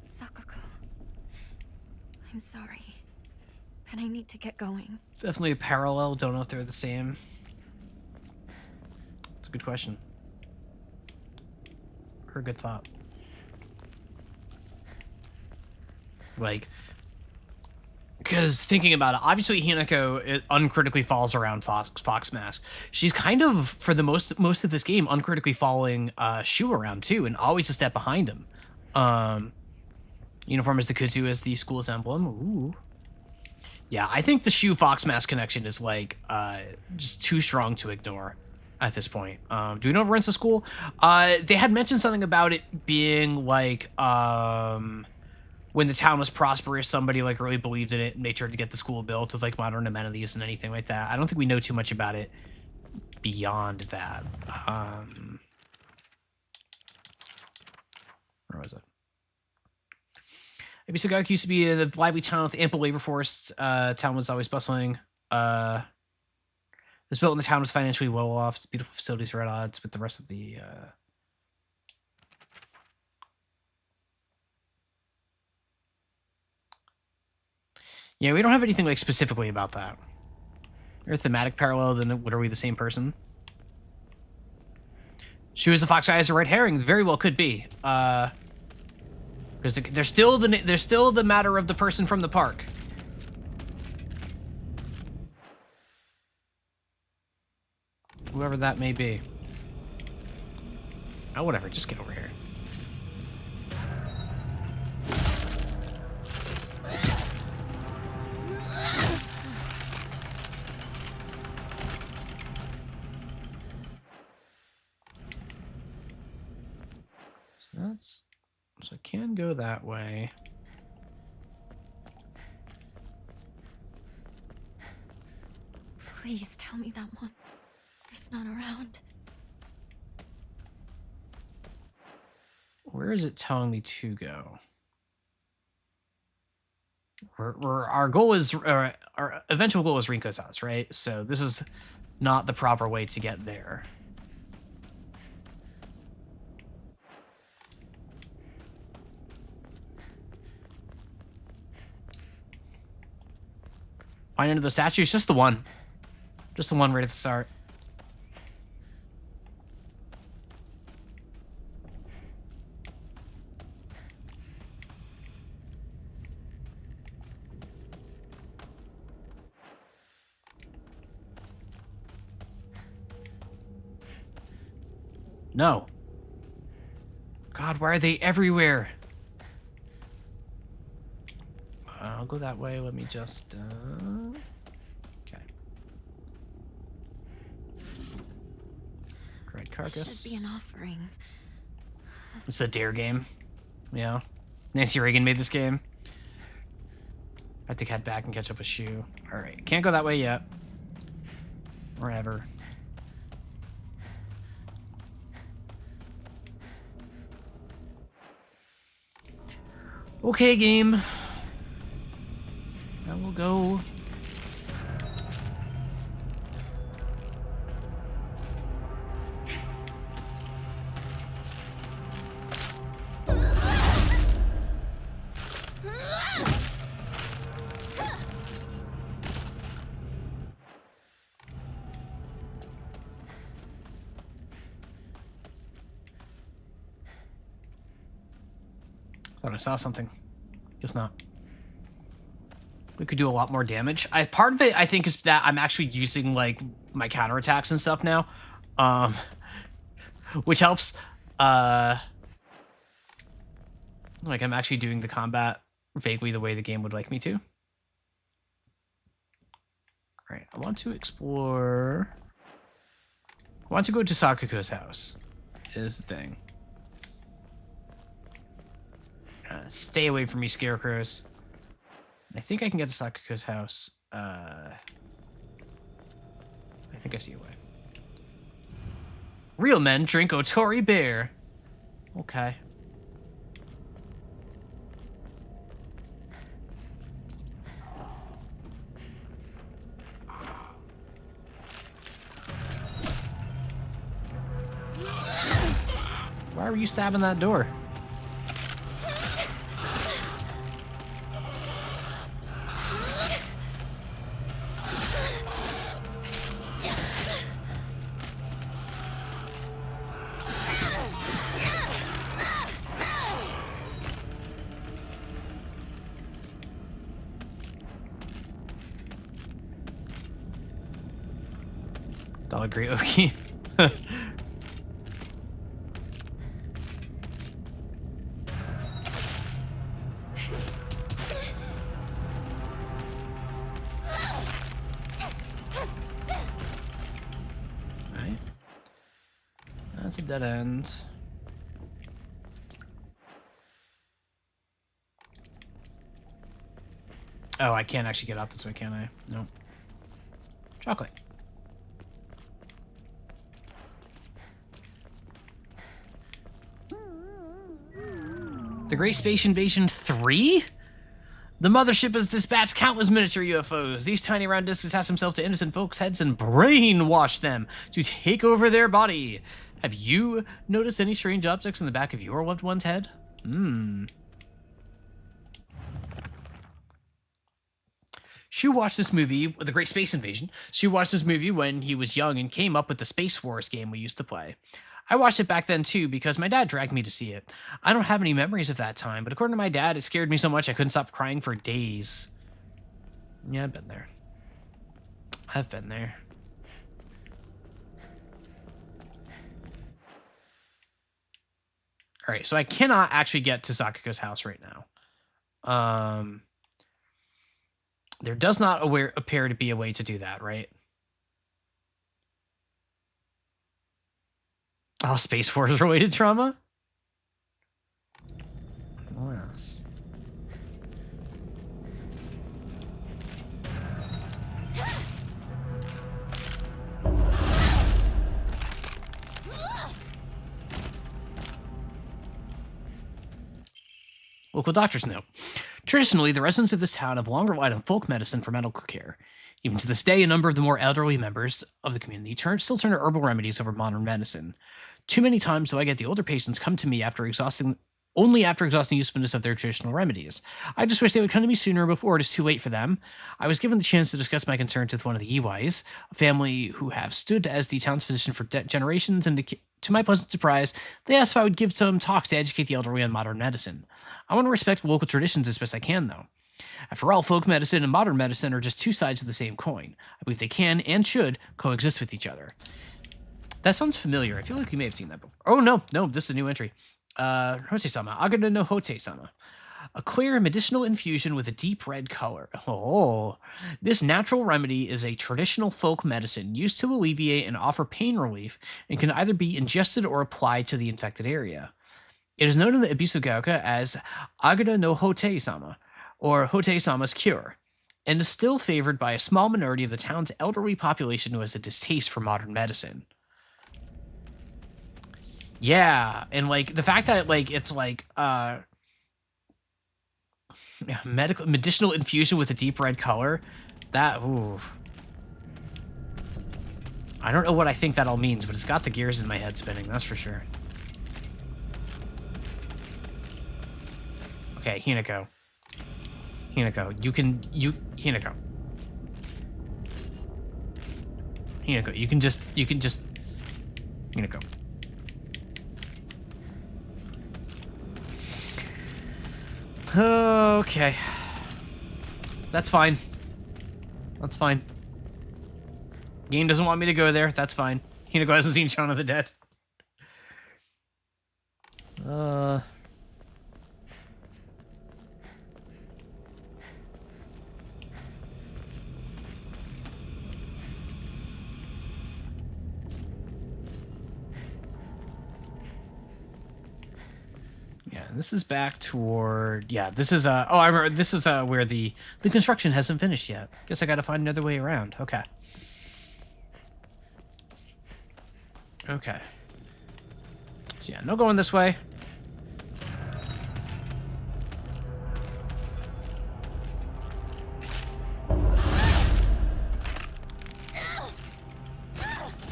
Sakuko. I'm sorry, but I need to get going. Definitely a parallel. Don't know if they're the same. It's a good question. Or a good thought. Like, because thinking about it, obviously Hinako uncritically falls around Fox Mask. She's kind of, for the most of this game, uncritically following Shu around too, and always a step behind him. Uniform as the Kutsu as the school's emblem. Ooh. Yeah, I think the Shu Fox Mask connection is like just too strong to ignore at this point. Do we know if Rent's a school? They had mentioned something about it being like when the town was prosperous, somebody like really believed in it and made sure to get the school built with like modern amenities and anything like that. I don't think we know too much about it beyond that. Where was it? Maybe Sagaku used to be a lively town with ample labor force. Town was always bustling. It was built when the town was financially well off. It's beautiful facilities are at odds with the rest of the... Yeah, we don't have anything like specifically about that. Or thematic parallel, then what, are we the same person? Shu is the fox, eye is a red herring. Very well could be. Because there's still the matter of the person from the park. Whoever that may be. Oh, whatever. Just get over here. So I can go that way. Please tell me that one. It's not around. Where is it telling me to go? Our goal is, our eventual goal is Rinko's house, right? So this is not the proper way to get there. Find under the statues, just the one. Just the one right at the start. No. God, why are they everywhere? I'll go that way. Let me just... Okay. Great carcass. Should be an offering. It's a dare game. Yeah. Nancy Reagan made this game. I have to head back and catch up with Shu. Alright. Can't go that way yet. Or ever. Okay, game. I will go. Thought I saw something. Just not. We could do a lot more damage. Part of it, I think, is that I'm actually using, like, my counterattacks and stuff now. Which helps. Like, I'm actually doing the combat vaguely the way the game would like me to. Alright, I want to explore... I want to go to Sakuko's house, is the thing. Stay away from me, scarecrows. I think I can get to Sakuko's house. I think I see a way. Real men drink Otori beer. Okay. Why were you stabbing that door? I'll agree, Oki. Alright. That's a dead end. Oh, I can't actually get out this way, can I? Nope. Chocolate. The Great Space Invasion 3? The mothership has dispatched countless miniature UFOs. These tiny round discs attach themselves to innocent folks' heads and brainwash them to take over their body. Have you noticed any strange objects in the back of your loved one's head? Shu watched this movie, The Great Space Invasion. Shu watched this movie when he was young and came up with the Space Wars game we used to play. I watched it back then too because my dad dragged me to see it. I don't have any memories of that time, but according to my dad, it scared me so much I couldn't stop crying for days. Yeah, I've been there. I've been there. Alright, so I cannot actually get to Sakuga's house right now. There does not appear to be a way to do that, right? Oh, Space Force related trauma? What else? Local doctor's note. Traditionally, the residents of this town have long relied on folk medicine for medical care. Even to this day, a number of the more elderly members of the community still turn to herbal remedies over modern medicine. Too many times do I get the older patients come to me only after exhausting usefulness of their traditional remedies. I just wish they would come to me sooner before it is too late for them. I was given the chance to discuss my concerns with one of the Iwais, a family who have stood as the town's physician for generations, and to my pleasant surprise, they asked if I would give some talks to educate the elderly on modern medicine. I want to respect local traditions as best I can, though. After all, folk medicine and modern medicine are just two sides of the same coin. I believe they can and should coexist with each other. That sounds familiar. I feel like we may have seen that before. Oh, no, this is a new entry. Hote-sama. Agada no Hote-sama. A clear medicinal infusion with a deep red color. Oh. This natural remedy is a traditional folk medicine used to alleviate and offer pain relief and can either be ingested or applied to the infected area. It is known in the Ibisugaoka as Agada no Hote-sama, or Hote-sama's cure, and is still favored by a small minority of the town's elderly population who has a distaste for modern medicine. Yeah, and like the fact that like it's like medicinal infusion with a deep red color, that ooh. I don't know what I think that all means, but it's got the gears in my head spinning, that's for sure. Okay, Hinako. Hinako, Hinako. Hinako, you can just Hinako. Okay. That's fine. That's fine. Game doesn't want me to go there. That's fine. Hinako hasn't seen Shaun of the Dead. Yeah, this is back toward... Yeah, this is... oh, I remember. This is where the construction hasn't finished yet. Guess I gotta find another way around. Okay. Okay. So yeah, no going this way.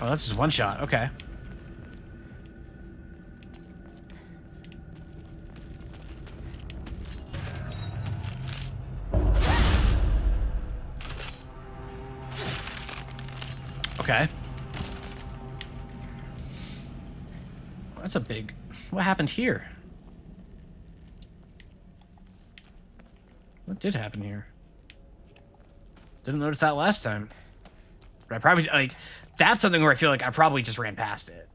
Oh, that's just one shot. Okay. Okay. That's a big... What happened here? What did happen here? Didn't notice that last time. But I probably, like, that's something where I feel like I probably just ran past it.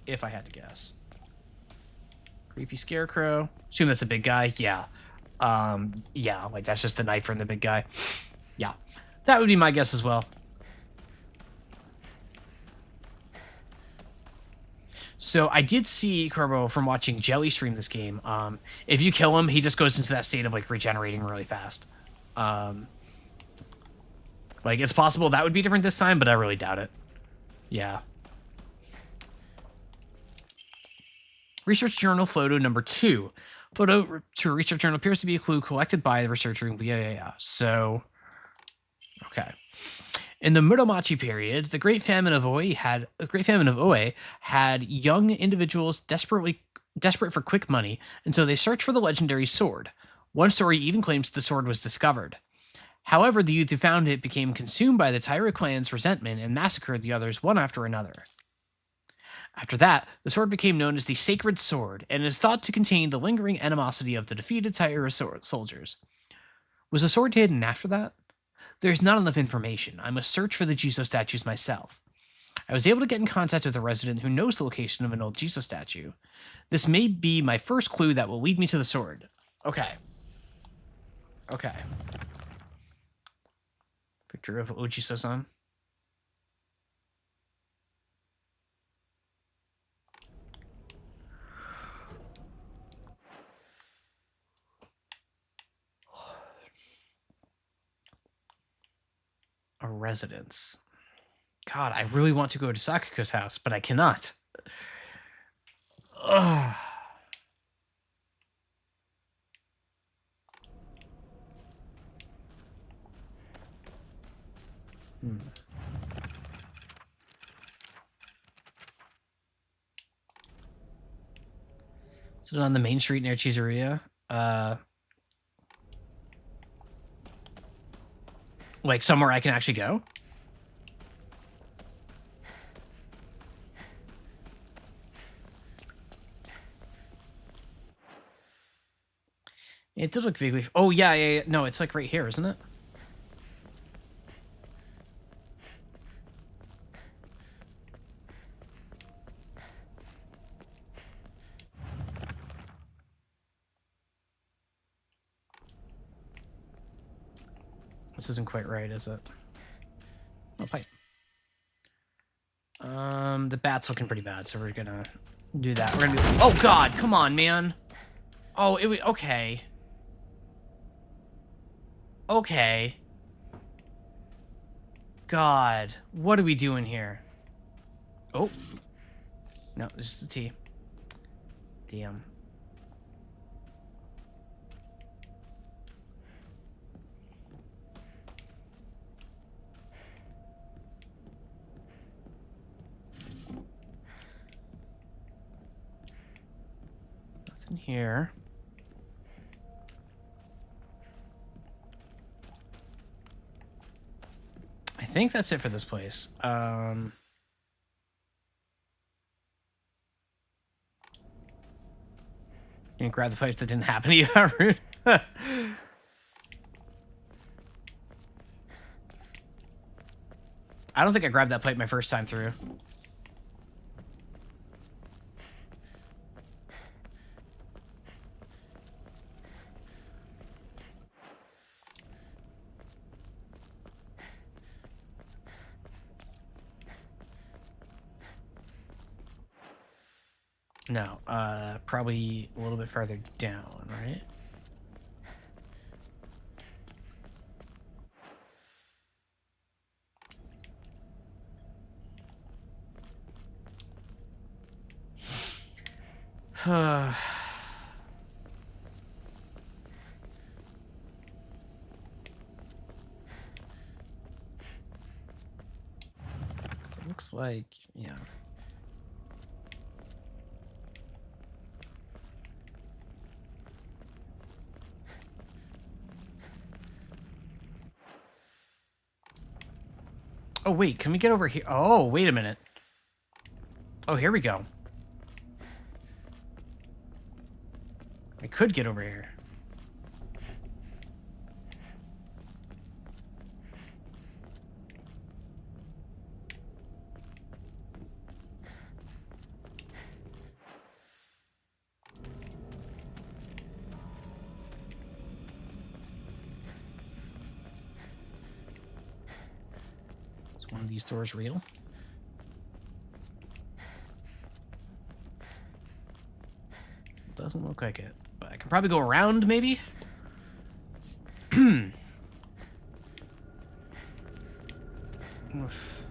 If I had to guess. Creepy scarecrow. Assume that's a big guy. Yeah. Yeah, like that's just the knife from the big guy. Yeah. That would be my guess as well. So I did see, Corbo, from watching Jelly stream this game, if you kill him, he just goes into that state of, like, regenerating really fast. Like, it's possible that would be different this time, but I really doubt it. Yeah. Research Journal photo number 2. Photo to Research Journal appears to be a clue collected by the researcher. Yeah. So, okay. In the Muromachi period, the Great Famine of Oe had young individuals desperate for quick money, and so they searched for the legendary sword. One story even claims the sword was discovered. However, the youth who found it became consumed by the Taira clan's resentment and massacred the others one after another. After that, the sword became known as the Sacred Sword, and is thought to contain the lingering animosity of the defeated Taira soldiers. Was the sword hidden after that? There's not enough information. I must search for the Jiso statues myself. I was able to get in contact with a resident who knows the location of an old Jiso statue. This may be my first clue that will lead me to the sword. Okay. Picture of Ojiso-san. A residence. God, I really want to go to Sakuko's house, but I cannot. Ugh. Is it on the main street near Chizuria? Like somewhere I can actually go? It did look vaguely... Oh, yeah. No, it's like right here, isn't it? This isn't quite right, is it? Oh, pipe. The bat's looking pretty bad, so we're gonna do that. We're gonna do... Oh, God! Come on, man! Oh, it was... Okay. Okay. God. What are we doing here? Oh. No, this is the T. Damn. Nothing here. I think that's it for this place. You can grab the pipes that didn't happen to you, Rude. I don't think I grabbed that pipe my first time through. No, probably a little bit farther down, right? It looks like, yeah. Oh, wait, can we get over here? Oh, wait a minute. Oh, here we go. I could get over here. Is one of these doors real? Doesn't look like it, but I can probably go around, maybe? Oof.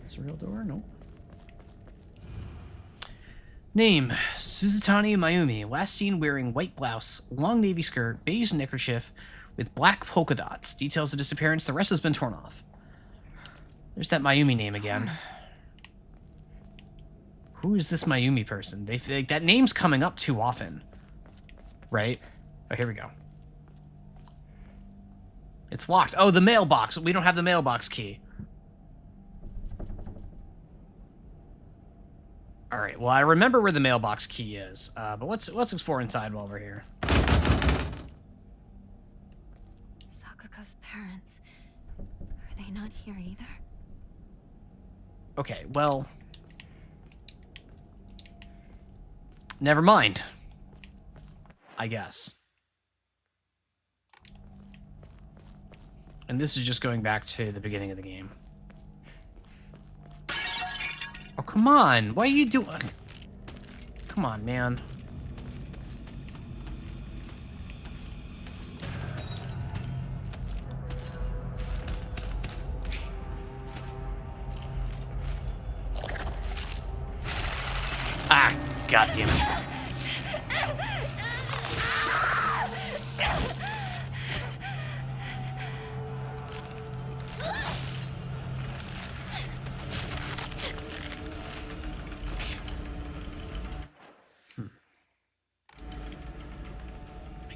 Is a real door? Nope. Name, Suzutani Mayumi. Last seen wearing white blouse, long navy skirt, beige neckerchief with black polka dots. Details of disappearance, the rest has been torn off. There's that Mayumi name again. Who is this Mayumi person? That name's coming up too often. Right? Oh, here we go. It's locked. Oh, the mailbox. We don't have the mailbox key. All right. Well, I remember where the mailbox key is, but let's explore inside while we're here. Sakuga's parents. Are they not here either? Okay. Well, never mind. I guess. And this is just going back to the beginning of the game. Oh, come on. Why are you doing... Come on, man. Ah, God damn it.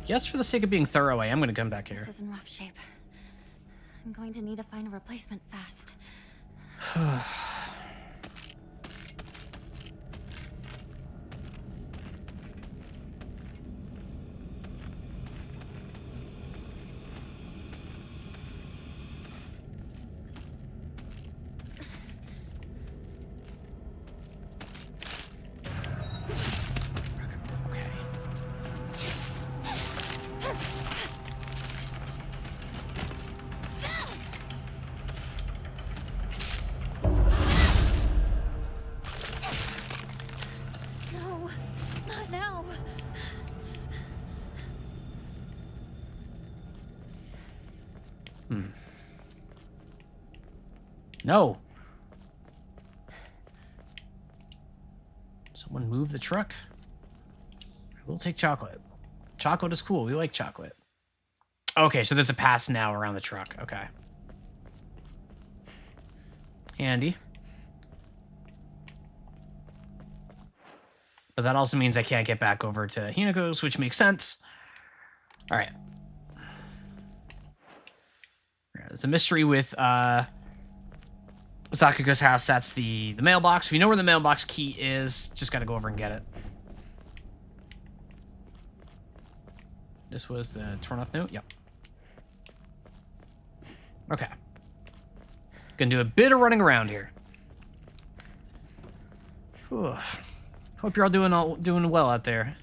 Yes, for the sake of being thorough, I am going to come back here. This is in rough shape. I'm going to need to find a replacement fast. No. Someone move the truck. We'll take chocolate. Chocolate is cool. We like chocolate. Okay, so there's a pass now around the truck. Okay. Handy. But that also means I can't get back over to Hinako's, which makes sense. All right. There's a mystery with Sakuga's house. That's the mailbox. We know where the mailbox key is. Just got to go over and get it. This was the torn off note? Yep. Okay. Gonna do a bit of running around here. Whew. Hope you're all doing well out there.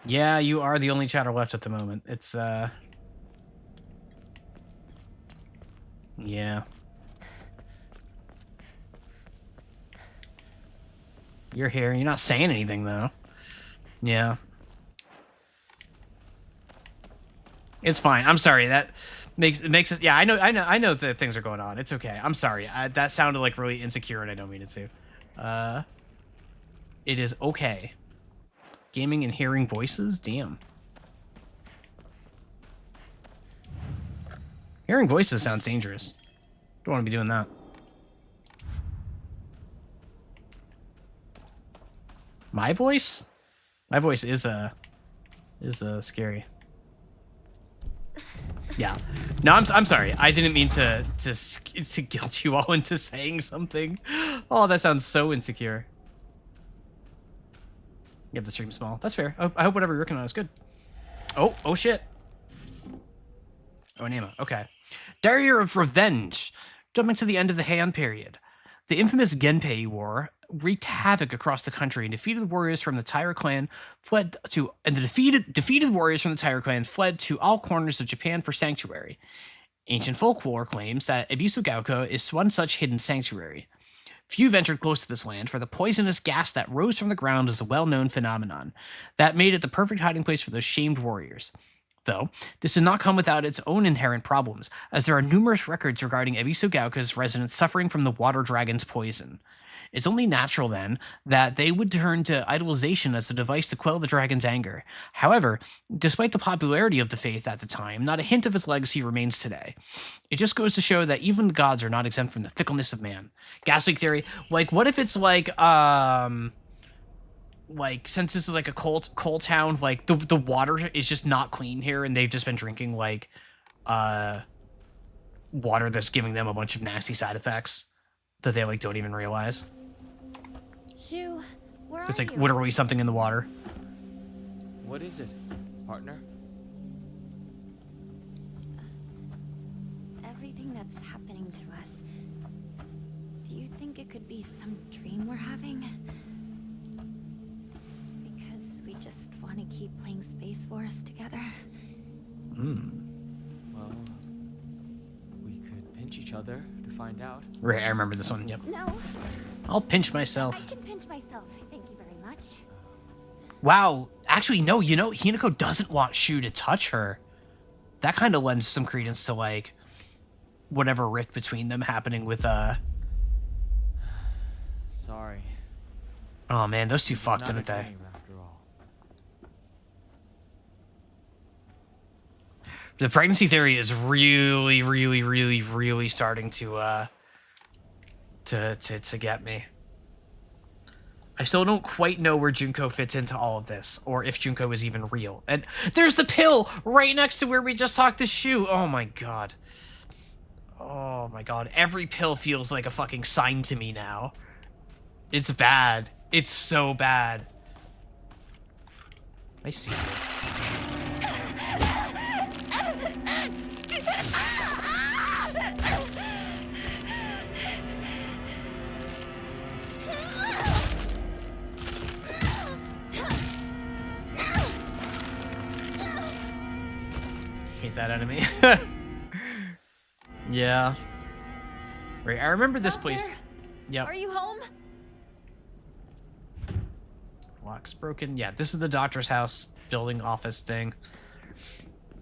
Yeah, you are the only chatter left at the moment. It's, yeah. You're here. You're not saying anything, though. Yeah. It's fine. I'm sorry. That makes it... Yeah, I know that things are going on. It's okay. I'm sorry. That sounded, like, really insecure, and I don't mean it to. It is okay. Gaming and hearing voices? Damn. Hearing voices sounds dangerous. Don't want to be doing that. My voice? My voice is scary. Yeah. No, I'm sorry. I didn't mean to guilt you all into saying something. Oh, that sounds so insecure. You have the stream small. That's fair. I hope whatever you're working on is good. Oh shit. Oh, Anima. Okay. Diary of Revenge. Jumping to the end of the Heian period. The infamous Genpei War wreaked havoc across the country and defeated warriors from the Taira clan fled to all corners of Japan for sanctuary. Ancient folklore claims that Ebisu Gaoka is one such hidden sanctuary. Few ventured close to this land, for the poisonous gas that rose from the ground is a well-known phenomenon that made it the perfect hiding place for those shamed warriors. Though, this did not come without its own inherent problems, as there are numerous records regarding Ebisu Gaoka's residents suffering from the water dragon's poison. It's only natural, then, that they would turn to idolization as a device to quell the dragon's anger. However, despite the popularity of the faith at the time, not a hint of its legacy remains today. It just goes to show that even the gods are not exempt from the fickleness of man. Gas leak theory, like, what if it's like, since this is like a coal town, like, the water is just not clean here, and they've just been drinking, like, water that's giving them a bunch of nasty side effects that they, like, don't even realize. Shu, where It's are like you? literally something in the water. What is it, partner? Everything that's happening to us. Do you think it could be some dream we're having? Because we just want to keep playing Space Wars together? Well, we could pinch each other to find out. Right, I remember this one, yep. No, I'll pinch myself. I can pinch myself. Thank you very much. Wow, actually, no, you know, Hinako doesn't want Shu to touch her. That kind of lends some credence to, like, whatever rift between them happening with, Sorry. Oh, man, those two fucked, Not a didn't they? dream, after all. The pregnancy theory is really, really, really, really starting to get me. I still don't quite know where Junko fits into all of this, or if Junko is even real. And there's the pill right next to where we just talked to Shu. Oh my god. Oh my god. Every pill feels like a fucking sign to me now. It's bad. It's so bad. I see it. Hate that enemy. Yeah. Right, I remember this place. Yep. Are you home? Lock's broken. Yeah, this is the doctor's house, building, office thing.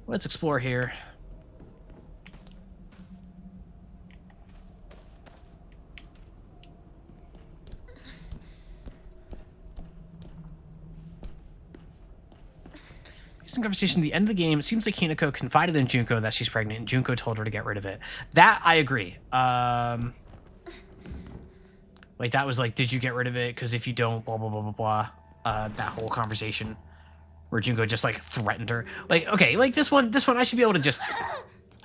Let's explore here. Recent conversation at the end of the game, it seems like Hinako confided in Junko that she's pregnant, and Junko told her to get rid of it. That, I agree. Like, that was like, did you get rid of it? Because if you don't, blah, blah, blah, blah, blah. That whole conversation where Junko just, like, threatened her. Like, okay, like, this one, I should be able to just...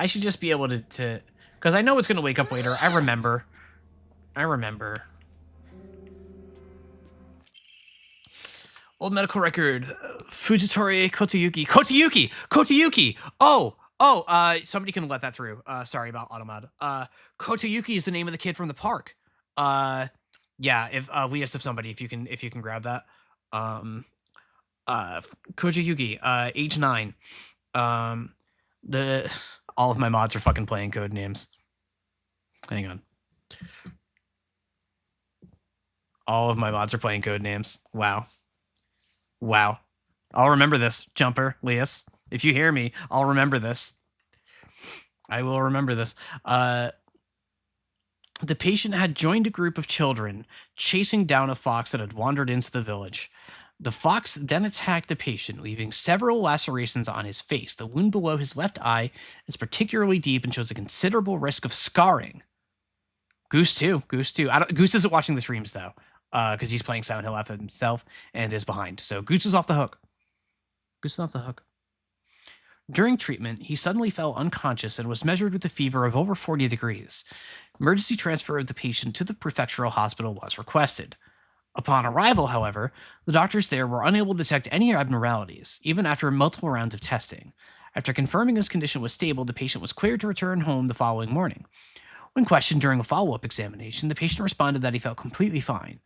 I should just be able to... Because I know it's going to wake up later. I remember. Old medical record. Fujitori Kotayuki. Kotayuki! Oh, somebody can let that through. Sorry about Automod. Kotayuki is the name of the kid from the park. Yeah, if Lias, if somebody, if you can grab that. Kotayuki, age 9. All of my mods are fucking playing code names. Hang on. All of my mods are playing code names. Wow. I'll remember this, Jumper, Lias. If you hear me, I'll remember this. I will remember this. The patient had joined a group of children chasing down a fox that had wandered into the village. The fox then attacked the patient, leaving several lacerations on his face. The wound below his left eye is particularly deep and shows a considerable risk of scarring. Goose too. Goose isn't watching the streams though, because he's playing Silent Hill F himself and is behind. So Goose is off the hook. During treatment, he suddenly fell unconscious and was measured with a fever of over 40 degrees. Emergency transfer of the patient to the prefectural hospital was requested. Upon arrival, however, the doctors there were unable to detect any abnormalities, even after multiple rounds of testing. After confirming his condition was stable, the patient was cleared to return home the following morning. When questioned during a follow-up examination, the patient responded that he felt completely fine.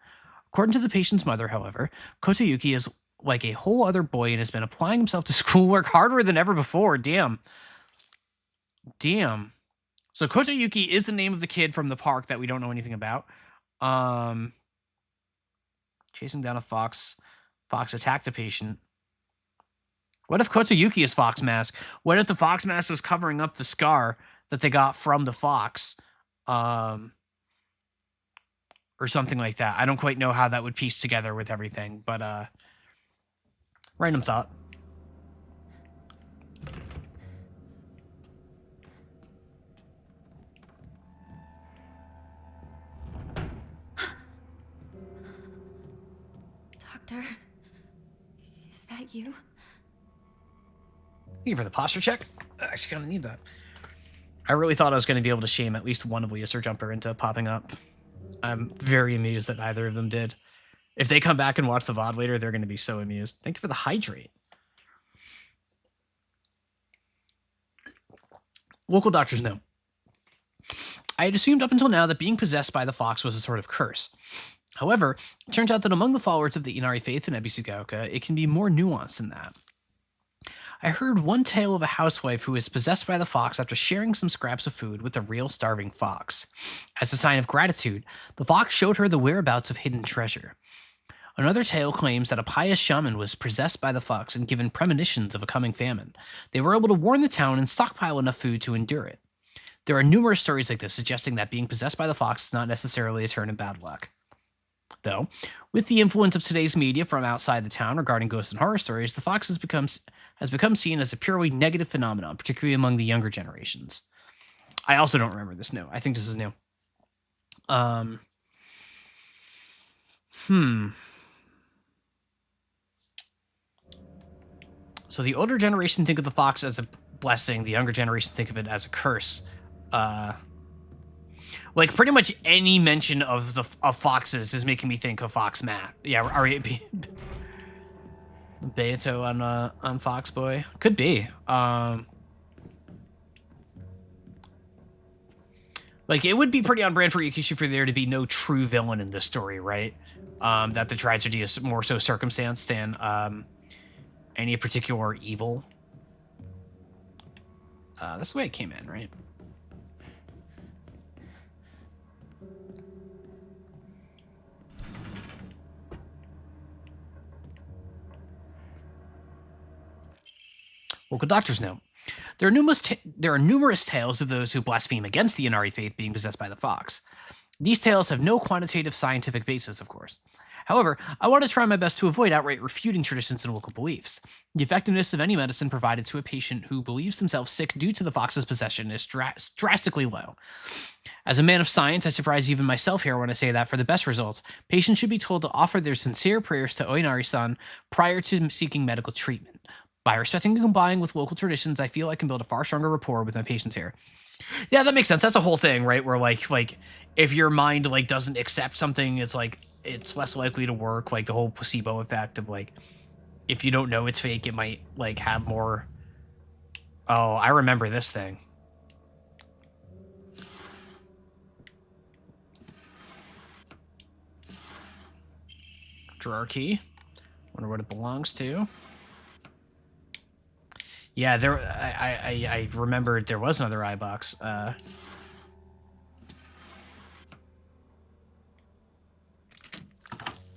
According to the patient's mother, however, Kotoyuki is like a whole other boy and has been applying himself to schoolwork harder than ever before. Damn. So Kotoyuki is the name of the kid from the park that we don't know anything about. Chasing down a fox. Fox attacked a patient. What if Kotoyuki is Fox Mask? What if the Fox Mask was covering up the scar that they got from the fox? Or something like that. I don't quite know how that would piece together with everything, but random thought. Doctor, is that you? Thank you for the posture check. I actually kind of need that. I really thought I was going to be able to shame at least one of Leas or Jumper into popping up. I'm very amused that neither of them did. If they come back and watch the VOD later, they're going to be so amused. Thank you for the hydrate. Local doctors know. I had assumed up until now that being possessed by the fox was a sort of curse. However, it turns out that among the followers of the Inari faith in Ebisugaoka, it can be more nuanced than that. I heard one tale of a housewife who was possessed by the fox after sharing some scraps of food with a real starving fox. As a sign of gratitude, the fox showed her the whereabouts of hidden treasure. Another tale claims that a pious shaman was possessed by the fox and given premonitions of a coming famine. They were able to warn the town and stockpile enough food to endure it. There are numerous stories like this suggesting that being possessed by the fox is not necessarily a turn of bad luck. Though, with the influence of today's media from outside the town regarding ghosts and horror stories, the fox has become seen as a purely negative phenomenon, particularly among the younger generations. I also don't remember this new. I think this is new. So the older generation think of the fox as a blessing. The younger generation think of it as a curse. Like pretty much any mention of foxes is making me think of Fox Matt. Yeah, Beato on Foxboy could be. Like it would be pretty on brand for Yukishi for there to be no true villain in this story, right? That the tragedy is more so circumstance than any particular evil. That's the way it came in, right? Local doctors know. There are numerous tales of those who blaspheme against the Inari faith being possessed by the fox. These tales have no quantitative scientific basis, of course. However, I want to try my best to avoid outright refuting traditions and local beliefs. The effectiveness of any medicine provided to a patient who believes themselves sick due to the fox's possession is drastically low. As a man of science, I surprise even myself here when I say that for the best results, patients should be told to offer their sincere prayers to Oinari-san prior to seeking medical treatment. By respecting and complying with local traditions, I feel I can build a far stronger rapport with my patients here. Yeah, that makes sense. That's a whole thing, right? Where like if your mind like doesn't accept something, it's like it's less likely to work. Like the whole placebo effect of like if you don't know it's fake, it might like have more. Oh, I remember this thing. Drawer key. Wonder what it belongs to. Yeah, there. I remembered there was another eye box.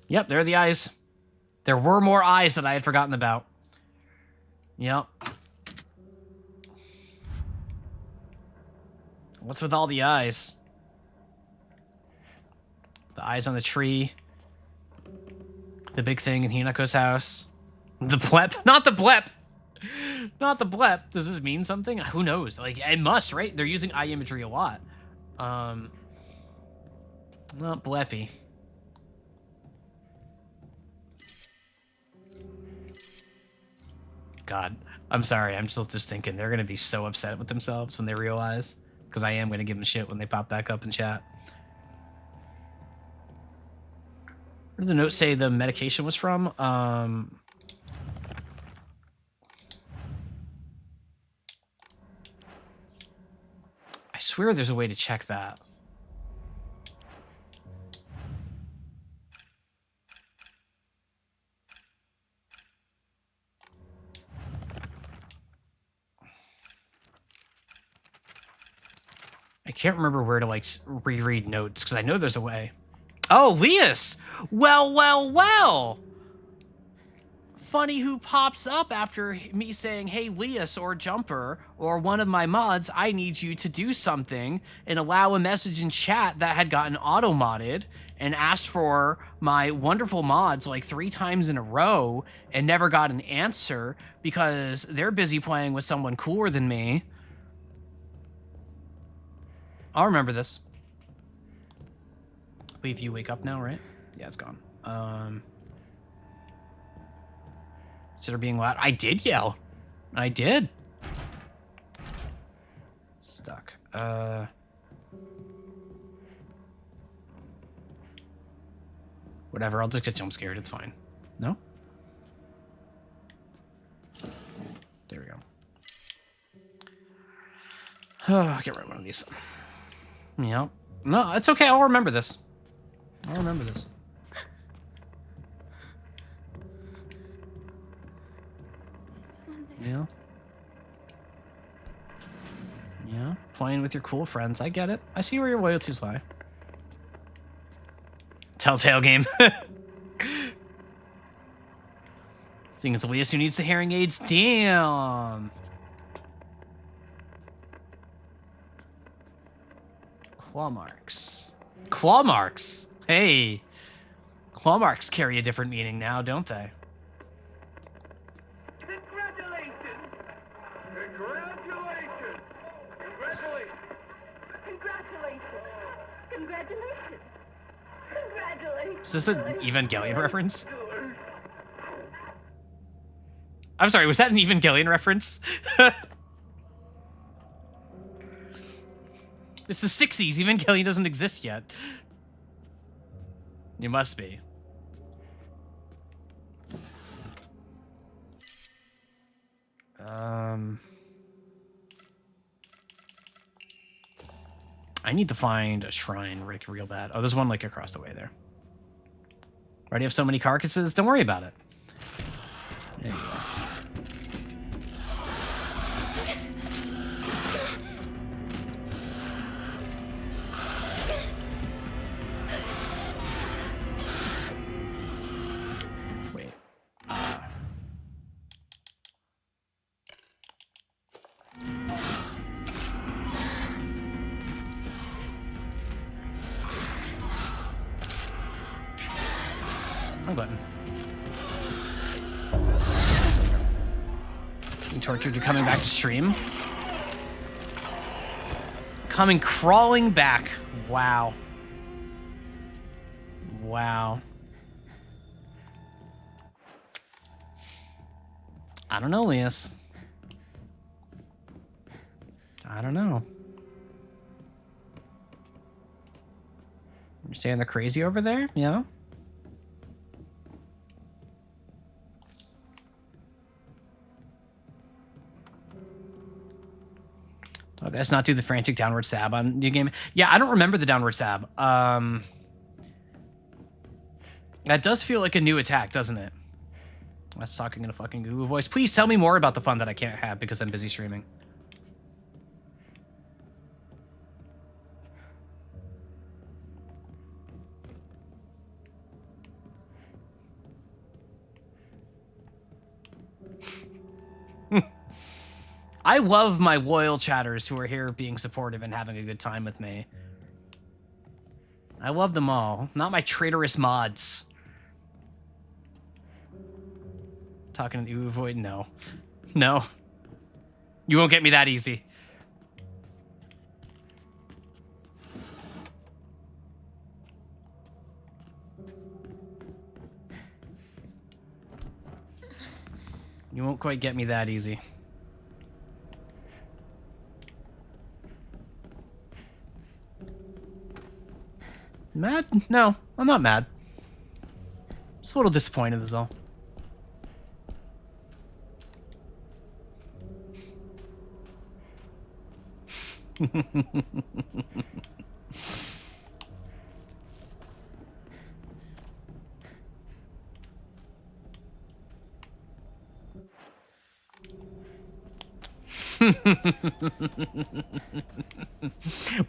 Yep, there are the eyes. There were more eyes that I had forgotten about. Yep. What's with all the eyes? The eyes on the tree. The big thing in Hinako's house. The blep. Not the blep. Not the blep. Does this mean something? Who knows? Like, it must, right? They're using eye imagery a lot. Not bleppy. God, I'm sorry. I'm just thinking they're going to be so upset with themselves when they realize. Because I am going to give them shit when they pop back up in chat. Where did the note say the medication was from? I swear there's a way to check that. I can't remember where to, like, reread notes, because I know there's a way. Oh, Lias! Well, well, well! Funny who pops up after me saying, hey, Lias or Jumper, or one of my mods, I need you to do something, and allow a message in chat that had gotten auto-modded, and asked for my wonderful mods like 3 times in a row, and never got an answer, because they're busy playing with someone cooler than me. I'll remember this. Wait, if you wake up now, right? Yeah, it's gone. Consider being loud. I did yell. I did. Stuck. Whatever, I'll just get jump scared. It's fine. No? There we go. I'll get rid of one of these. Yeah. No, it's okay. I'll remember this. I'll remember this. Yeah. Yeah. Playing with your cool friends. I get it. I see where your loyalties lie. Telltale game. Seeing it's Elias who needs the hearing aids. Damn. Claw marks. Claw marks. Hey. Claw marks carry a different meaning now, don't they? Congratulations. Congratulations. Congratulations. Congratulations. Congratulations. Congratulations. Is this an Evangelion reference? I'm sorry, was that an Evangelion reference? It's the 60s. Evangelion doesn't exist yet. You must be. I need to find a shrine real bad. Oh, there's one like across the way there. Already have so many carcasses. Don't worry about it. There you go. Button. You tortured, you're coming back to stream? Coming crawling back. Wow. Wow. I don't know, Lias. I don't know. You're saying they're crazy over there? Yeah? Oh, let's not do the frantic downward stab on New Game. Yeah, I don't remember the downward stab. That does feel like a new attack, doesn't it? That's talking in a fucking Google voice. Please tell me more about the fun that I can't have because I'm busy streaming. I love my loyal chatters who are here being supportive and having a good time with me. I love them all. Not my traitorous mods. Talking to you avoid? No. No. You won't get me that easy. You won't quite get me that easy. Mad? No, I'm not mad. Just a little disappointed is all.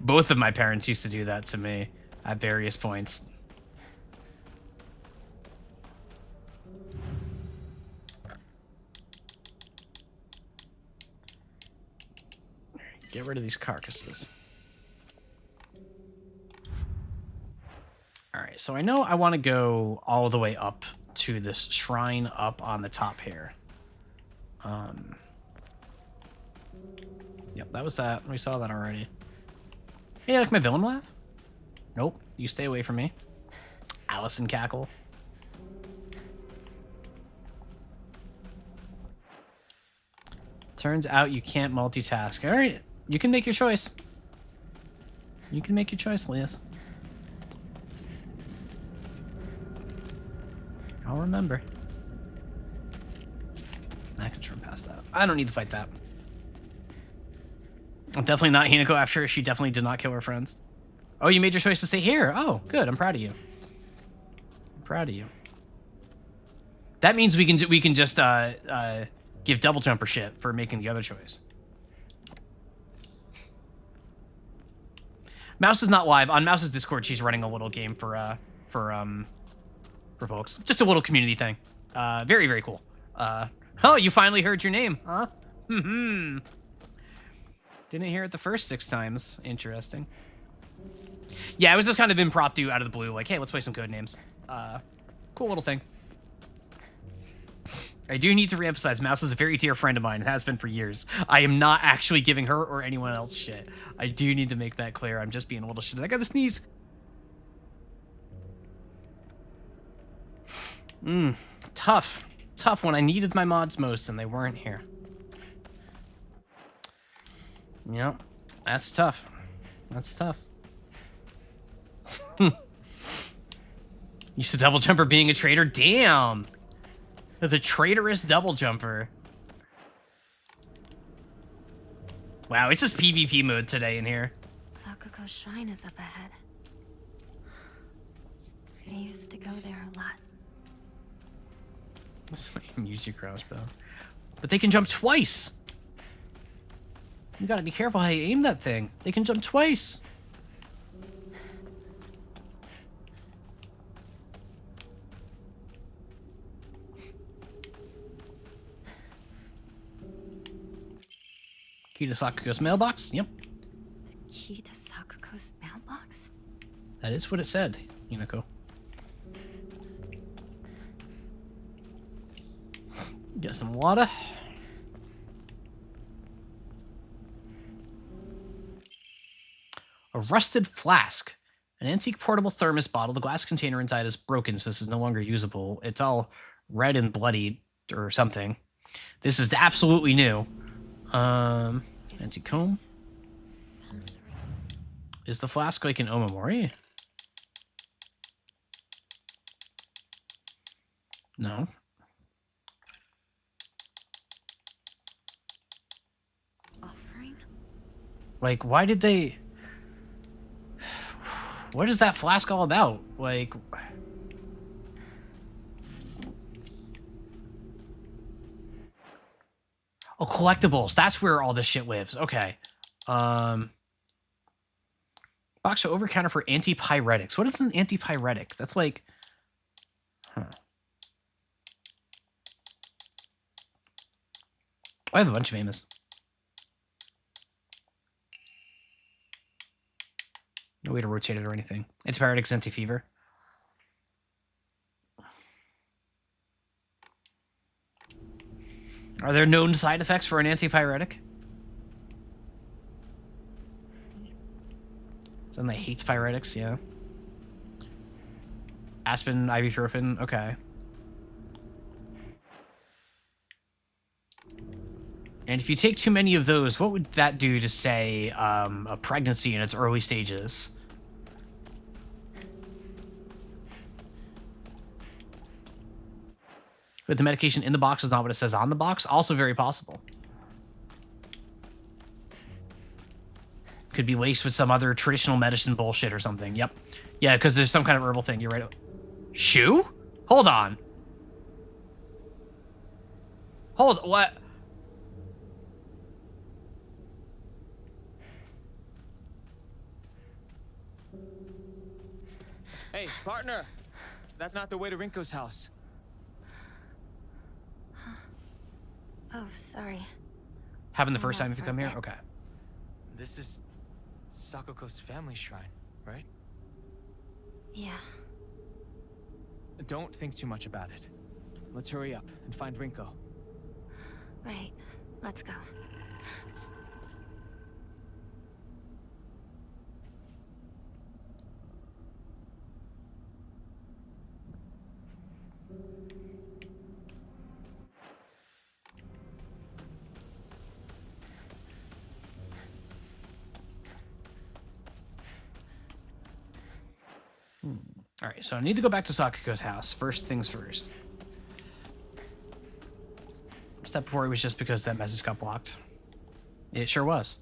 Both of my parents used to do that to me at various points. Get rid of these carcasses. Alright, so I know I want to go all the way up to this shrine up on the top here. Yep, that was that. We saw that already. Hey, like my villain laugh? Nope, you stay away from me. Allison cackle. Turns out you can't multitask. Alright, you can make your choice. You can make your choice, Lias. I'll remember. I can trim past that. I don't need to fight that. Definitely not Hinako after she definitely did not kill her friends. Oh, you made your choice to stay here. Oh, good. I'm proud of you. I'm proud of you. That means we can just give double jumper shit for making the other choice. Mouse is not live. On Mouse's Discord, she's running a little game for folks. Just a little community thing. Very, very cool. Oh, you finally heard your name, huh? Didn't hear it the first 6 times. Interesting. Yeah, it was just kind of impromptu out of the blue. Like, hey, let's play some code names. Cool little thing. I do need to reemphasize, Mouse is a very dear friend of mine. It has been for years. I am not actually giving her or anyone else shit. I do need to make that clear. I'm just being a little shit. I gotta sneeze. Tough. Tough when I needed my mods most and they weren't here. Yep. That's tough. That's tough. Used to double jumper being a traitor? Damn! The traitorous double jumper. Wow, it's just PvP mode today in here. Sakuko's shrine is up ahead. I used to go there a lot. That's why you use your crossbow. But they can jump twice! You gotta be careful how you aim that thing. They can jump twice! Key to Sakuko's mailbox? Yep. The key to Sakuko's mailbox? That is what it said, Hinako. Get some water. A rusted flask. An antique portable thermos bottle. The glass container inside is broken, so this is no longer usable. It's all red and bloody or something. This is absolutely new. Antique comb. Is the flask like an Omamori? No. Offering? Like, why did they... What is that flask all about? Like... Oh, collectibles. That's where all this shit lives. Okay. Box of over-counter for antipyretics. What is an antipyretic? That's like... Huh. I have a bunch of famous. No way to rotate it or anything. Antipyretics, anti-fever. Are there known side effects for an antipyretic? Someone that hates pyretics, yeah. Aspen, ibuprofen, okay. And if you take too many of those, what would that do to, say, a pregnancy in its early stages? But the medication in the box is not what it says on the box. Also very possible. Could be laced with some other traditional medicine bullshit or something. Yep. Yeah, because there's some kind of herbal thing. You're right. Shoe? Hold on. What? Hey, partner! That's not the way to Rinko's house. Oh, sorry. Happened the first time if you come here? Okay. This is Sakoko's family shrine, right? Yeah. Don't think too much about it. Let's hurry up and find Rinko. Right. Let's go. All right, so I need to go back to Sakuko's house. First things first. Step before it was just because that message got blocked. It sure was.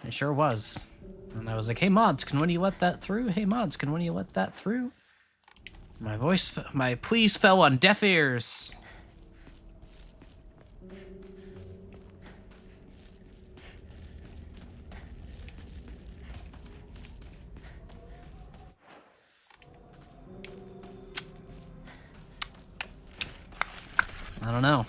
It sure was. And I was like, hey, mods, can one of you let that through? Hey, mods, can one of you let that through? My pleas fell on deaf ears. I don't know.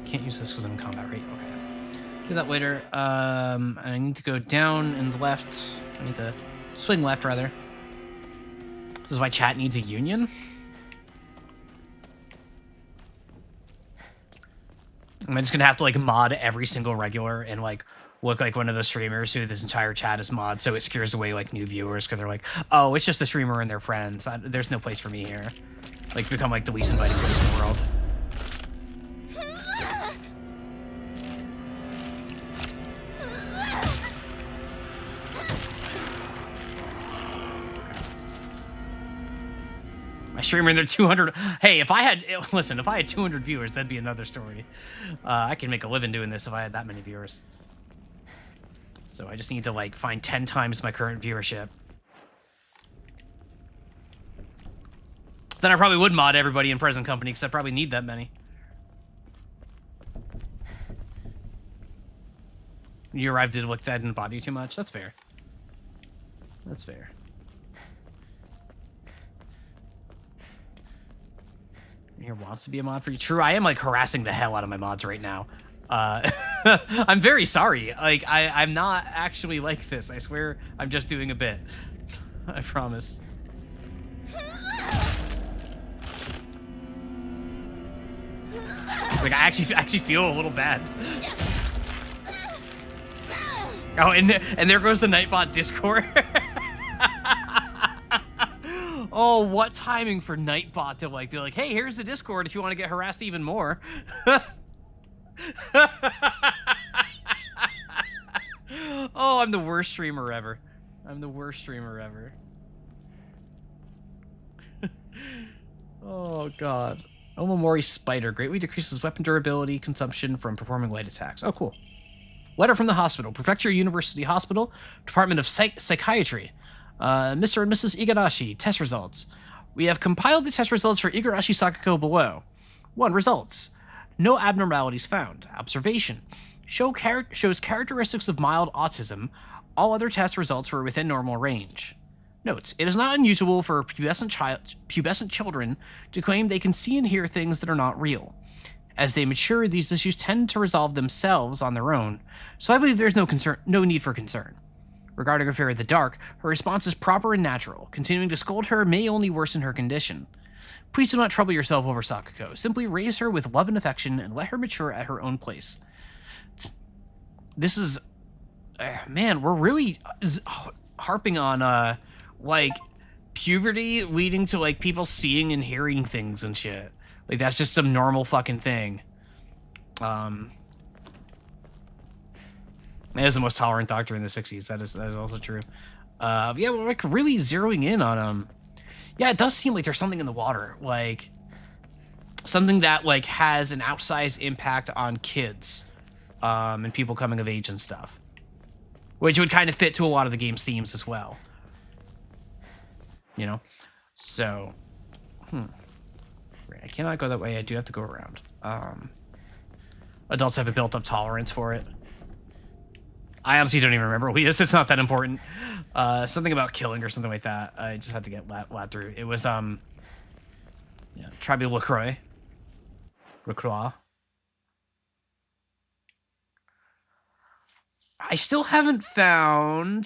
Can't use this because I'm in combat, right? Okay. Do that later. I need to go down and left. I need to swing left, rather. This is why chat needs a union. Am I just gonna have to, like, mod every single regular and, like, look like one of those streamers who this entire chat is mod, so it scares away, like, new viewers because they're like, oh, it's just a streamer and their friends. There's no place for me here. Like, become, like, the least inviting place in the world. My streamer and their 200... Hey, if I had... Listen, if I had 200 viewers, that'd be another story. I could make a living doing this if I had that many viewers. So I just need to, like, find 10 times my current viewership. Then I probably would mod everybody in present company, because I probably need that many. You arrived to look that didn't bother you too much? That's fair. That's fair. Here wants to be a mod for you. True, I am, like, harassing the hell out of my mods right now. I'm very sorry. Like, I'm not actually like this. I swear I'm just doing a bit. I promise. Like, I actually feel a little bad. Oh, and there goes the Nightbot Discord. Oh, what timing for Nightbot to, like, be like, hey, here's the Discord if you want to get harassed even more. Oh, I'm the worst streamer ever. I'm the worst streamer ever. Oh, God. Omamori Spider greatly decreases weapon durability consumption from performing light attacks. Oh, cool. Letter from the hospital. Prefecture University Hospital, Department of Psychiatry. Mr. and Mrs. Igarashi, test results. We have compiled the test results for Igarashi Sakuko below. 1. Results. No abnormalities found. Observation. Shows characteristics of mild autism. All other test results were within normal range. Notes. It is not unusual for pubescent children to claim they can see and hear things that are not real. As they mature, these issues tend to resolve themselves on their own, so I believe there's no need for concern. Regarding her fear of the dark, her response is proper and natural. Continuing to scold her may only worsen her condition. Please do not trouble yourself over Sakako. Simply raise her with love and affection and let her mature at her own pace. This is... man, we're really harping on, like, puberty leading to, like, people seeing and hearing things and shit. Like, that's just some normal fucking thing. It is the most tolerant doctor in the 60s. That is also true. Yeah, we're, like, really zeroing in on, yeah, it does seem like there's something in the water. Like, something that, like, has an outsized impact on kids, and people coming of age and stuff. Which would kind of fit to a lot of the game's themes as well. You know? So, I cannot go that way. I do have to go around. Adults have a built-up tolerance for it. I honestly don't even remember what it is. It's not that important. Something about killing or something like that. I just had to get lad through. It was, yeah, Tribe LaCroix. LaCroix. I still haven't found...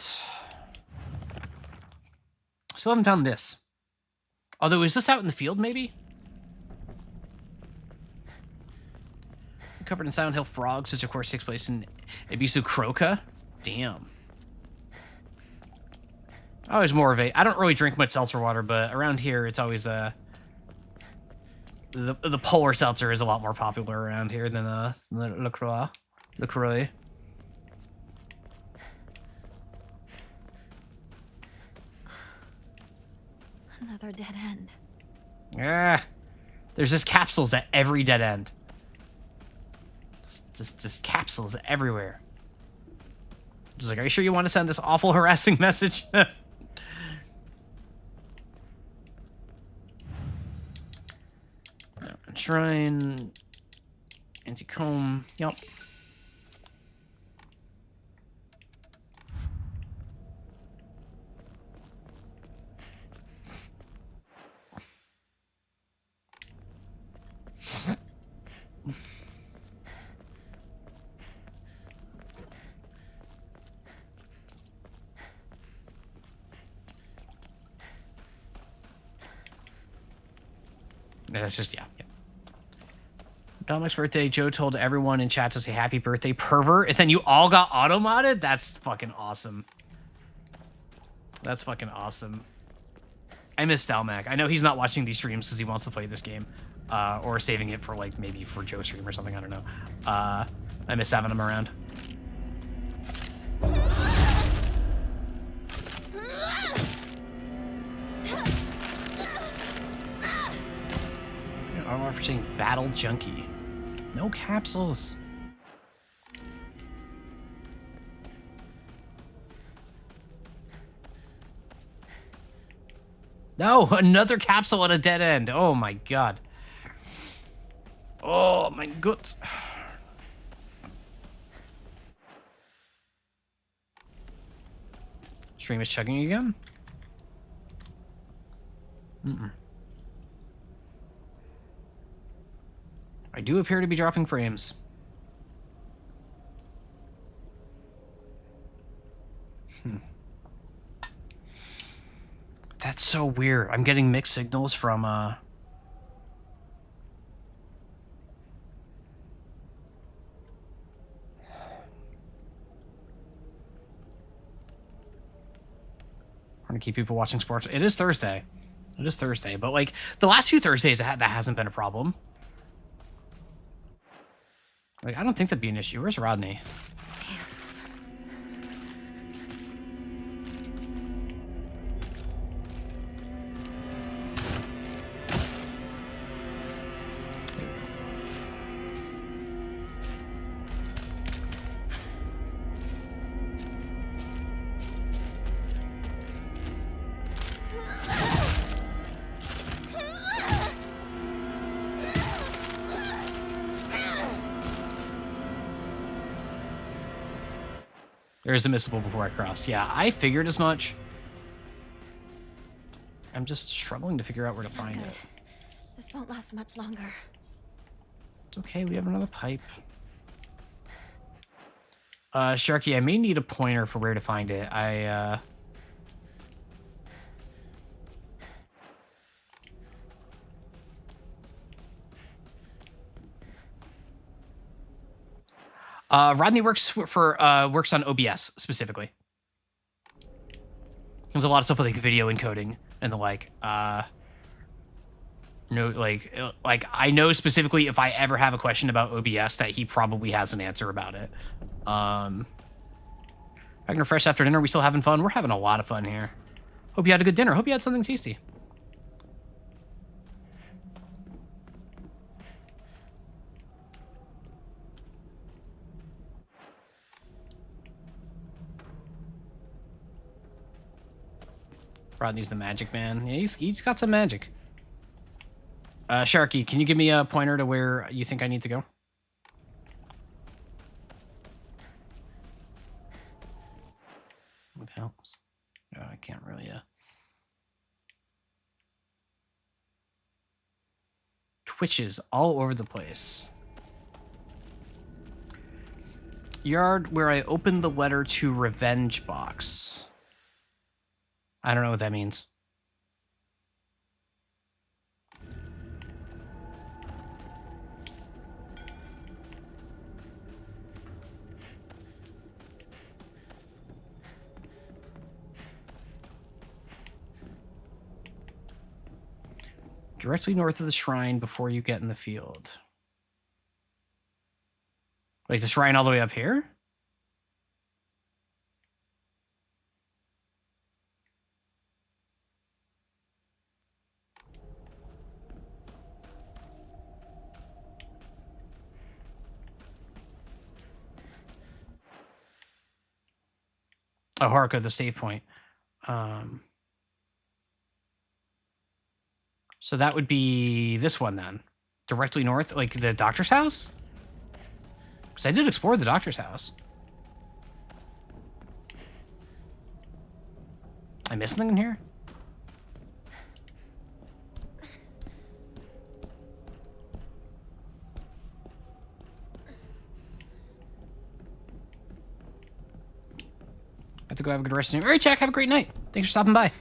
this. Although, is this out in the field, maybe? Covered in Silent Hill frogs, which of course takes place in Ibisu Croca. Damn. Always more of a... I don't really drink much seltzer water, but around here it's always the polar seltzer is a lot more popular around here than LaCroix. LaCroix. Another dead end. Yeah. There's just capsules at every dead end. Just capsules everywhere. Just like, are you sure you want to send this awful harassing message? Shrine. Anti-comb. Yup. That's just, yeah. Dominic's birthday, Joe told everyone in chat to say happy birthday, pervert, and then you all got auto-modded? That's fucking awesome. That's fucking awesome. I miss Dalmac. I know he's not watching these streams because he wants to play this game. Or saving it for, like, maybe for Joe's stream or something, I don't know. I miss having him around. I'm for saying Battle Junkie. No capsules. No, another capsule at a dead end. Oh my god. Oh my god. Stream is chugging again? I do appear to be dropping frames. That's so weird. I'm getting mixed signals from, I'm gonna keep people watching sports. It is Thursday. It is Thursday, but like the last few Thursdays, that hasn't been a problem. Like, I don't think that'd be an issue. Where's Rodney? There's a missable before I cross. Yeah, I figured as much. I'm just struggling to figure out where to find it. This won't last much longer. It's okay, we have another pipe. Sharky, I may need a pointer for where to find it. Rodney works works on OBS specifically. There's a lot of stuff with like video encoding and the like. No, like I know specifically if I ever have a question about OBS that he probably has an answer about it. Back and fresh after dinner, we still having fun? We're having a lot of fun here. Hope you had a good dinner. Hope you had something tasty. Rodney's the magic man. Yeah, he's got some magic. Sharky, can you give me a pointer to where you think I need to go? What helps? Oh, I can't really, Twitches all over the place. Yard where I opened the letter to Revenge Box. I don't know what that means. Directly north of the shrine before you get in the field. Like the shrine all the way up here? Oh, Haruka, the save point. So that would be this one then. Directly north, like the doctor's house? Because I did explore the doctor's house. I missed something in here? I have to go have a good rest. All right, Jack, have a great night. Thanks for stopping by.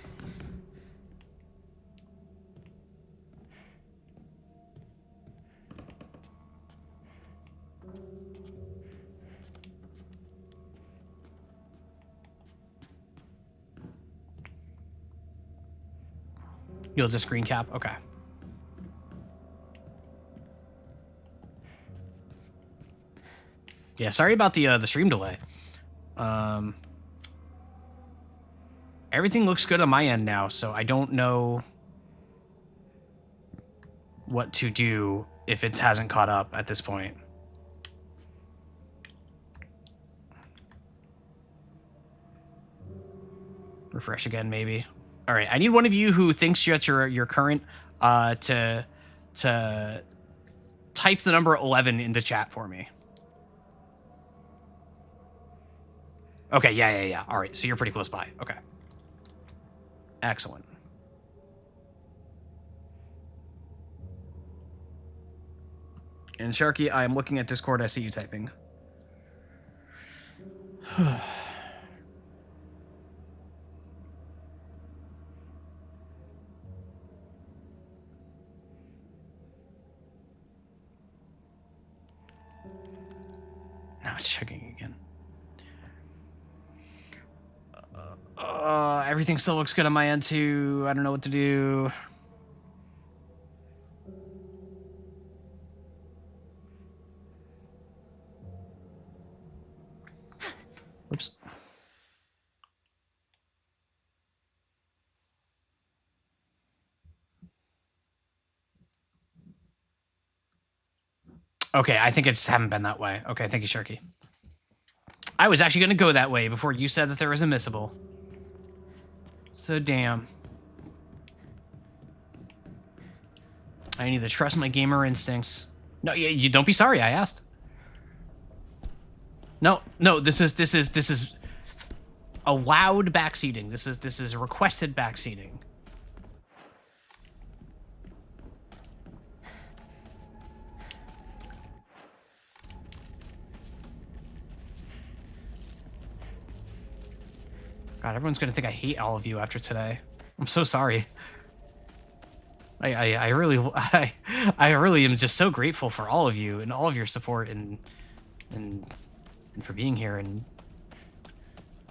You'll just screen cap? Okay. Yeah, sorry about the stream delay. Everything looks good on my end now, so I don't know what to do if it hasn't caught up at this point. Refresh again, maybe. All right, I need one of you who thinks you're at your current to type the number 11 into chat for me. Okay, yeah. All right, so you're pretty close by. Okay. Excellent. And Sharky, I am looking at Discord. I see you typing. Now it's checking again. Everything still looks good on my end too. I don't know what to do. Oops. Okay, I think I just haven't been that way. Okay, thank you, Sharky. I was actually going to go that way before you said that there was a missable. So damn. I need to trust my gamer instincts. No, you don't be sorry. I asked. No, this is allowed backseating. This is requested backseating. God, everyone's gonna think I hate all of you after today. I'm so sorry. I really am just so grateful for all of you and all of your support and for being here, and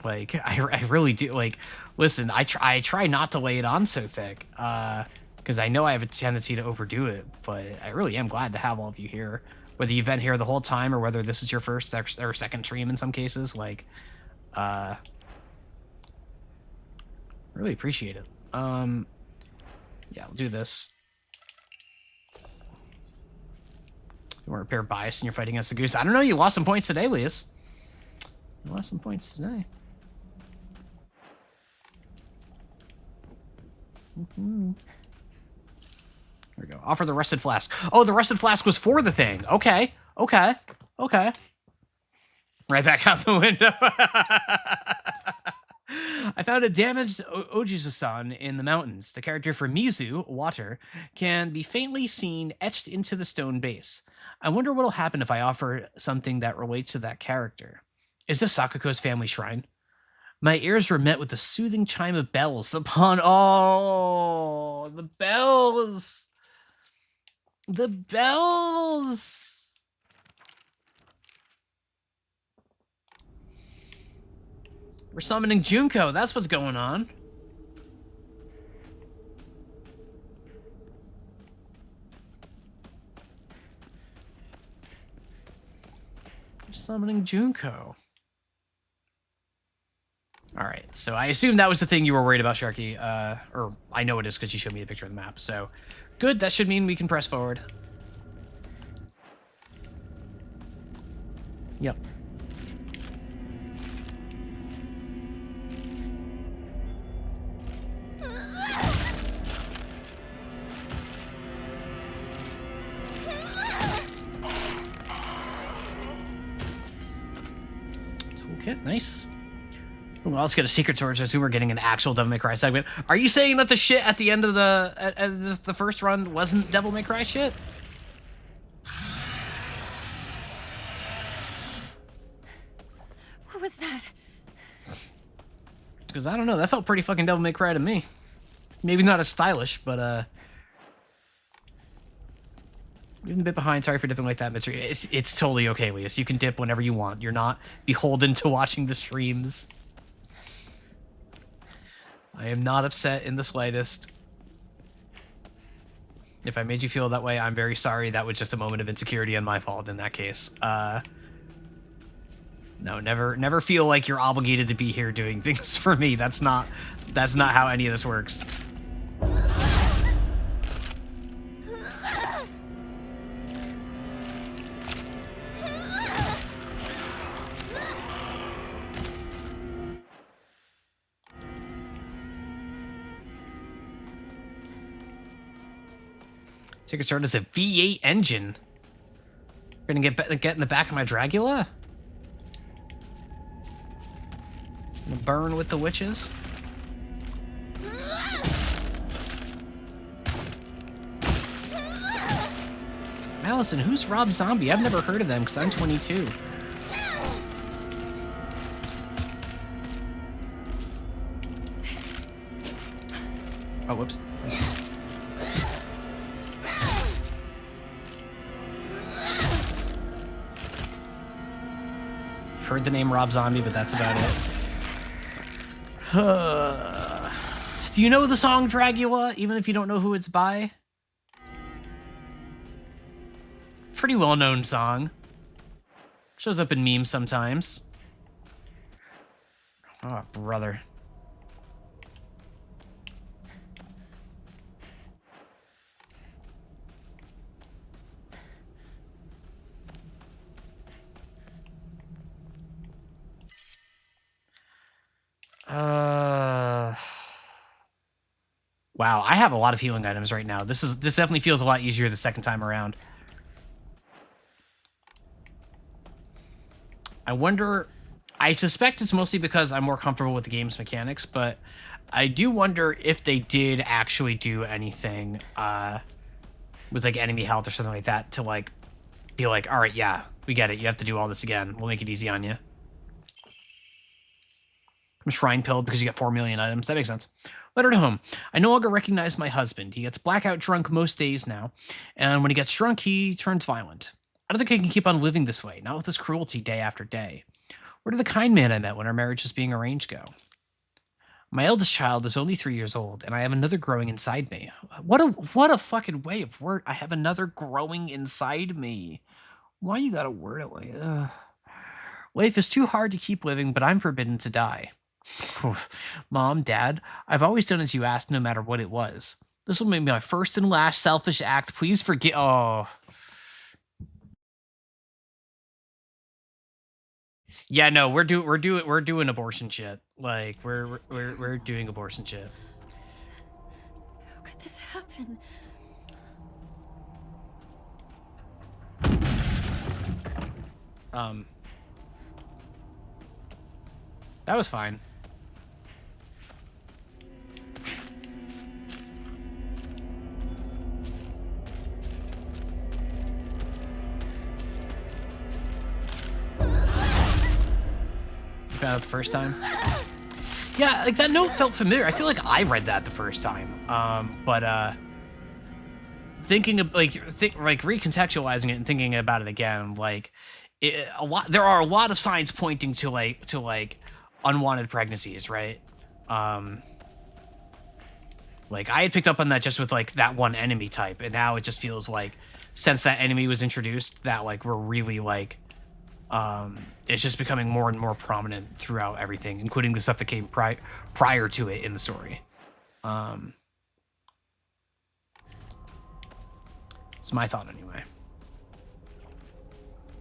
like I really do. Like, listen, I try not to lay it on so thick because I know I have a tendency to overdo it, but I really am glad to have all of you here, whether you've been here the whole time or whether this is your first or second stream in some cases. Like, really appreciate it. Yeah, we'll do this. You want to repair bias and you're fighting against the goose. I don't know, you lost some points today, Leas. You lost some points today. There we go. Offer the rusted flask. Oh, the rusted flask was for the thing. Okay. Okay. Okay. Right back out the window. I found a damaged Ojizu-san in the mountains. The character for Mizu, water, can be faintly seen etched into the stone base. I wonder what'll happen if I offer something that relates to that character. Is this Sakuko's family shrine? My ears were met with the soothing chime of bells upon... Oh, the bells! The bells! We're summoning Junko. That's what's going on. We're summoning Junko. All right. So I assume that was the thing you were worried about, Sharky. Or I know it is because you showed me a picture of the map. So good. That should mean we can press forward. Yep. Toolkit, nice. Well, let's get a secret sword, so I assume we're getting an actual Devil May Cry segment. Are you saying that the shit at the end of the first run wasn't Devil May Cry shit? What was that? Because I don't know, that felt pretty fucking Devil May Cry to me. Maybe not as stylish, but even a bit behind. Sorry for dipping like that, Mitri. It's totally okay, Leas. You can dip whenever you want. You're not beholden to watching the streams. I am not upset in the slightest. If I made you feel that way, I'm very sorry. That was just a moment of insecurity on my fault in that case. No, never feel like you're obligated to be here doing things for me. That's not how any of this works. Secret Sword is a V8 engine. We're gonna get in the back of my Dragula? Gonna burn with the witches? Allison, who's Rob Zombie? I've never heard of them because I'm 22. Oh, whoops. Heard the name Rob Zombie, but that's about it. Do you know the song Dragula, even if you don't know who it's by? Pretty well-known song. Shows up in memes sometimes. Oh, brother. Wow, I have a lot of healing items right now. This definitely feels a lot easier the second time around. I wonder... I suspect it's mostly because I'm more comfortable with the game's mechanics, but I do wonder if they did actually do anything with like enemy health or something like that to like be like, all right, yeah, we get it. You have to do all this again. We'll make it easy on you. I'm shrine pilled because you get 4 million items. That makes sense. Letter to home. I no longer recognize my husband. He gets blackout drunk most days now, and when he gets drunk, he turns violent. I don't think I can keep on living this way, not with this cruelty day after day. Where did the kind man I met when our marriage was being arranged go? My eldest child is only 3 years old, and I have another growing inside me. What a fucking way of word. I have another growing inside me. Why you gotta word it like, ugh. Life is too hard to keep living, but I'm forbidden to die. Mom, Dad, I've always done as you asked, no matter what it was. This will be my first and last selfish act. Please forgive. Oh. Yeah, no, we're doing abortion shit. Like we're doing abortion shit. How could this happen? That was fine. You found it the first time? Yeah, like that note felt familiar. I feel like I read that the first time. But thinking of recontextualizing it and thinking about it again, like there are a lot of signs pointing to like unwanted pregnancies, right? Like I had picked up on that just with like that one enemy type, and now it just feels like since that enemy was introduced, that like we're really like it's just becoming more and more prominent throughout everything, including the stuff that came prior to it in the story. It's my thought anyway.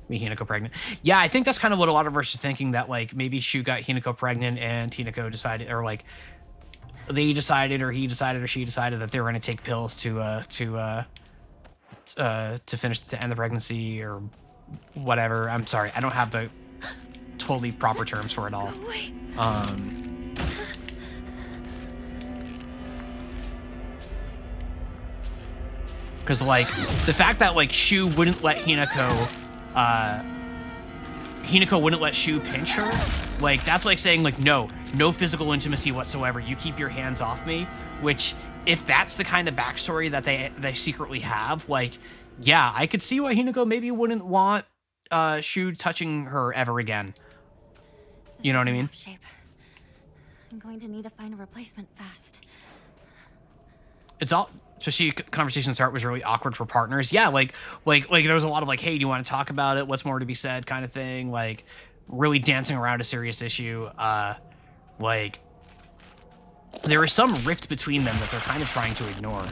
Hinako pregnant. Yeah, I think that's kind of what a lot of us are thinking, that like maybe Shu got Hinako pregnant and Hinako decided, or like they decided, or he decided, or she decided that they were going to take pills to end the pregnancy or whatever. I'm sorry, I don't have the totally proper terms for it all. Because like the fact that like Shu wouldn't let Hinako wouldn't let Shu pinch her, like that's like saying like no physical intimacy whatsoever, you keep your hands off me. Which, if that's the kind of backstory that they secretly have, like yeah, I could see why Hinako maybe wouldn't want Shu touching her ever again. You know what I mean? Shape. I'm going to need to find a replacement fast. It's all, especially conversation start was really awkward for partners. Yeah, like there was a lot of like, hey, do you want to talk about it? What's more to be said kind of thing. Like really dancing around a serious issue. Like there is some rift between them that they're kind of trying to ignore.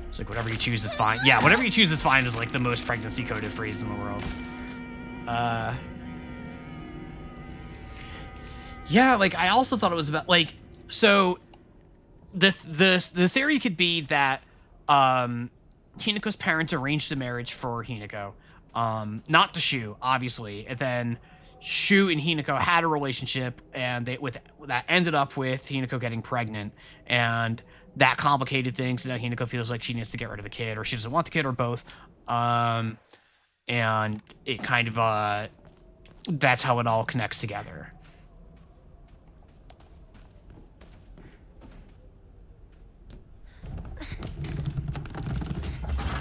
It's like whatever you choose is fine. Yeah, whatever you choose is fine is like the most pregnancy coded phrase in the world. Yeah, like I also thought it was about like, so the theory could be that Hinako's parents arranged a marriage for Hinako, not to Shu, obviously, and then Shu and Hinako had a relationship, and that ended up with Hinako getting pregnant, and that complicated things. Now Hinako feels like she needs to get rid of the kid, or she doesn't want the kid, or both. And it kind of that's how it all connects together.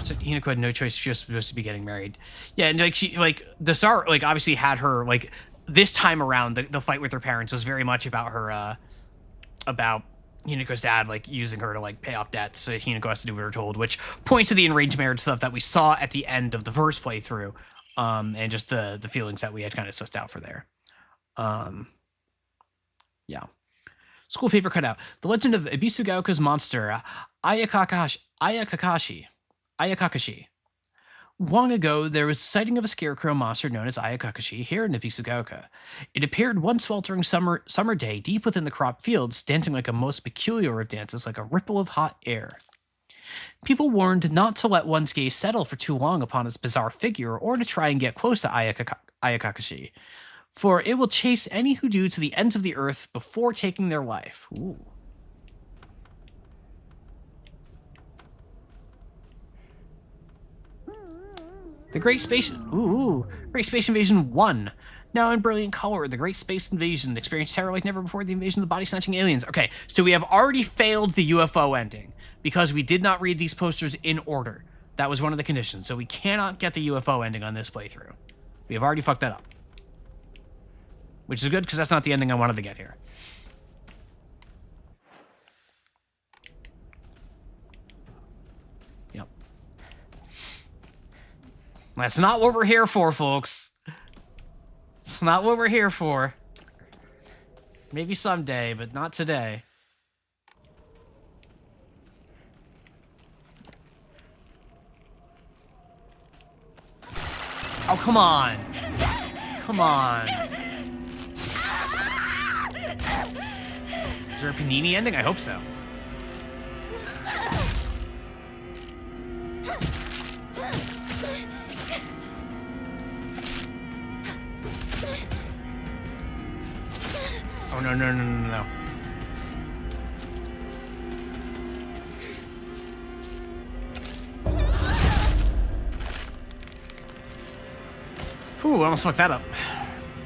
So Hinako had no choice. She was supposed to be getting married. Yeah, and like she, like the star, like obviously had her, like this time around, the fight with her parents was very much about her, about Hinako's dad, like using her to like pay off debts. So Hinako has to do what we're told, which points to the arranged marriage stuff that we saw at the end of the first playthrough, and just the feelings that we had kind of sussed out for there. Yeah. School paper cutout. The Legend of Ibisugaoka's monster, Ayakakashi. Long ago, there was a sighting of a scarecrow monster known as Ayakakashi here in Ibisugaoka. It appeared one sweltering summer day deep within the crop fields, dancing like a most peculiar of dances, like a ripple of hot air. People warned not to let one's gaze settle for too long upon its bizarre figure, or to try and get close to Ayakakashi, for it will chase any who do to the ends of the earth before taking their life. Ooh. The Great Space... Ooh. Great Space Invasion 1. Now in brilliant color, the Great Space Invasion experienced terror like never before, the invasion of the body-snatching aliens. Okay, so we have already failed the UFO ending because we did not read these posters in order. That was one of the conditions, so we cannot get the UFO ending on this playthrough. We have already fucked that up. Which is good, because that's not the ending I wanted to get here. Yep. That's not what we're here for, folks. It's not what we're here for. Maybe someday, but not today. Oh, come on. Come on. Is there a Panini ending? I hope so. Oh, no, no, no, no, no. Ooh, I almost fucked that up.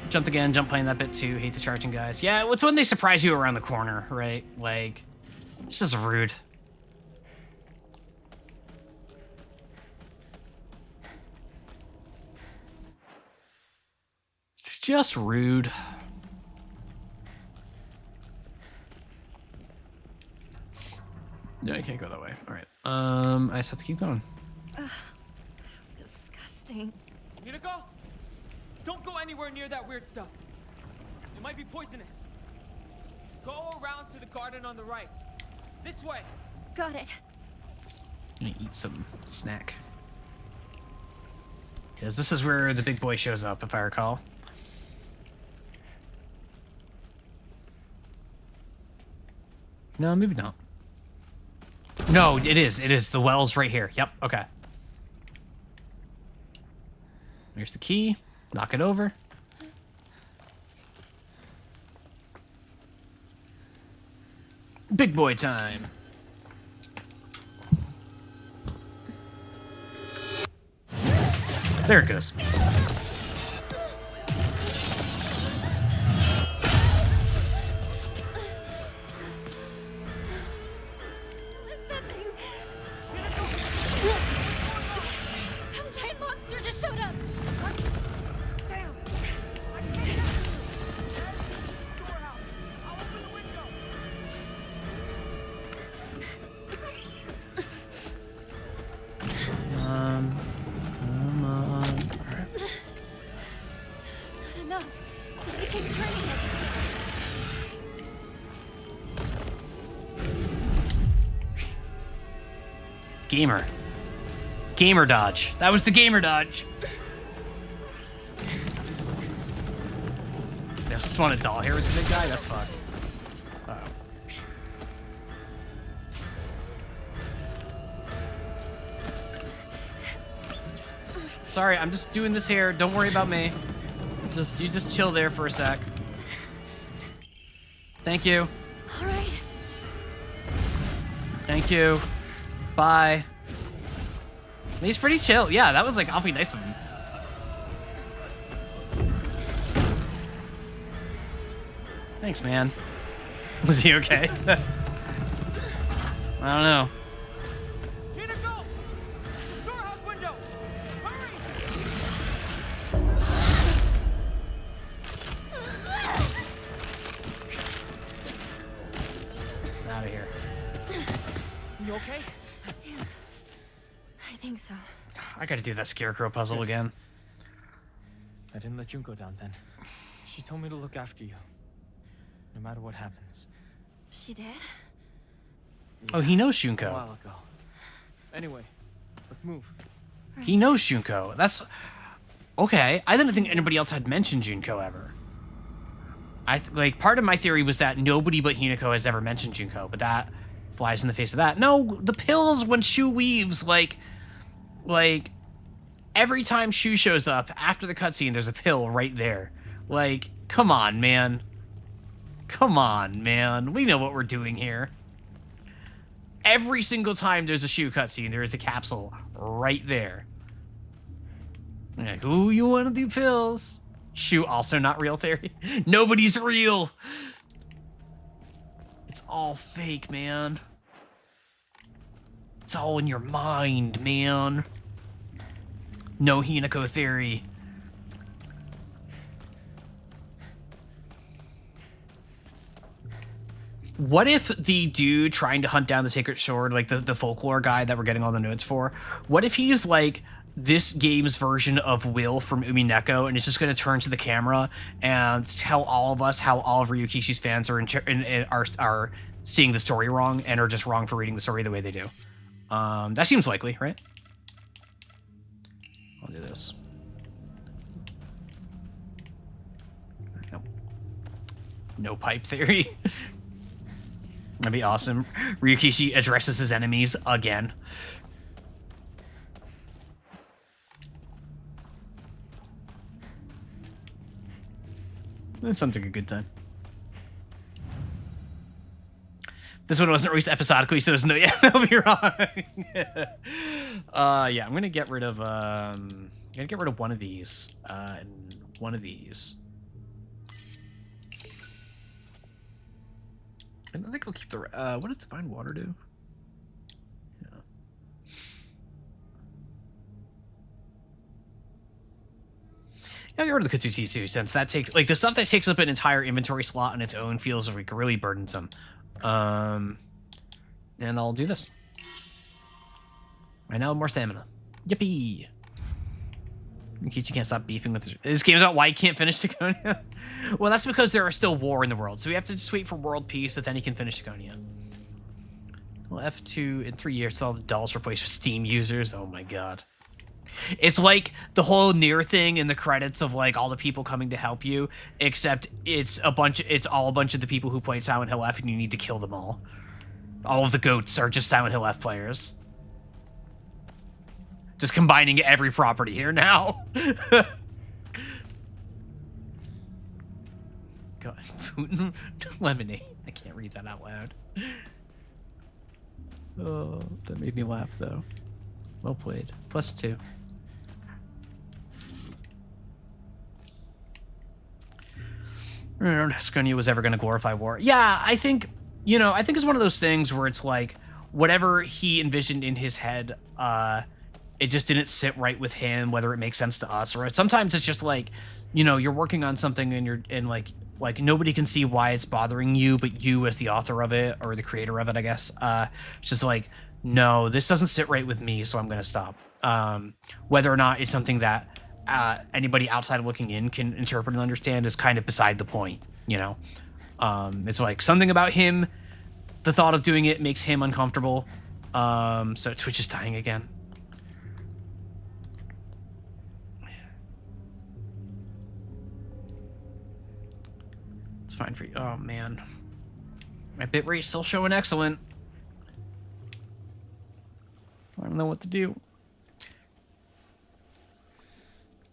Jumped again, jump playing that bit too. Hate the charging guys. Yeah, it's when they surprise you around the corner, right? Like, it's just rude. It's just rude. No, I can't go that way. All right. I just have to keep going. Ugh, disgusting. Hinako? Don't go anywhere near that weird stuff. It might be poisonous. Go around to the garden on the right. This way. Got it. I'm gonna eat some snack. Because this is where the big boy shows up, if I recall. No, maybe not. No, it is. It is. The well's right here. Yep, okay. There's the key. Knock it over. Big boy time. There it goes. Some giant monster just showed up. Come on. Alright. Not enough. We have to keep turning it. Gamer. Gamer dodge. That was the gamer dodge. I just want a doll here with the big guy? That's fucked. Uh-oh. Sorry, I'm just doing this here. Don't worry about me. You just chill there for a sec. Thank you. All right. Thank you. Bye. He's pretty chill. Yeah, that was like awfully nice of him. Thanks, man. Was he okay? I don't know. Hinako! Storehouse window! Hurry! Out of here. You okay? I think so. I gotta do that scarecrow puzzle again. I didn't let Junko down then. She told me to look after you. No matter what happens. She did? Oh, he knows A Junko. while ago. Anyway, let's move. He knows Junko. That's... Okay, I didn't think anybody else had mentioned Junko ever. Like, part of my theory was that nobody but Hinako has ever mentioned Junko, but that flies in the face of that. No, the pills when Shu leaves, like, every time Shu shows up after the cutscene, there's a pill right there. Like, come on, man. Come on, man. We know what we're doing here. Every single time there's a Shu cutscene, there is a capsule right there. Like, ooh, you want to do pills? Shoot, also not real theory. Nobody's real. It's all fake, man. It's all in your mind, man. No Hinako theory. What if the dude trying to hunt down the Sacred Sword, like the folklore guy that we're getting all the notes for, what if he's like this game's version of Will from Umineko, and it's just going to turn to the camera and tell all of us how all of Ryukishi's fans are seeing the story wrong and are just wrong for reading the story the way they do. That seems likely, right? I'll do this. Nope. No pipe theory. That'd be awesome. Ryukishi addresses his enemies again. That sounds like a good time. This one wasn't released episodically, so there's no. Yeah, that'll be wrong. Yeah, I'm gonna get rid of. I'm gonna get rid of one of these and one of these. And I think I'll keep the. What does Divine Water do? Yeah. Yeah, I'll get rid of the Kutsuchi too, since that takes like the stuff that takes up an entire inventory slot on its own feels like really burdensome. And I'll do this. I now have more stamina. Yippee! Kichi can't stop beefing with this game's about why he can't finish Sigonia. Well, that's because there are still war in the world, so we have to just wait for world peace, so then he can finish Sigonia. Well, F2 in 3 years, with all the dolls replaced with Steam users. Oh my god. It's like the whole Nier thing in the credits of like all the people coming to help you, except it's all a bunch of the people who played Silent Hill F, and you need to kill them all. All of the goats are just Silent Hill F players. Just combining every property here now. God, food lemonade. I can't read that out loud. Oh, that made me laugh though. Well played. +2. I don't know if Sigonia was ever going to glorify war. Yeah, I think, you know, I think it's one of those things where it's like, whatever he envisioned in his head, it just didn't sit right with him, whether it makes sense to us, or sometimes it's just like, you know, you're working on something and like nobody can see why it's bothering you, but you as the author of it, or the creator of it, I guess, it's just like, no, this doesn't sit right with me, so I'm going to stop. Whether or not it's something that anybody outside looking in can interpret and understand is kind of beside the point, you know? It's like something about him, the thought of doing it makes him uncomfortable. So Twitch is dying again. It's fine for you. Oh, man. My bitrate's still showing excellent. I don't know what to do.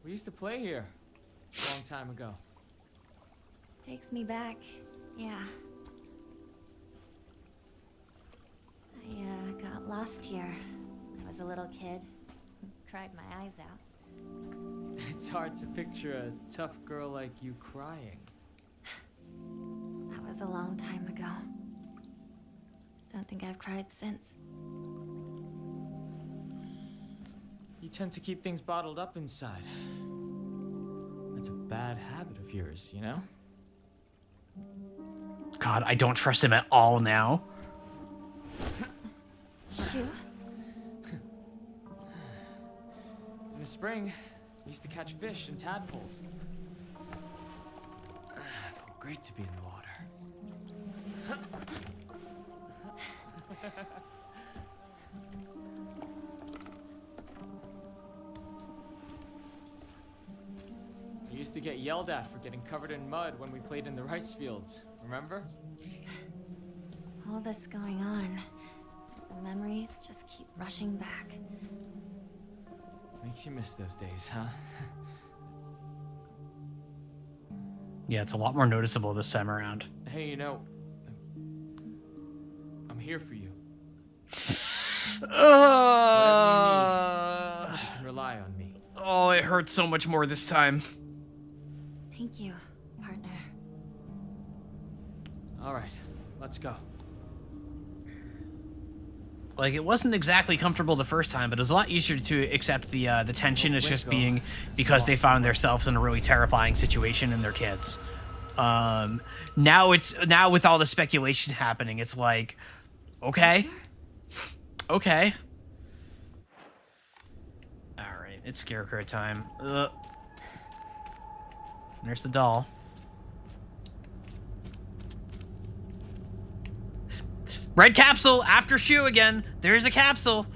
We used to play here a long time ago. Takes me back, yeah. I got lost here. I was a little kid. Cried my eyes out. It's hard to picture a tough girl like you crying. That was a long time ago. Don't think I've cried since. You tend to keep things bottled up inside. That's a bad habit of yours, you know? God, I don't trust him at all now. Shu? In the spring, we used to catch fish and tadpoles. It felt great to be in the water. We used to get yelled at for getting covered in mud when we played in the rice fields, remember? All this going on. The memories just keep rushing back. Makes you miss those days, huh? Yeah, it's a lot more noticeable this time around. Hey, you know, I'm here for you. Whatever you need, you can rely on me. Oh, it it hurts so much more this time. Thank you, partner. All right, let's go. Like, it wasn't exactly comfortable the first time, but it was a lot easier to accept the tension as just being because they found themselves in a really terrifying situation and their kids. Now with all the speculation happening, it's like, okay. Okay. Alright, it's Scarecrow time. Ugh. There's the doll. Red capsule after Shu again. There's a capsule.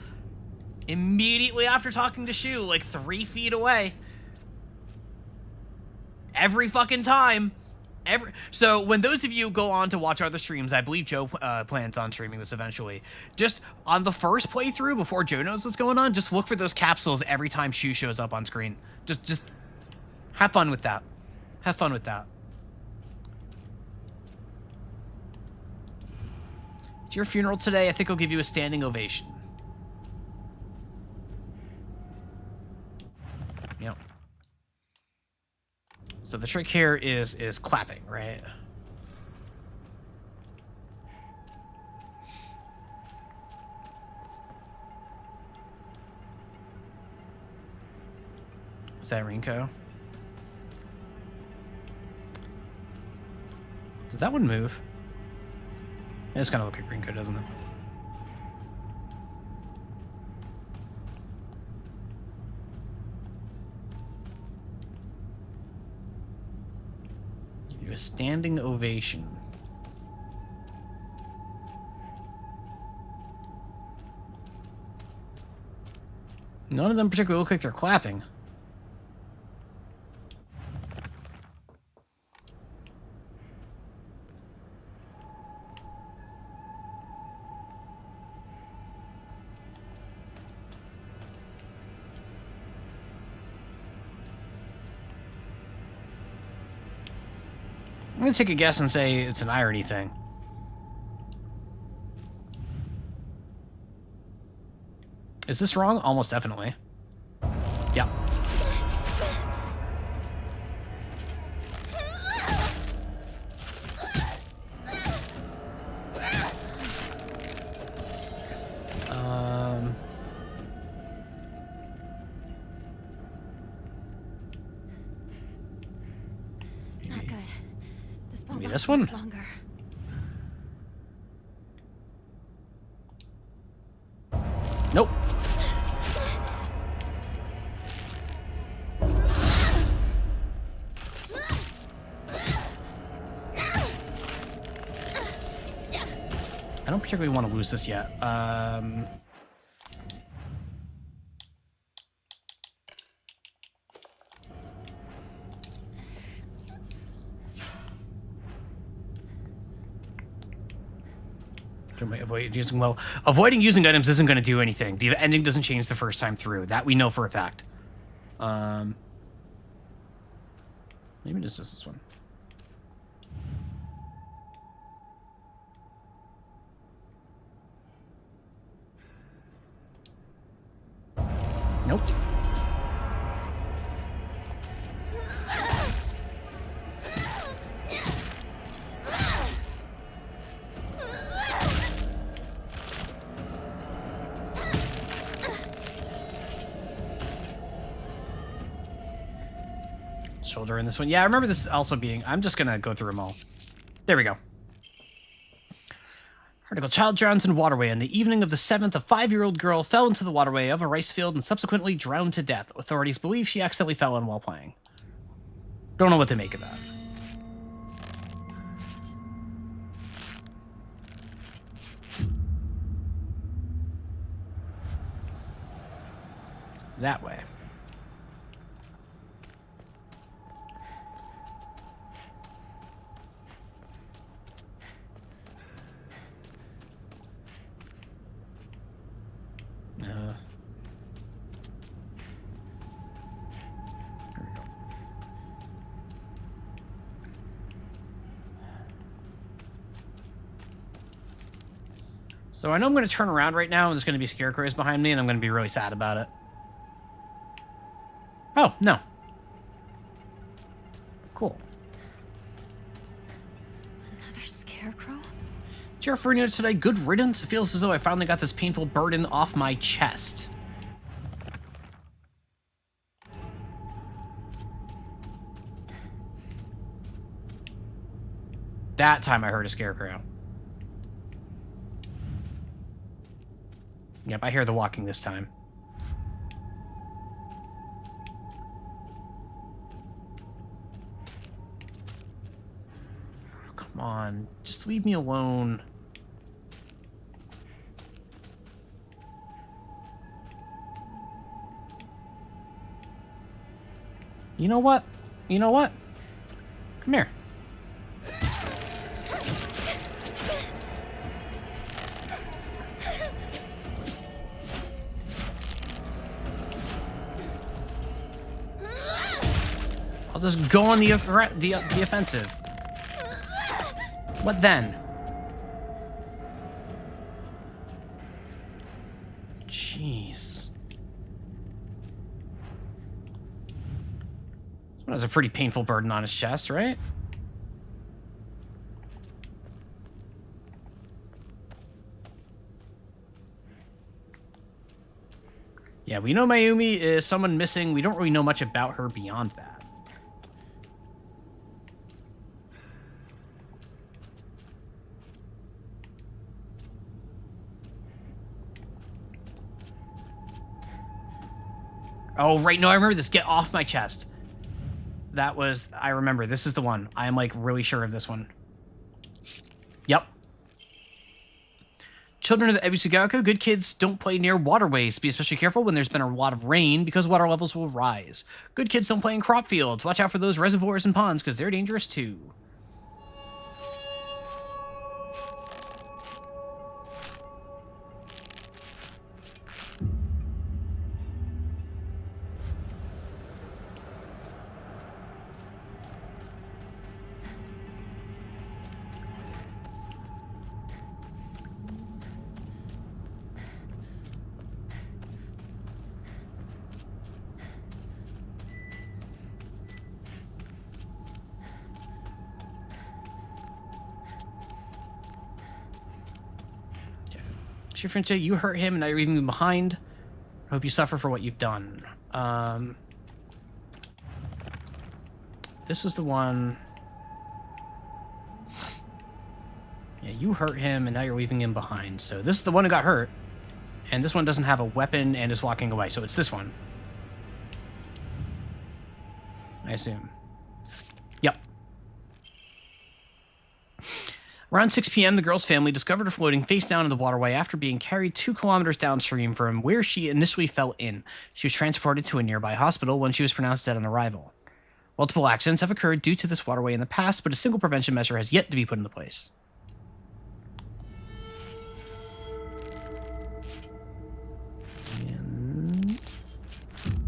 Immediately after talking to Shu, like 3 feet away. Every fucking time. So when those of you go on to watch other streams, I believe Joe plans on streaming this eventually. Just on the first playthrough, before Joe knows what's going on, just look for those capsules every time Shu shows up on screen. Just have fun with that. Have fun with that. It's your funeral today. I think I'll give you a standing ovation. Yep. So the trick here is clapping, right? Is that Rinko? Does that one move? It's kind of look like Rinko, doesn't it? Give you a standing ovation. None of them particularly look like they're clapping. I'm gonna take a guess and say it's an irony thing. Is this wrong? Almost definitely. Yeah. Maybe this one? Longer. Nope. I don't particularly want to lose this yet. Avoid using avoiding using items isn't going to do anything. The ending doesn't change the first time through. That we know for a fact. Maybe this is this one. Nope. Shoulder in this one. Yeah, I remember this also being... I'm just gonna go through them all. There we go. Article: child drowns in waterway. On the evening of the 7th, a 5-year-old girl fell into the waterway of a rice field and subsequently drowned to death. Authorities believe she accidentally fell in while playing. Don't know what to make of that. That way. So I know I'm going to turn around right now, and there's going to be scarecrows behind me, and I'm going to be really sad about it. Oh. Oh, no. Cool. Another scarecrow? Dear Fernia today, good riddance. It feels as though I finally got this painful burden off my chest. That time I heard a scarecrow. Yep, I hear the walking this time. Oh, come on, just leave me alone. You know what? You know what? Come here. I'll just go on the offensive. What then? Jeez. This one has a pretty painful burden on his chest, right? Yeah, we know Mayumi is someone missing. We don't really know much about her beyond that. Oh, right. No, I remember this. Get off my chest. That was... I remember. This is the one. I am, like, really sure of this one. Yep. Children of the Ebisugaoka, good kids don't play near waterways. Be especially careful when there's been a lot of rain because water levels will rise. Good kids don't play in crop fields. Watch out for those reservoirs and ponds because they're dangerous too. Shifrinche, you hurt him and now you're leaving him behind. I hope you suffer for what you've done. This is the one... Yeah, you hurt him and now you're leaving him behind. So this is the one who got hurt. And this one doesn't have a weapon and is walking away. So it's this one. I assume. Yep. Around 6 p.m., the girl's family discovered her floating face down in the waterway after being carried 2 kilometers downstream from where she initially fell in. She was transported to a nearby hospital when she was pronounced dead on arrival. Multiple accidents have occurred due to this waterway in the past, but a single prevention measure has yet to be put into place. And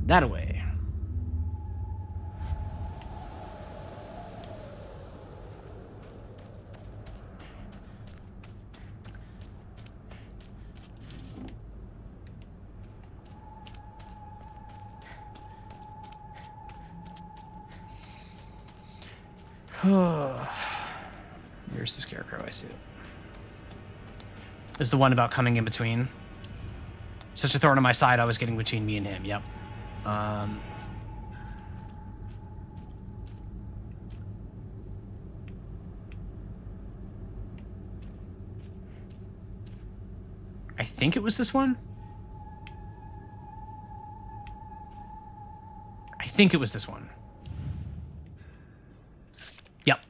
that away. Here's the scarecrow, I see it. Is the one about coming in between. Such a thorn on my side, I was getting between me and him, yep. I think it was this one. I think it was this one. Yep.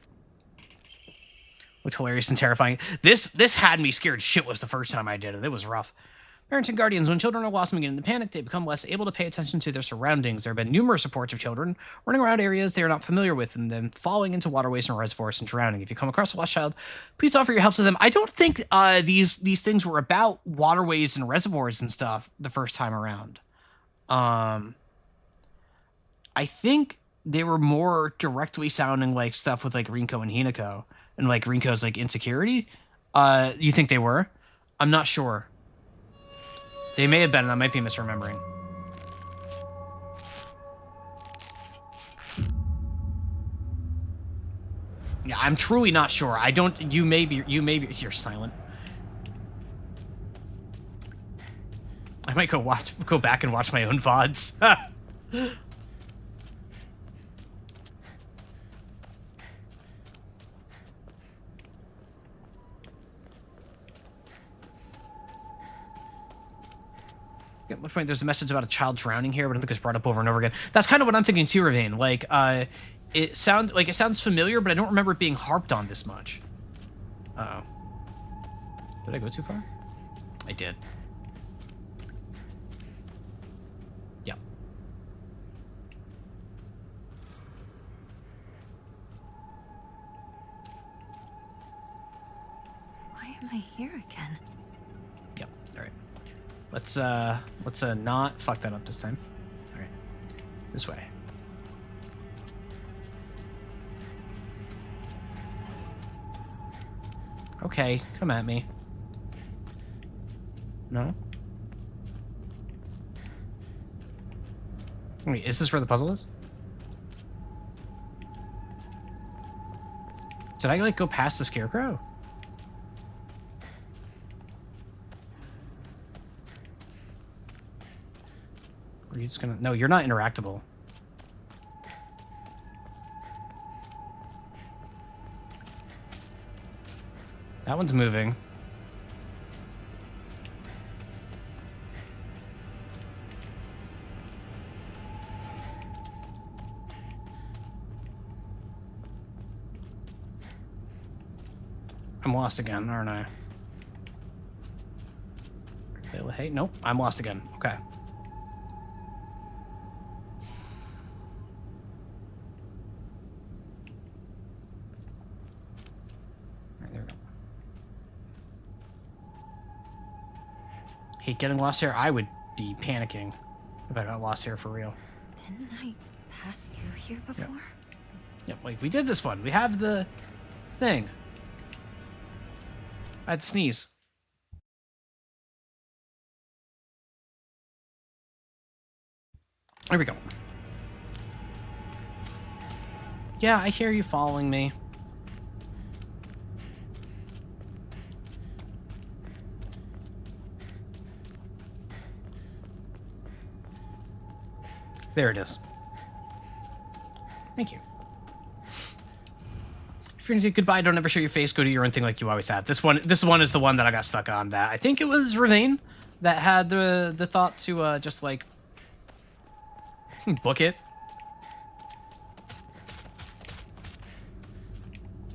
Looked hilarious and terrifying. This had me scared shitless the first time I did it. It was rough. Parents and guardians, when children are lost and begin to panic, they become less able to pay attention to their surroundings. There have been numerous reports of children running around areas they are not familiar with and then falling into waterways and reservoirs and drowning. If you come across a lost child, please offer your help to them. I don't think these things were about waterways and reservoirs and stuff the first time around. I think they were more directly sounding like stuff with like Rinko and Hinako and like Rinko's like insecurity. You think they were? I'm not sure. They may have been, and I might be misremembering. Yeah, I'm truly not sure. I don't. You may be. You're silent. I might go back and watch my own VODs. At one point, there's a message about a child drowning here, but I don't think it's brought up over and over again. That's kind of what I'm thinking too, Ravane. Like, it sounds familiar, but I don't remember it being harped on this much. Uh-oh. Did I go too far? I did. Yep. Why am I here again? Yep. All right. Let's not fuck that up this time. All right. This way. Okay, come at me. No? Wait, is this where the puzzle is? Did I, like, go past the scarecrow? Or are you just gonna... No, you're not interactable. That one's moving. I'm lost again, aren't I? Hey, nope, I'm lost again. Okay. Hate getting lost here. I would be panicking if I got lost here for real. Didn't I pass through here before? Yep, like we did this one. We have the thing. I had to sneeze. There we go. Yeah, I hear you following me. There it is. Thank you. If you're gonna say goodbye, don't ever show your face. Go do your own thing like you always have. This one is the one that I got stuck on. That I think it was Ravane that had the thought to just like book it.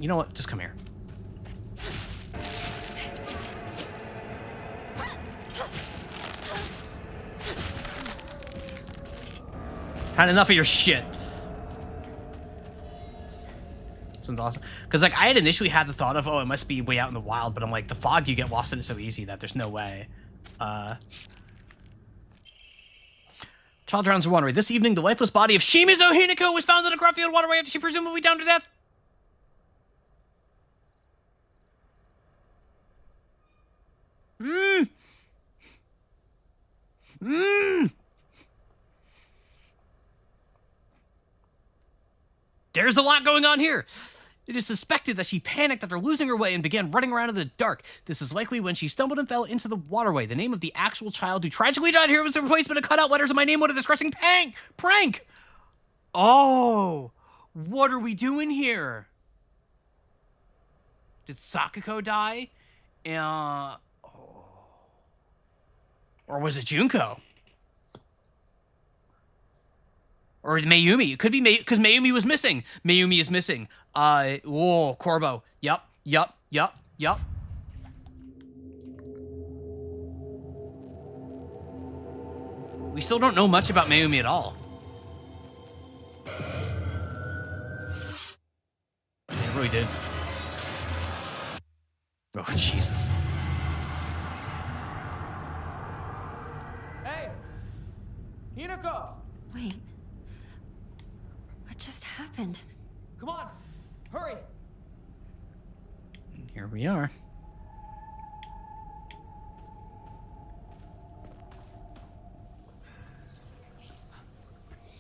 You know what? Just come here. Had enough of your shit. This one's awesome. Because, like, I had initially had the thought of, oh, it must be way out in the wild, but I'm like, the fog, you get lost in it so easy that there's no way. Child drowns in waterway. This evening, the lifeless body of Shimizu Hinako was found in a crop field waterway after she presumably drowned to death. There's a lot going on here. It is suspected that she panicked after losing her way and began running around in the dark. This is likely when she stumbled and fell into the waterway. The name of the actual child who tragically died here was the replacement of cutout letters of my name. What a distressing prank! Oh, what are we doing here? Did Sakako die? Or was it Junko? Or Mayumi. It could be because Mayumi was missing. Mayumi is missing. Whoa, Corbo. Yup. We still don't know much about Mayumi at all. It really did. Oh, Jesus. Hey! Hinako! Wait. What just happened? Come on! Hurry! Here we are.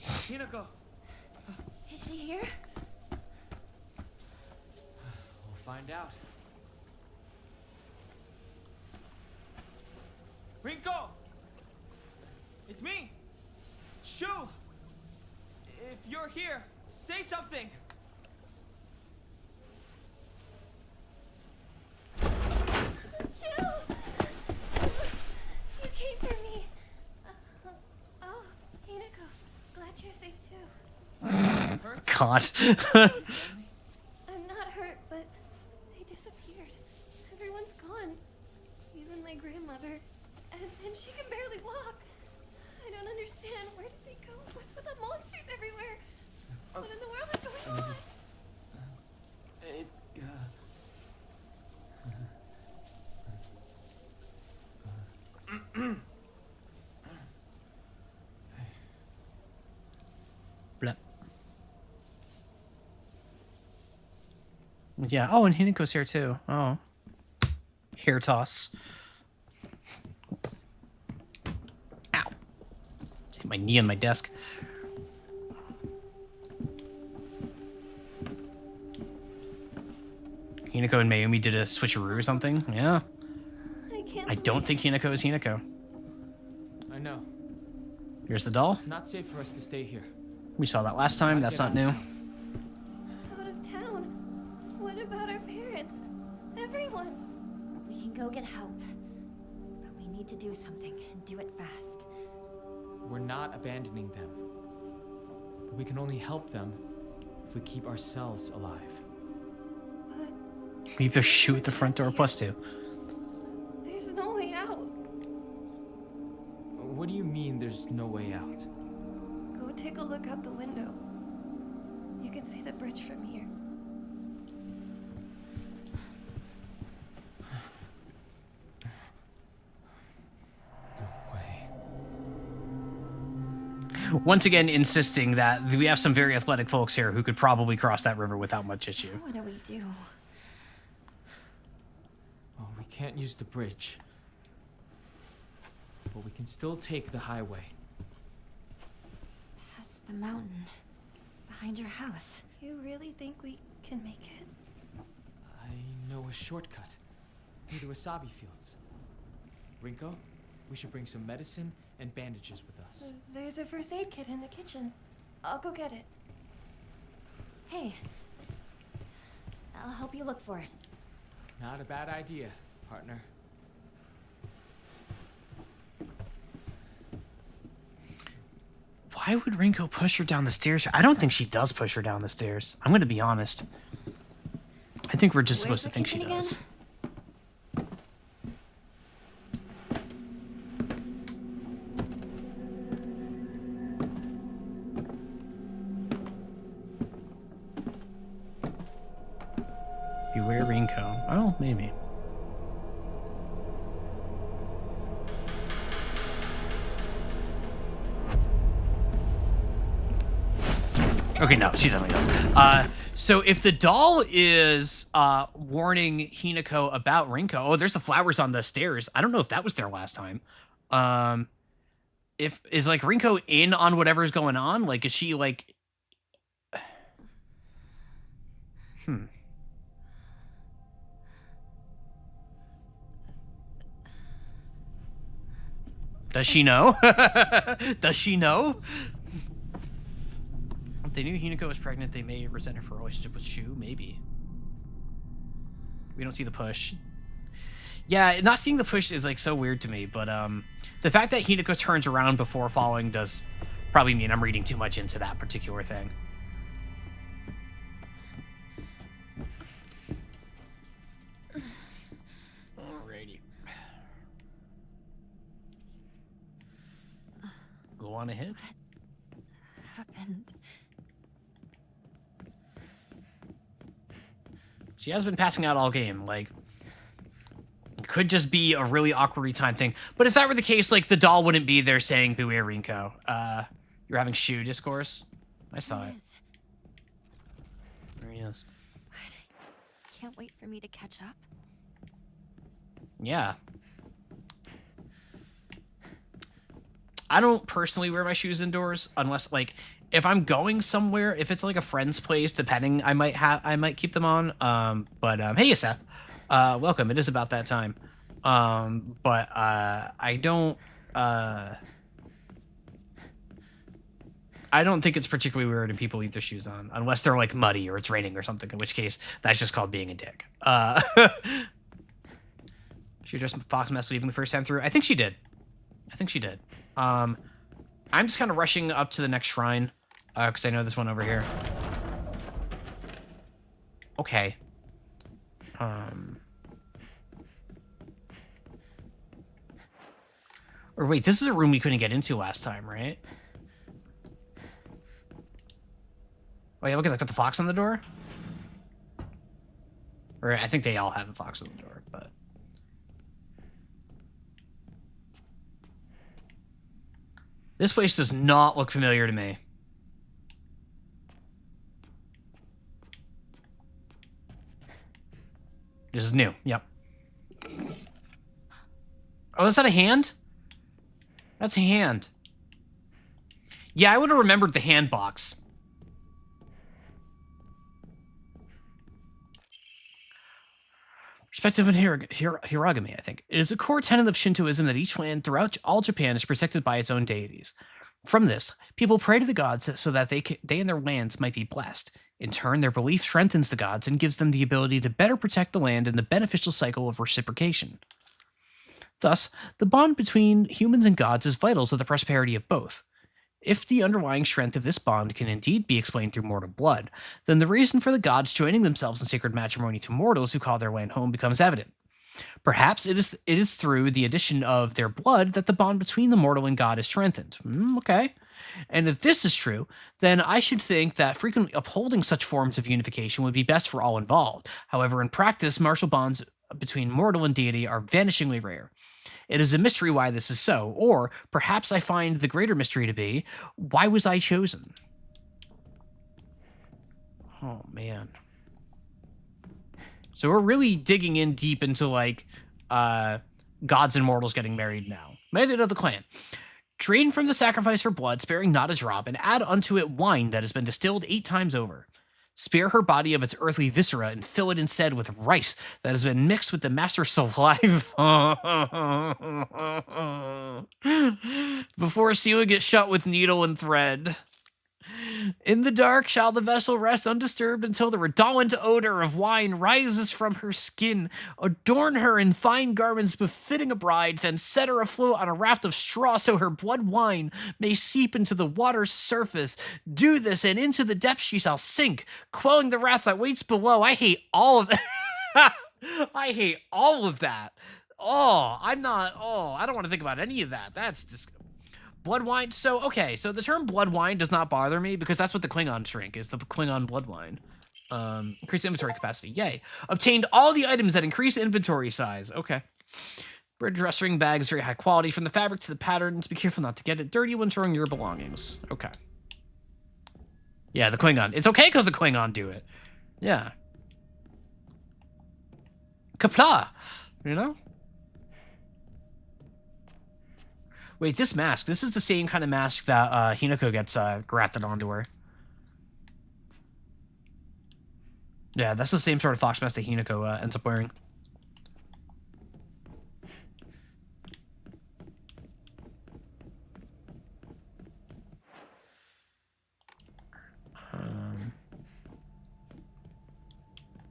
Hinako! Is she here? find out. Rinko! It's me! Shu! If you're here, say something! Shu! You came for me. Oh, Hinako, glad you're safe too. God. I'm not hurt, but they disappeared. Everyone's gone. Even my grandmother. And she can barely walk. I don't understand. Where did they go? What's with the monsters everywhere? What in the world is going on? Blah. Yeah. Oh, and Hinako's here too. Oh. Hair toss. Ow. Hit my knee on my desk. Hinako and Mayumi did a switcheroo or something? Yeah. I don't think Hinako is Hinako. I know. Here's the doll. It's not safe for us to stay here. We saw that last time. That's not new. Out of town? What about our parents? Everyone? We can go get help. But we need to do something and do it fast. We're not abandoning them. But we can only help them if we keep ourselves alive. We either shoot the front door +2. There's no way out. What do you mean there's no way out? Go take a look out the window. You can see the bridge from here. Once again, insisting that we have some very athletic folks here who could probably cross that river without much issue. What do we do? Well, we can't use the bridge. But we can still take the highway. Past the mountain. Behind your house. You really think we can make it? I know a shortcut through the wasabi fields. Rinko, we should bring some medicine and bandages with us. There's a first aid kit in the kitchen. I'll go get it. Hey. I'll help you look for it. Not a bad idea, partner. Why would Rinko push her down the stairs? I don't think she does push her down the stairs. I'm going to be honest. I think we're just supposed to think she does. Beware Rinko. Oh, maybe. Okay, no, she definitely does. So if the doll is warning Hinako about Rinko, oh, there's the flowers on the stairs. I don't know if that was there last time. Is like Rinko in on whatever's going on? Like, is she like? Does she know? Does she know? If they knew Hinako was pregnant, they may resent her for a relationship with Shu. Maybe. We don't see the push. Yeah, not seeing the push is like so weird to me, but the fact that Hinako turns around before falling does probably mean I'm reading too much into that particular thing. Alrighty. Go on ahead. What happened? She has been passing out all game. Like, it could just be a really awkwardly timed thing. But if that were the case, like, the doll wouldn't be there saying, beware Rinko. You're having Shu discourse? I saw it. There he is. What? Can't wait for me to catch up. Yeah. I don't personally wear my shoes indoors unless, like, if I'm going somewhere, if it's like a friend's place, depending, I might keep them on. Hey, Seth, welcome. It is about that time. I don't think it's particularly weird if people leave their shoes on, unless they're like muddy or it's raining or something, in which case that's just called being a dick. She just Fox mess leaving the first time through. I think she did. I'm just kind of rushing up to the next shrine, because I know this one over here. Okay. Or wait, this is a room we couldn't get into last time, right? Oh yeah, look at that, got the fox on the door? Or I think they all have the fox on the door, but... This place does not look familiar to me. This is new, yep. Oh, is that a hand? That's a hand. Yeah, I would have remembered the hand box. Perspective and Hiragami, I think. It is a core tenet of Shintoism that each land throughout all Japan is protected by its own deities. From this, people pray to the gods so that they and their lands might be blessed. In turn, their belief strengthens the gods and gives them the ability to better protect the land in the beneficial cycle of reciprocation. Thus, the bond between humans and gods is vital to the prosperity of both. If the underlying strength of this bond can indeed be explained through mortal blood, then the reason for the gods joining themselves in sacred matrimony to mortals who call their land home becomes evident. Perhaps it is through the addition of their blood that the bond between the mortal and god is strengthened. Okay. And if this is true, then I should think that frequently upholding such forms of unification would be best for all involved. However, in practice, martial bonds between mortal and deity are vanishingly rare. It is a mystery why this is so, or perhaps I find the greater mystery to be, why was I chosen? Oh, man. So we're really digging in deep into, like, gods and mortals getting married now. Mandate of the clan. Drain from the sacrifice for blood, sparing not a drop, and add unto it wine that has been distilled 8 times over. Spare her body of its earthly viscera and fill it instead with rice that has been mixed with the master's saliva. Before sealing it shut with needle and thread. In the dark shall the vessel rest undisturbed until the redolent odor of wine rises from her skin. Adorn her in fine garments befitting a bride, then set her afloat on a raft of straw so her blood wine may seep into the water's surface. Do this, and into the depths she shall sink, quelling the wrath that waits below. I hate all of that. I hate all of that. I don't want to think about any of that. That's disgusting. Blood wine. So, okay. So the term blood wine does not bother me because that's what the Klingons drink, is the Klingon blood wine. Increase inventory capacity. Yay. Obtained all the items that increase inventory size. Okay. Bread dressing bag is very high quality. From the fabric to the patterns, be careful not to get it dirty when storing your belongings. Okay. Yeah, the Klingon. It's okay because the Klingon do it. Yeah. Kapla. You know? Wait, this mask. This is the same kind of mask that Hinako gets grafted onto her. Yeah, that's the same sort of fox mask that Hinako ends up wearing. All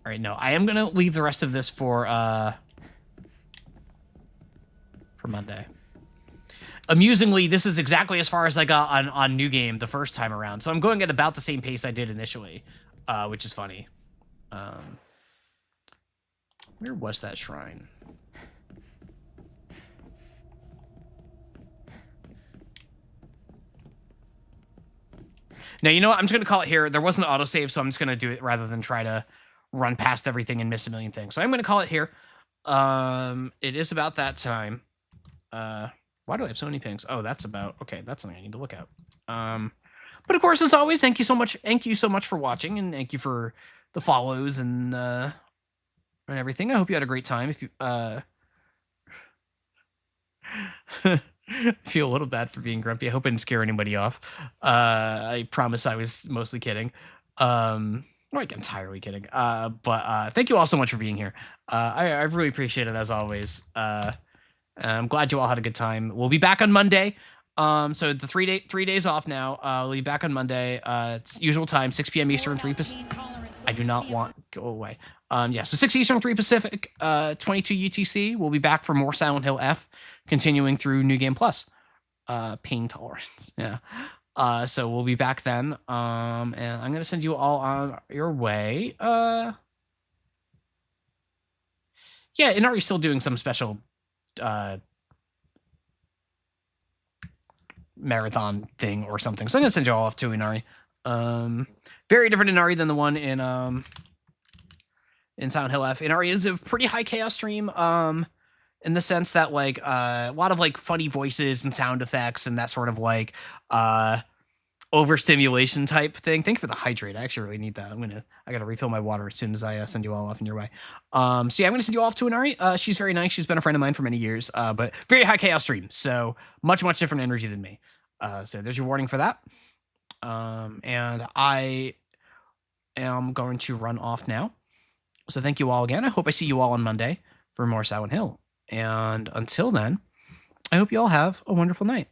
right, no, I am gonna leave the rest of this for Monday. Amusingly, this is exactly as far as I got on New Game the first time around, so I'm going at about the same pace I did initially, which is funny. Where was that shrine? Now, you know what? I'm just going to call it here. There was an autosave, so I'm just going to do it rather than try to run past everything and miss a million things. So I'm going to call it here. It is about that time. Why do I have so many pings? Oh, that's about... Okay, that's something I need to look at. But of course, as always, thank you so much. Thank you so much for watching, and thank you for the follows and everything. I hope you had a great time. If you feel a little bad for being grumpy. I hope I didn't scare anybody off. I promise I was mostly kidding. Like entirely kidding. But thank you all so much for being here. I really appreciate it as always. I'm glad you all had a good time. We'll be back on Monday. So the 3 days off now. We'll be back on Monday. It's usual time, 6 p.m. Eastern, 3 Pacific. I do not want go away. Yeah, so 6 Eastern, 3 Pacific, 22 UTC. We'll be back for more Silent Hill F, continuing through New Game Plus. Pain tolerance. Yeah. So we'll be back then. And I'm gonna send you all on your way. Yeah, Inari's still doing some special marathon thing or something. So I'm gonna send you all off to Inari. Very different Inari than the one in Silent Hill F. Inari is a pretty high chaos stream, in the sense that like a lot of like funny voices and sound effects and that sort of like overstimulation type thing. Thank you for the hydrate. I actually really need that. I gotta refill my water as soon as I send you all off in your way. So yeah, I'm gonna send you off to Inari. She's very nice. She's been a friend of mine for many years, but very high chaos stream. So much different energy than me. So there's your warning for that. And I am going to run off now. So thank you all again. I hope I see you all on Monday for more Silent Hill. And until then, I hope you all have a wonderful night.